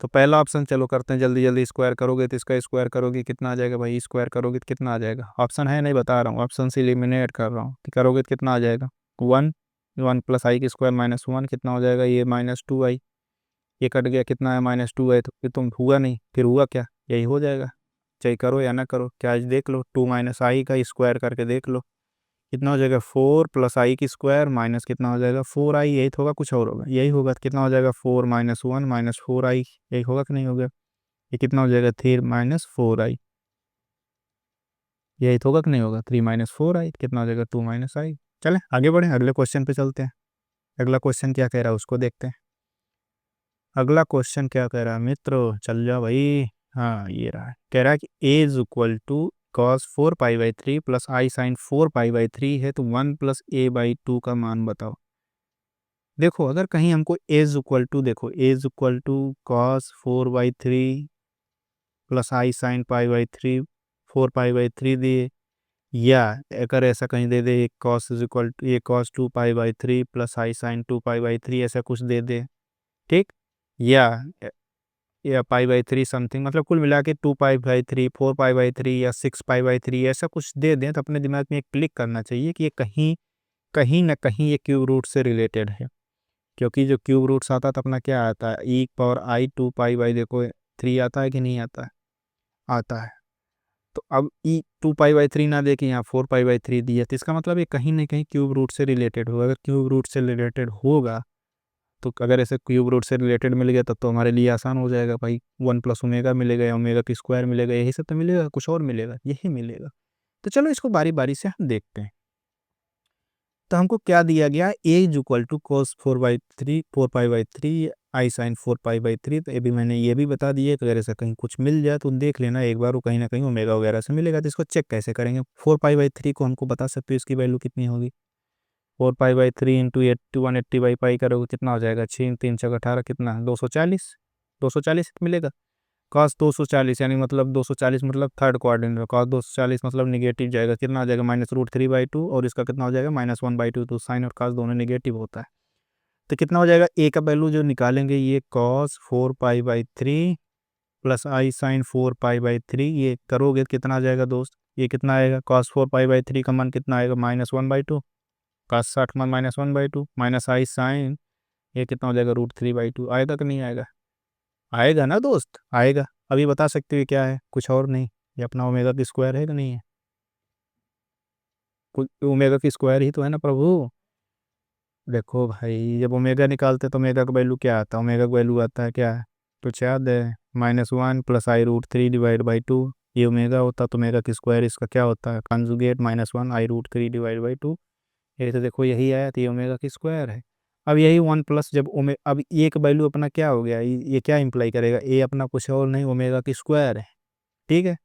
तो पहला ऑप्शन चलो करते हैं जल्दी जल्दी, स्क्वायर करोगे तो इसका स्क्वायर करोगे कितना आ जाएगा भाई, स्क्वायर करोगे तो कितना आ जाएगा, ऑप्शन है नहीं बता रहा हूँ, ऑप्शन से एलिमिनेट कर रहा हूँ, तो करोगे तो कितना आ जाएगा, 1, 1 + i की स्क्वायर -1 कितना हो जाएगा, ये -2i, ये कट गया कितना है, -2i, तो फिर तुम हुआ नहीं, फिर हुआ क्या, यही हो जाएगा, चाहे करो या ना करो, क्या आज देख लो, 2 - i का स्क्वायर करके देख लो कितना हो जाएगा, 4 + i की स्क्वायर माइनस कितना हो जाएगा, 4i, यही तो होगा, कुछ और होगा, यही होगा, तो कितना हो जाएगा, 4 - 1 - 4i, यही होगा कि नहीं होगा, ये कितना हो जाएगा, 3 - 4i, यही तो होगा कि नहीं होगा, 3 - 4i, कितना हो जाएगा, 2 - i। चले आगे बढ़े अगले क्वेश्चन पे चलते हैं। अगला क्वेश्चन क्या कह रहा है उसको देखते हैं। अगला क्वेश्चन क्या कह रहा है मित्रों, चल जाओ भाई। हाँ ये रहा है, कह रहा है कि a = cos 4π/3 + i sin 4π/3 है, तो 1 + a/2 का मान बताओ। देखो अगर कहीं हमको देखो cos 4/3 + i sin π/3 4π/3 दिए, या अगर ऐसा कहीं दे दे cos 2π/3 + i sin 2π/3 ऐसा कुछ दे दे, ठीक, या π/3 समथिंग, मतलब कुल मिला के 2π/3 4π/3 या 6π/3 ऐसा कुछ दे दें, तो अपने दिमाग में एक क्लिक करना चाहिए कि ये कहीं कहीं ना कहीं ये क्यूब रूट से रिलेटेड है, क्योंकि जो क्यूब रूट्स आता है तो अपना क्या आता है, e⁻i 2π/ देखो 3 आता है कि नहीं आता है, आता है। तो अब 2π/3 ना दे के यहाँ 4π/3 दिया, तो इसका मतलब ये कहीं ना कहीं क्यूब रूट से रिलेटेड होगा। अगर क्यूब रूट से रिलेटेड होगा, तो अगर ऐसे क्यूब रूट से रिलेटेड मिल गया तब तो हमारे लिए आसान हो जाएगा भाई, 1 + ओमेगा मिलेगा या ओमेगा की स्क्वायर मिलेगा, यही सब तो मिलेगा, कुछ और मिलेगा, यही मिलेगा। तो चलो इसको बारी बारी से हम देखते हैं। तो हमको क्या दिया गया, a = cos 4π/3 i sin 4π/3, तो ये भी मैंने ये भी बता दिया कि अगर ऐसा कहीं कुछ मिल जाए तो देख लेना एक बार, वो कहीं ना कहीं ओमेगा वगैरह से मिलेगा, तो इसको चेक कैसे करेंगे, 4π/3 को हमको बता सकते हो इसकी वैल्यू कितनी होगी, 4π/3 इंटू 180/π करोगे कितना हो जाएगा, 6 3 6 18 कितना 240, 240 मिलेगा। cos 240 यानी मतलब 240 मतलब थर्ड क्वाड्रेंट में, cos 240 मतलब निगेटिव जाएगा, कितना आ जाएगा, -√3/2, और इसका कितना हो जाएगा, -1/2, तो साइन और cos दोनों निगेटिव होता है। तो कितना हो जाएगा, ए का वैल्यू जो निकालेंगे ये cos 4 pi by 3 plus i sine 4 pi by 3, ये करोगे कितना आ जाएगा दोस्त, ये कितना आएगा, cos 4 पाई बाई 3 का मान कितना आएगा, -1/2, cos 60 मान -1/2 माइनस आई साइन, ये कितना हो जाएगा, √3/2। आएगा कि नहीं आएगा, आएगा ना दोस्त, आएगा। अभी बता सकते हो क्या है, कुछ और नहीं, ये अपना ओमेगा की स्क्वायर है कि नहीं है, कुछ ओमेगा की स्क्वायर ही तो है ना प्रभु। देखो भाई, जब ओमेगा निकालते तो ओमेगा का वैल्यू क्या आता है, ओमेगा का वैल्यू आता है क्या है, तो याद है, -1 प्लस आई√3/2। ये ओमेगा होता तो ओमेगा की स्क्वायर इसका क्या होता है, कंजुगेट -1 आई√3/2। ये तो देखो यही आया, तो ये ओमेगा की स्क्वायर है। अब यही 1 प्लस जब अब ए का वैल्यू अपना क्या हो गया, ये क्या इंप्लाई करेगा, ए अपना कुछ और नहीं ओमेगा की स्क्वायर है, ठीक है।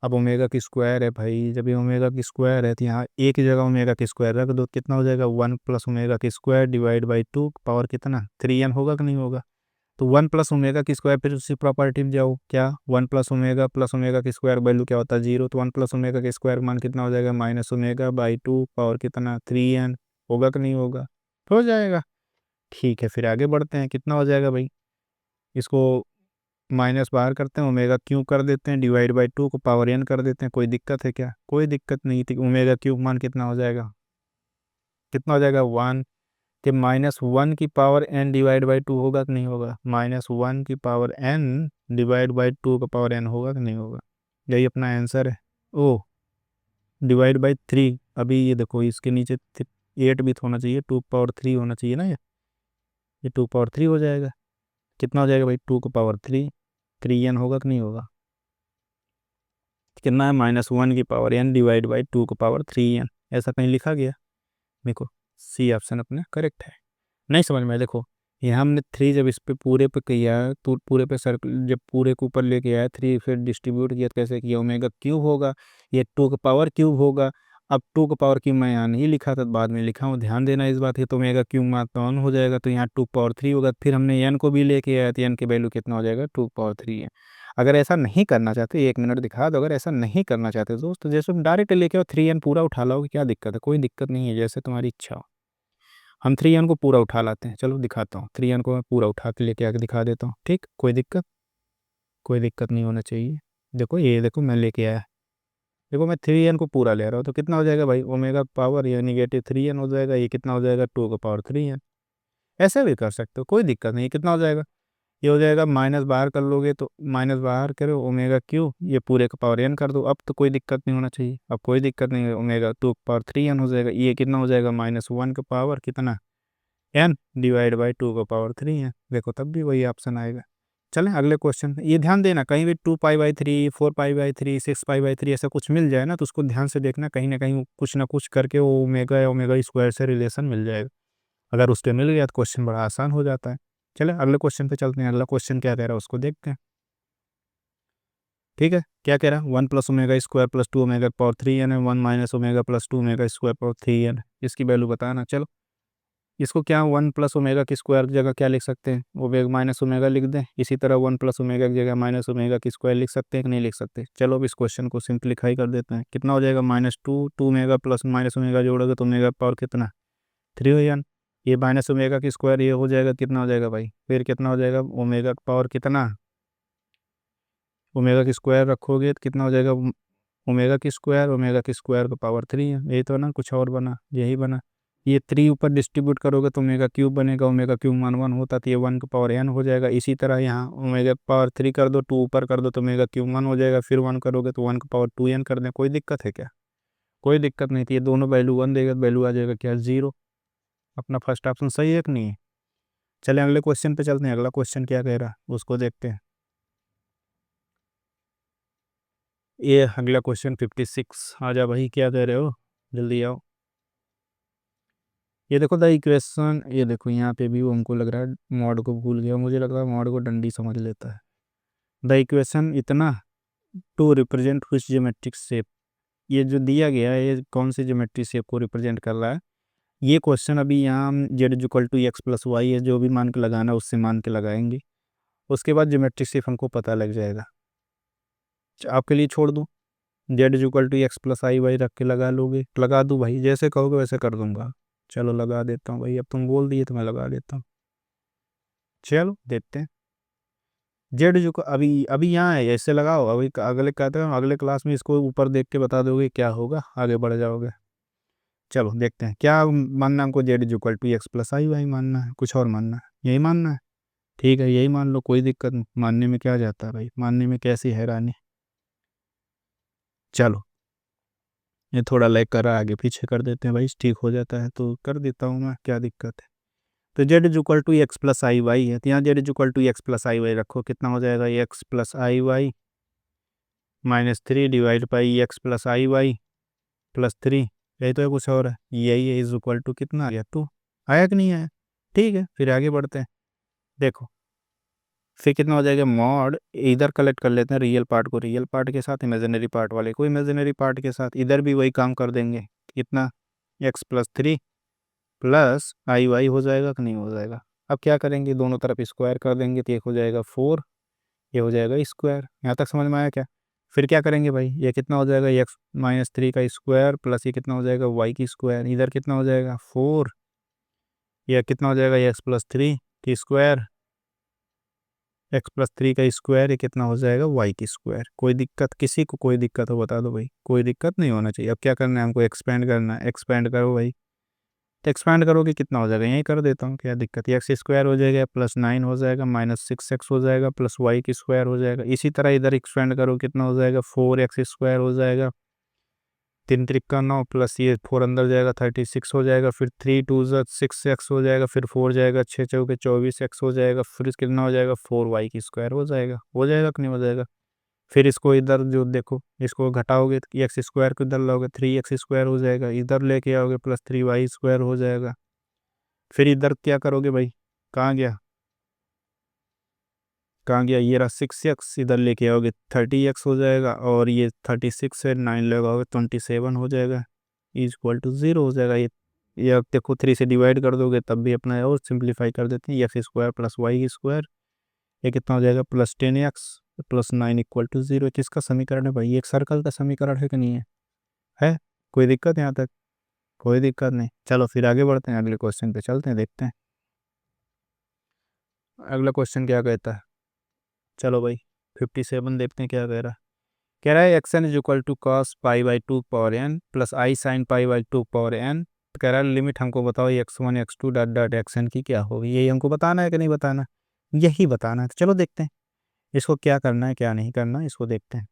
अब ओमेगा की स्क्वायर है भाई, जब ये ओमेगा की स्क्वायर है तो यहाँ एक की जगह ओमेगा की स्क्वायर रख दो, कितना हो जाएगा, 1 प्लस ओमेगा की स्क्वायर डिवाइड बाई 2 पावर कितना 3n होगा कि नहीं होगा। तो 1 प्लस ओमेगा की स्क्वायर, फिर उसी प्रॉपर्टी में जाओ, क्या 1 प्लस ओमेगा की स्क्वायर वैल्यू क्या होता है 0, तो 1 प्लस ओमेगा की स्क्वायर मान कितना हो जाएगा, -ओमेगा/2 पावर कितना 3n, होगा कि नहीं होगा, हो जाएगा। ठीक है, फिर आगे बढ़ते हैं, कितना हो जाएगा भाई, इसको माइनस बाहर करते हैं, ओमेगा क्यूब कर देते हैं, डिवाइड बाई 2 को पावर n कर देते हैं, कोई दिक्कत है क्या, कोई दिक्कत नहीं थी। ओमेगा क्यूब मान कितना हो जाएगा, कितना हो जाएगा 1, कि -1 की पावर n डिवाइड बाई 2 होगा कि नहीं होगा, -1 की पावर n डिवाइड बाई 2 का पावर n होगा कि नहीं होगा, यही अपना आंसर है। ओ, डिवाइड बाई 3, अभी ये देखो इसके नीचे 8 भी तो होना चाहिए, 2 पावर 3 होना चाहिए ना, ये 2 पावर 3 हो जाएगा, कितना हो जाएगा भाई, 2 का पावर 3, 3n होगा कि नहीं होगा, कितना है, -1 की पावर n डिवाइड बाई 2 का पावर 3n, ऐसा कहीं लिखा गया, देखो सी ऑप्शन अपना करेक्ट है। नहीं समझ में, देखो यहाँ हमने 3 जब इस पे पूरे पे किया तो पूरे पे सर्कल, जब पूरे के ऊपर लेके आया 3, फिर डिस्ट्रीब्यूट किया तो कैसे किया, ओमेगा क्यूब होगा, ये 2 का पावर क्यूब होगा। अब 2 का पावर क्यूब मैं यहाँ नहीं लिखा था, बाद में लिखा हूँ, ध्यान देना इस बात की, तो ओमेगा क्यूब मात्रा ऑन हो जाएगा, तो यहाँ 2 पावर 3 होगा, फिर हमने एन को भी लेके आया तो एन की वैल्यू कितना हो जाएगा, 2 पावर 3 है। अगर ऐसा नहीं करना चाहते, 1 मिनट दिखा दो, अगर ऐसा नहीं करना चाहते दोस्त, तो जैसे डायरेक्ट लेके आओ 3n पूरा उठा लाओगे, क्या दिक्कत है, कोई दिक्कत नहीं है, जैसे तुम्हारी इच्छा हो। हम 3n को पूरा उठा लाते हैं, चलो दिखाता हूँ, 3n को मैं पूरा उठा के लेके आके दिखा देता हूँ, ठीक, कोई दिक्कत, कोई दिक्कत नहीं होना चाहिए। देखो ये देखो मैं लेके आया, देखो मैं 3n को पूरा ले रहा हूँ, तो कितना हो जाएगा भाई, ओमेगा पावर ये -3n हो जाएगा, ये कितना हो जाएगा, 2 का पावर 3n। ऐसे भी कर सकते हो, कोई दिक्कत नहीं, कितना हो जाएगा, ये हो जाएगा, माइनस बाहर कर लोगे तो माइनस बाहर करो, ओमेगा क्यू ये पूरे का पावर n कर दो, अब तो कोई दिक्कत नहीं होना चाहिए, अब कोई दिक्कत नहीं है, ओमेगा 2 का पावर 3n हो जाएगा, ये कितना हो जाएगा, -1 का पावर कितना n डिवाइड बाई 2 का पावर 3 है, देखो तब भी वही ऑप्शन आएगा। चलें अगले क्वेश्चन, ये ध्यान देना, कहीं भी 2 पाई by 3, 4 pi by 3, 6 pi by 3 ऐसा कुछ मिल जाए ना, तो उसको ध्यान से देखना, कहीं ना कुछ करके वो ओमेगा या ओमेगा स्क्वायर से रिलेशन मिल जाएगा, अगर उस पर मिल गया तो क्वेश्चन बड़ा आसान हो जाता है। चले अगले क्वेश्चन पे चलते हैं, अगला क्वेश्चन क्या कह रहा है उसको देखते हैं, ठीक है, क्या कह रहा है, 1 + omega square + 2 omega power 3n है, 1 - omega + 2 omega square power 3n, इसकी वैल्यू बताना। चलो इसको क्या 1 + ओमेगा की स्क्वायर की जगह क्या लिख सकते हैं, ओमेगा -ओमेगा लिख दें, इसी तरह 1 + ओमेगा की जगह -ओमेगा की स्क्वायर लिख सकते हैं कि नहीं लिख सकते। चलो अब इस क्वेश्चन को सिंप्लीफाई कर देते हैं, कितना हो जाएगा, -2, 2 ओमेगा प्लस -ओमेगा जोड़ोगे तो ओमेगा पावर कितना 3 हो जान, ये -ओमेगा की स्क्वायर ये हो जाएगा, कितना हो जाएगा भाई, फिर कितना हो जाएगा, ओमेगा पावर कितना, ओमेगा की स्क्वायर रखोगे तो कितना हो जाएगा, ओमेगा की स्क्वायर का पावर 3 है, यही तो ना, कुछ और बना, यही बना। ये 3 ऊपर डिस्ट्रीब्यूट करोगे तो ओमेगा क्यूब बनेगा, ओमेगा क्यूब मान 1 होता तो ये 1 का पावर n हो जाएगा। इसी तरह यहाँ ओमेगा पावर 3 कर दो, 2 ऊपर कर दो तो ओमेगा क्यूब 1 हो जाएगा, फिर 1 करोगे तो 1 का पावर 2n कर दें, कोई दिक्कत है क्या, कोई दिक्कत नहीं थी, ये दोनों वैल्यू 1 देगा तो वैल्यू आ जाएगा क्या 0। अपना फर्स्ट ऑप्शन सही है कि नहीं है। चले अगले क्वेश्चन पे चलते हैं, अगला क्वेश्चन क्या कह रहा है उसको देखते हैं। ये अगला क्वेश्चन 56, आ जा भाई, क्या कह रहे हो, जल्दी आओ। ये देखो द इक्वेशन, ये देखो यहाँ पे भी वो हमको लग रहा है मॉड को भूल गया, मुझे लग रहा है मॉड को डंडी समझ लेता है। द इक्वेशन इतना to represent which geometric shape, ये जो दिया गया है ये कौन सी ज्योमेट्रिक शेप को रिप्रेजेंट कर रहा है। ये क्वेश्चन अभी यहाँ हम z = x + y है, जो भी मान के लगाना है उससे मान के लगाएंगे, उसके बाद ज्योमेट्रिक शेप हमको पता लग जाएगा। आपके लिए छोड़ दूँ, z = x + i y रख के लगा लोगे, लगा दूँ भाई, जैसे कहोगे वैसे कर दूंगा। चलो लगा देता हूँ भाई, अब तुम बोल दिए तो मैं लगा देता हूँ। चलो देखते हैं। जेड जो अभी अभी यहाँ है, ऐसे लगाओ, अभी अगले कहते हैं अगले क्लास में इसको ऊपर देख के बता दोगे क्या होगा, आगे बढ़ जाओगे। चलो देखते हैं क्या मानना है हमको, z is equal to x plus i y मानना है, कुछ और मानना है? यही मानना है, ठीक है यही मान लो, कोई दिक्कत नहीं, मानने में क्या जाता है भाई, मानने में कैसी हैरानी। चलो ये थोड़ा लैग कर रहा है, आगे पीछे कर देते हैं भाई, ठीक हो जाता है तो कर देता हूँ मैं, क्या दिक्कत है। तो z is equal to x plus i y है, तो यहाँ z is equal to x plus i y रखो, कितना हो जाएगा, x plus i y -3 divide by x plus i y plus 3, यही तो है, कुछ और है, यही है, इज इक्वल टू कितना आ गया 2, आया कि नहीं आया? ठीक है फिर आगे बढ़ते हैं। देखो फिर कितना हो जाएगा, मॉड इधर कलेक्ट कर लेते हैं रियल पार्ट को रियल पार्ट के साथ, इमेजिनरी पार्ट वाले को इमेजिनरी पार्ट के साथ, इधर भी वही काम कर देंगे, कितना, x+3 प्लस आई वाई हो जाएगा कि नहीं हो जाएगा। अब क्या करेंगे, दोनों तरफ स्क्वायर कर देंगे, तो एक हो जाएगा 4, ये हो जाएगा स्क्वायर, यहाँ तक समझ में आया क्या? फिर क्या करेंगे भाई, ये कितना हो जाएगा, x-3 का स्क्वायर प्लस ये कितना हो जाएगा, y की स्क्वायर, इधर कितना हो जाएगा 4, यह कितना हो जाएगा, x+3 की स्क्वायर, x+3 का स्क्वायर, ये कितना हो जाएगा, y की स्क्वायर। कोई दिक्कत, किसी को कोई दिक्कत हो बता दो भाई, कोई दिक्कत नहीं होना चाहिए। अब क्या करना है हमको, एक्सपेंड करना है, एक्सपेंड करो भाई, तो एक्सपेंड करोगे कितना हो जाएगा, यही कर देता हूँ, क्या दिक्कत है, एक्स स्क्वायर हो जाएगा +9 हो जाएगा -6x हो जाएगा प्लस वाई की स्क्वायर हो जाएगा। इसी तरह इधर एक्सपेंड करो, कितना हो जाएगा, 4x स्क्वायर हो जाएगा, 3 × 9 प्लस ये 4 अंदर जाएगा 36 हो जाएगा, फिर 3 × 2 = 6x हो जाएगा, फिर 4 जाएगा, 6 × 4 = 24x हो जाएगा, फिर कितना हो जाएगा, 4y की स्क्वायर हो जाएगा कि नहीं हो जाएगा। फिर इसको इधर जो देखो, इसको घटाओगे तो एक्स स्क्वायर को इधर लाओगे, 3x स्क्वायर हो जाएगा, इधर लेके आओगे +3y स्क्वायर हो जाएगा। फिर इधर क्या करोगे भाई, कहाँ गया, कहाँ गया, ये रहा 6x, इधर लेके आओगे 30x हो जाएगा, और ये 36 से 9 लगाओगे 27 हो जाएगा, इज इक्वल टू 0 हो जाएगा। ये अब देखो 3 से डिवाइड कर दोगे तब भी अपना है, और सिंप्लीफाई कर देते हैं, x square plus y square, ये कितना हो जाएगा, +10x प्लस 9 इक्वल टू 0। किसका समीकरण है भाई, ये एक सर्कल का समीकरण है कि नहीं है? है, कोई दिक्कत यहाँ तक? कोई दिक्कत नहीं। चलो फिर आगे बढ़ते हैं, अगले क्वेश्चन पे चलते हैं, देखते हैं अगला क्वेश्चन क्या कहता है। चलो भाई 57 देखते हैं क्या कह रहा है x n is equal to cos π/2 power n plus i sine π/2 power n. कह रहा है लिमिट हमको बताओ x1 x2 dot dot x N की क्या होगी, यही हमको बताना है कि नहीं बताना, यही बताना है। तो चलो देखते हैं इसको क्या करना है क्या नहीं करना, इसको देखते हैं।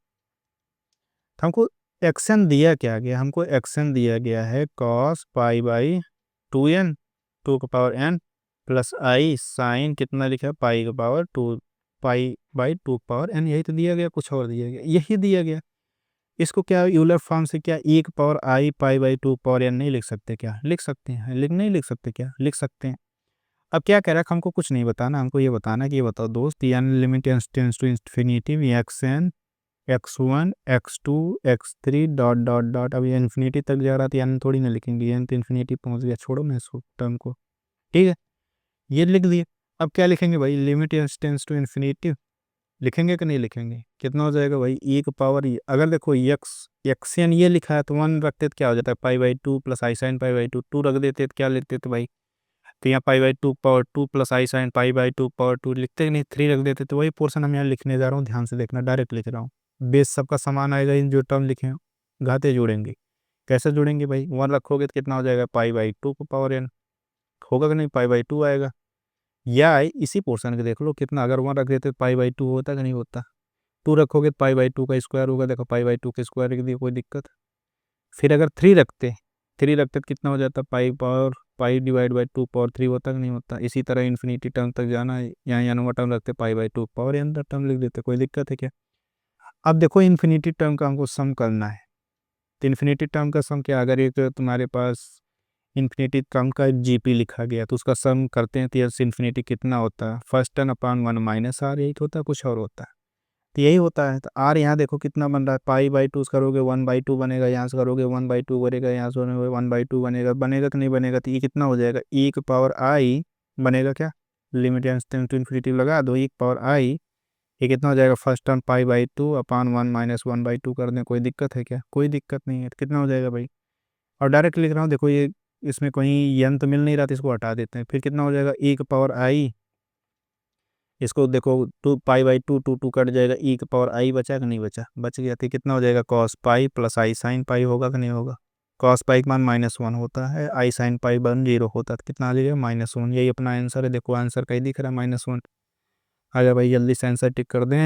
तो हमको एक्शन दिया क्या गया, हमको एक्शन दिया गया है कॉस π/2n 2 का power n plus i sign कितना लिखा है π/2 π/2 पावर n, यही तो दिया गया, कुछ और दिया गया, यही दिया गया। इसको क्या यूलर फॉर्म से क्या e⁻i π/2 पावर n नहीं लिख सकते, क्या लिख सकते हैं, नहीं लिख सकते, क्या लिख सकते हैं। अब क्या कह रहा है, हमको कुछ नहीं बताना, हमको ये बताना कि ये बताओ दोस्त, n limit tends to infinity x n x1 x2 x3 dot dot dot, अब ये इन्फिनिटी तक जा रहा था, n थोड़ी ना लिखेंगे, n तो इन्फिनिटी पहुंच गया, छोड़ो ना इसको टर्म को, ठीक है ये लिख दिए। अब क्या लिखेंगे भाई, लिमिट टेंस टू इन्फिनिटी लिखेंगे कि नहीं लिखेंगे, कितना हो जाएगा भाई, e का पावर अगर देखो एक्स एन ये लिखा है तो 1 रखते तो क्या हो जाता है π/2 प्लस आई साइन π/2, 2 रख देते तो क्या लिखते थे भाई, तो यहाँ π/2 power 2 plus i sine π/2 power 2 लिखते कि नहीं, 3 रख देते। तो वही पोर्शन हम यहाँ लिखने जा रहा हूँ, ध्यान से देखना, डायरेक्ट लिख रहा हूँ, बेस सबका समान आएगा, इन जो टर्म लिखे हैं घाते जोड़ेंगे, कैसे जोड़ेंगे भाई, 1 रखोगे तो कितना हो जाएगा π/2 को पावर n, होगा कि नहीं, π/2 आएगा। या इसी पोर्शन के देख लो कितना, अगर 1 रख देते तो π/2 होता कि नहीं होता, 2 रखोगे तो π/2 का स्क्वायर होगा, देखो π/2 का स्क्वायर लिख दिया, कोई दिक्कत। फिर अगर 3 रखते तो कितना हो जाता, π/2 पावर 3 होता कि नहीं होता। इसी तरह इन्फिनिटी टर्म तक जाना है, यहाँ यानुआ टर्म रखते π/2 पावर n टर्म लिख देते, कोई दिक्कत है क्या। अब देखो इन्फिनिटी टर्म का हमको सम करना है, तो इन्फिनिटी टर्म का सम क्या, अगर एक तुम्हारे पास इन्फिनिटी टर्म का जीपी लिखा गया तो उसका सम करते हैं, तो यस इन्फिनिटी कितना होता है, first term upon 1 minus r, यही तो होता है, कुछ और होता है, तो यही होता है। तो आर यहाँ देखो कितना बन रहा है, π/2 करोगे 1/2 बनेगा, यहाँ से करोगे 1/2 बनेगा, यहाँ से 1/2 बनेगा, बनेगा कि नहीं बनेगा, तो ये कितना हो जाएगा, e की पावर आई बनेगा, क्या लिमिट टू इन्फिनिटी लगा दो, e की पावर आई, ये कितना हो जाएगा, फर्स्ट टर्म π/2 अपॉन 1 माइनस 1/2 कर दें, कोई दिक्कत है क्या, कोई दिक्कत नहीं है, तो कितना हो जाएगा भाई। और डायरेक्ट लिख रहा हूँ, देखो ये इसमें कहीं n तो मिल नहीं रहा था, इसको हटा देते हैं। फिर कितना हो जाएगा e की पावर i, इसको देखो 2 पाई बाई 2, 2 कट जाएगा, e की पावर i बचा कि नहीं बचा, बच गया। तो कितना हो जाएगा cos pi plus i sine pi, होगा कि नहीं होगा। कॉस पाई का मान -1 होता है, आई साइन पाई वन 0 होता है, तो कितना आ जाएगा -1। यही अपना आंसर है, देखो आंसर कहीं दिख रहा है -1। आजा भाई जल्दी से आंसर टिक कर दें।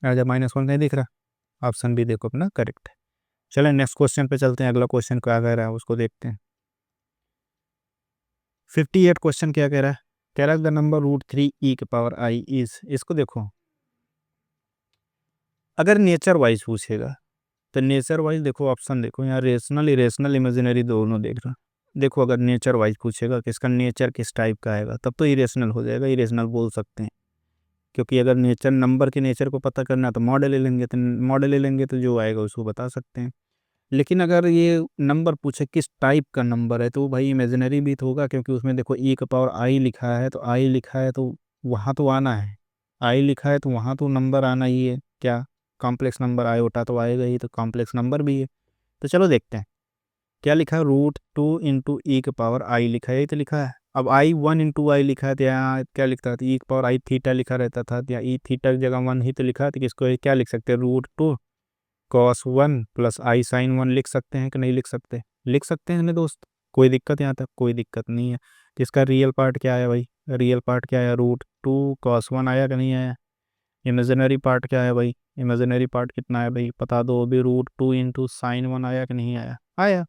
आजा, -1 नहीं दिख रहा, ऑप्शन भी देखो अपना करेक्ट है। चलें नेक्स्ट क्वेश्चन पे चलते हैं, अगला क्वेश्चन क्या कह रहा है उसको देखते हैं। 58 क्वेश्चन क्या कह रहा है, कह रहा है द नंबर √3 e की पावर i इज, इसको देखो अगर नेचर वाइज पूछेगा तो नेचर वाइज देखो ऑप्शन देखो यहाँ, रेशनल इरेशनल इमेजिनरी दोनों देख रहा। देखो अगर नेचर वाइज पूछेगा कि इसका नेचर किस टाइप का आएगा, तब तो इरेशनल हो जाएगा, इरेशनल बोल सकते हैं। क्योंकि अगर नेचर नंबर के नेचर को पता करना तो मॉडल ले लेंगे, तो मॉडल ले लेंगे तो जो आएगा उसको बता सकते हैं। लेकिन अगर ये नंबर पूछे किस टाइप का नंबर है, तो भाई इमेजिनरी भी तो होगा, क्योंकि उसमें देखो e का पावर i लिखा है, तो i लिखा है तो वहाँ तो आना है, i लिखा है तो वहाँ तो नंबर आना ही है। क्या कॉम्प्लेक्स नंबर आयोटा तो आएगा ही, तो कॉम्प्लेक्स नंबर भी है। तो चलो देखते हैं क्या लिखा है, √2 इंटू ई का पावर आई लिखा है, यही तो लिखा है। अब आई 1 इंटू आई लिखा है, तो यहाँ क्या लिखता था, ई का पावर आई थीटा लिखा रहता था, या ई थीटा की जगह 1 ही तो लिखा है, तो किसको क्या लिख सकते हैं, √2 कॉस 1 प्लस आई साइन 1 लिख सकते हैं कि नहीं लिख सकते, लिख सकते हैं ना दोस्त। कोई दिक्कत यहाँ तक, कोई दिक्कत नहीं है। तो इसका रियल पार्ट क्या आया भाई, रियल पार्ट क्या आया, √2 cos 1 आया कि नहीं आया। इमेजिनरी पार्ट क्या है भाई, इमेजिनरी पार्ट कितना है भाई बता दो अभी, √2 इंटू साइन 1 आया कि नहीं आया, आया।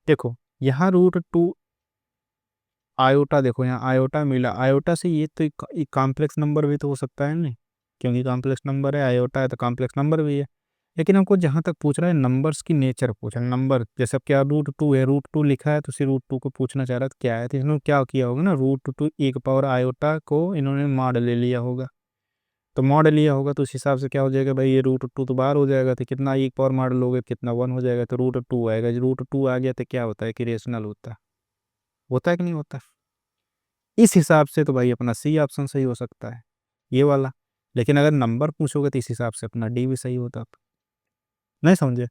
देखो यहाँ √2 आयोटा, देखो यहाँ आयोटा मिला, आयोटा से ये तो एक कॉम्प्लेक्स नंबर भी तो हो सकता है नहीं, क्योंकि कॉम्प्लेक्स नंबर है, आयोटा है तो कॉम्प्लेक्स नंबर भी है। लेकिन हमको जहाँ तक पूछ रहा है नंबर्स की नेचर पूछ रहा है, नंबर जैसे अब क्या √2 है, √2 लिखा है तो सिर्फ √2 को पूछना चाह रहा था क्या है, तो इन्होंने क्या किया होगा ना, √2 एक पावर आयोटा को इन्होंने मॉड ले लिया होगा। तो मॉड लिया होगा तो उस हिसाब से क्या हो जाएगा भाई, ये √2 तो बाहर हो जाएगा, तो कितना एक पावर मॉड लोगे कितना 1 हो जाएगा, तो √2 आएगा। √2 आ गया तो क्या होता है कि रेशनल होता है कि नहीं होता। इस हिसाब से तो भाई अपना सी ऑप्शन सही हो सकता है, ये वाला। लेकिन अगर नंबर पूछोगे तो इस हिसाब से अपना डी भी सही होता। नहीं समझे,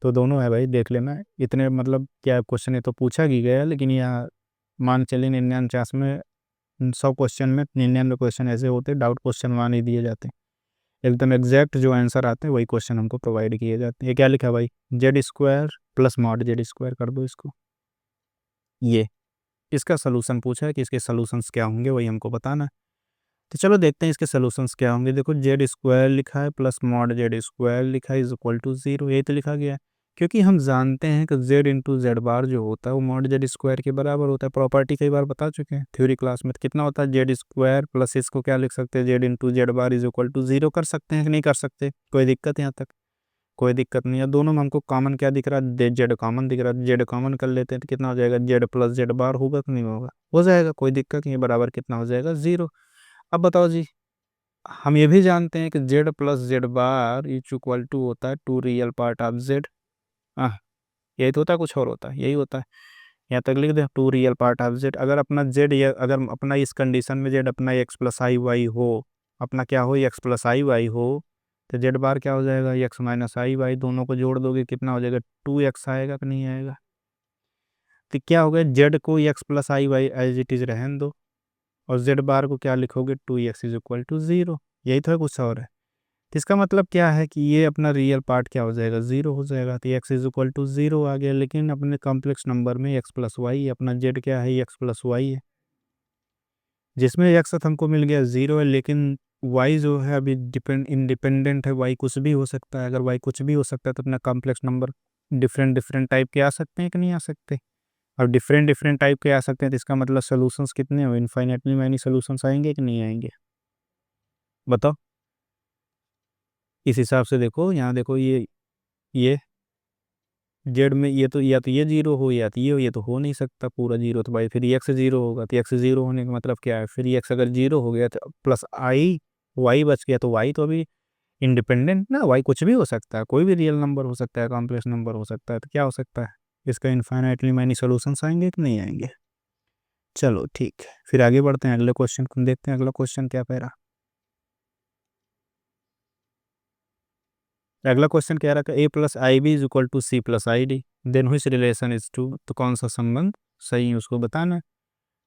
तो दोनों है भाई, देख लेना। इतने मतलब क्या क्वेश्चन है तो पूछा ही गया, लेकिन यहाँ मान चलिए 99 में 100 क्वेश्चन में 99 क्वेश्चन ऐसे होते डाउट क्वेश्चन वहाँ नहीं दिए जाते, एकदम एग्जैक्ट जो आंसर आते हैं वही क्वेश्चन हमको प्रोवाइड किए जाते हैं। ये क्या लिखा है भाई, Z² प्लस मॉड Z² कर दो इसको, ये इसका सोल्यूशन पूछा है कि इसके सोल्यूशंस क्या होंगे वही हमको बताना है। तो चलो देखते हैं इसके सोल्यूशंस क्या होंगे। देखो Z² लिखा है प्लस मॉड Z² लिखा है इज इक्वल टू 0, यही तो लिखा गया है। क्योंकि हम जानते हैं कि Z इंटू जेड बार जो होता है वो मॉड Z² के बराबर होता है, प्रॉपर्टी कई बार बता चुके हैं थ्योरी क्लास में। तो कितना होता है Z² प्लस इसको क्या लिख सकते हैं, Z into z bar is equal to 0 कर सकते हैं कि नहीं कर सकते, कोई दिक्कत यहाँ तक, कोई दिक्कत नहीं है। दोनों में हमको कॉमन क्या दिख रहा है, जेड कॉमन दिख रहा है, जेड कॉमन कर लेते हैं तो कितना हो जाएगा, जेड प्लस जेड बार होगा कि नहीं होगा, हो जाएगा, कोई दिक्कत नहीं है, बराबर कितना हो जाएगा 0। अब बताओ जी, हम ये भी जानते हैं कि z plus z bar is equal to होता है 2 रियल पार्ट ऑफ जेड। हाँ, यही तो होता है, कुछ और होता है, यही होता है। यहाँ तक लिख दे 2 रियल पार्ट ऑफ जेड। अगर अपना जेड, या अगर अपना इस कंडीशन में जेड अपना एक्स प्लस आई वाई हो, अपना क्या हो एक्स प्लस आई वाई हो, तो जेड बार क्या हो जाएगा, एक्स माइनस आई वाई, दोनों को जोड़ दोगे कितना हो जाएगा, 2x आएगा कि नहीं आएगा। तो क्या हो गया, जेड को x plus i y as it is रहने दो, और जेड बार को क्या लिखोगे, 2x इज इक्वल टू 0। यही तो है, कुछ और है। तो इसका मतलब क्या है कि ये अपना रियल पार्ट क्या हो जाएगा, 0 हो जाएगा। तो एक्स इज इक्वल टू 0 आ गया, लेकिन अपने कॉम्प्लेक्स नंबर में एक्स प्लस वाई, अपना जेड क्या है, एक्स प्लस वाई है, जिसमें एक्स हमको मिल गया 0 है, लेकिन वाई जो है अभी इंडिपेंडेंट है, वाई कुछ भी हो सकता है। अगर वाई कुछ भी हो सकता है तो अपना complex number different different type के आ सकते हैं कि नहीं आ सकते। और डिफरेंट डिफरेंट टाइप के आ सकते हैं, तो इसका मतलब सोल्यूशंस कितने हो, इनफाइनेटली मैनी सोल्यूशंस आएंगे कि नहीं आएंगे, बताओ। इस हिसाब से देखो, यहाँ देखो ये जेड में ये तो, या तो ये 0 हो या तो ये हो, ये तो हो नहीं सकता पूरा 0, तो भाई फिर एक्स 0 होगा। तो एक्स 0 होने का मतलब क्या है, फिर एक्स अगर 0 हो गया तो प्लस आई वाई बच गया, तो वाई तो अभी इंडिपेंडेंट ना, वाई कुछ भी हो सकता है, कोई भी रियल नंबर हो सकता है, कॉम्प्लेक्स नंबर हो सकता है, तो क्या हो सकता है, इसका इनफाइनाइटली मैनी सोल्यूशंस आएंगे कि नहीं आएंगे। चलो ठीक है, फिर आगे बढ़ते हैं, अगले क्वेश्चन को देखते हैं, अगला क्वेश्चन क्या कह रहा। अगला क्वेश्चन कह रहा है a plus i B is equal to c plus i d, then which relation is to, तो कौन सा संबंध सही है उसको बताना है।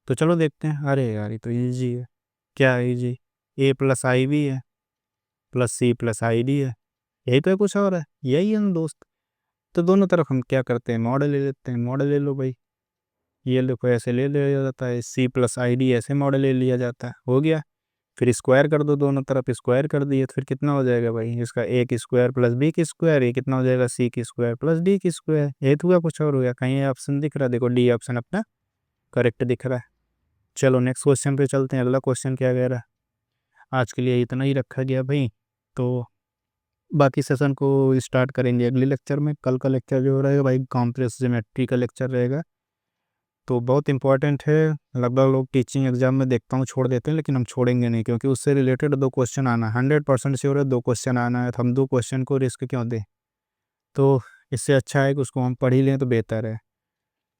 तो चलो देखते हैं। अरे यार ये तो ईजी है। क्या है easy? A plus i B है plus C plus i D है, यही तो है, कुछ और है? यही है ना दोस्त। तो दोनों तरफ हम क्या करते हैं, मॉडल ले लेते हैं। मॉडल ले लो भाई, ये देखो ऐसे ले लिया जाता है, सी प्लस आई डी ऐसे मॉडल ले लिया जाता है, हो गया। फिर स्क्वायर कर दो, दोनों तरफ स्क्वायर कर दिए तो फिर कितना हो जाएगा भाई, इसका ए की स्क्वायर प्लस बी की स्क्वायर, ये कितना हो जाएगा सी की स्क्वायर प्लस डी की स्क्वायर। ये तो हुआ, कुछ और हो गया? कहीं ऑप्शन दिख रहा है? देखो डी ऑप्शन अपना करेक्ट दिख रहा है। चलो नेक्स्ट क्वेश्चन पे चलते हैं। अगला क्वेश्चन क्या कह रहा है? आज के लिए इतना ही रखा गया भाई। तो बाकी सेशन को स्टार्ट करेंगे अगले लेक्चर में। कल का लेक्चर जो रहेगा भाई कॉम्प्लेक्स ज्योमेट्री का लेक्चर रहेगा, तो बहुत इंपॉर्टेंट है। लगभग लोग टीचिंग एग्जाम में देखता हूँ छोड़ देते हैं, लेकिन हम छोड़ेंगे नहीं, क्योंकि उससे रिलेटेड 2 क्वेश्चन आना 100% श्योर है। 2 क्वेश्चन आना है तो हम 2 क्वेश्चन को रिस्क क्यों दें? तो इससे अच्छा है कि उसको हम पढ़ ही लें तो बेहतर है।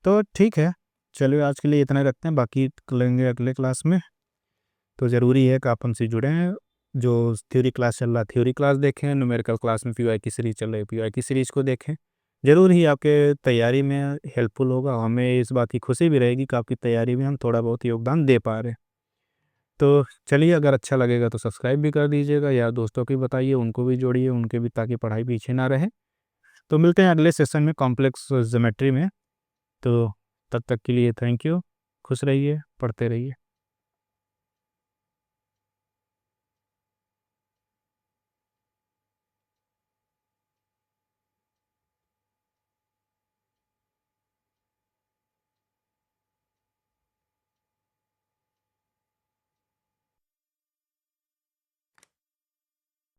तो ठीक है, चलिए आज के लिए इतना ही रखते हैं, बाकी लेंगे अगले क्लास में। तो ज़रूरी है कि आप हमसे जुड़ें। जो थ्योरी क्लास चल रहा है थ्योरी क्लास देखें, न्यूमेरिकल क्लास में पीवाई की सीरीज चल रही है पीवाई की सीरीज को देखें। ज़रूर ही आपके तैयारी में हेल्पफुल होगा। हमें इस बात की खुशी भी रहेगी कि आपकी तैयारी में हम थोड़ा बहुत योगदान दे पा रहे हैं। तो चलिए, अगर अच्छा लगेगा तो सब्सक्राइब भी कर दीजिएगा, यार दोस्तों को बताइए, उनको भी जोड़िए, उनके भी, ताकि पढ़ाई पीछे ना रहे। तो मिलते हैं अगले सेशन में कॉम्प्लेक्स ज्योमेट्री में। तो तब तक के लिए थैंक यू। खुश रहिए, पढ़ते रहिए।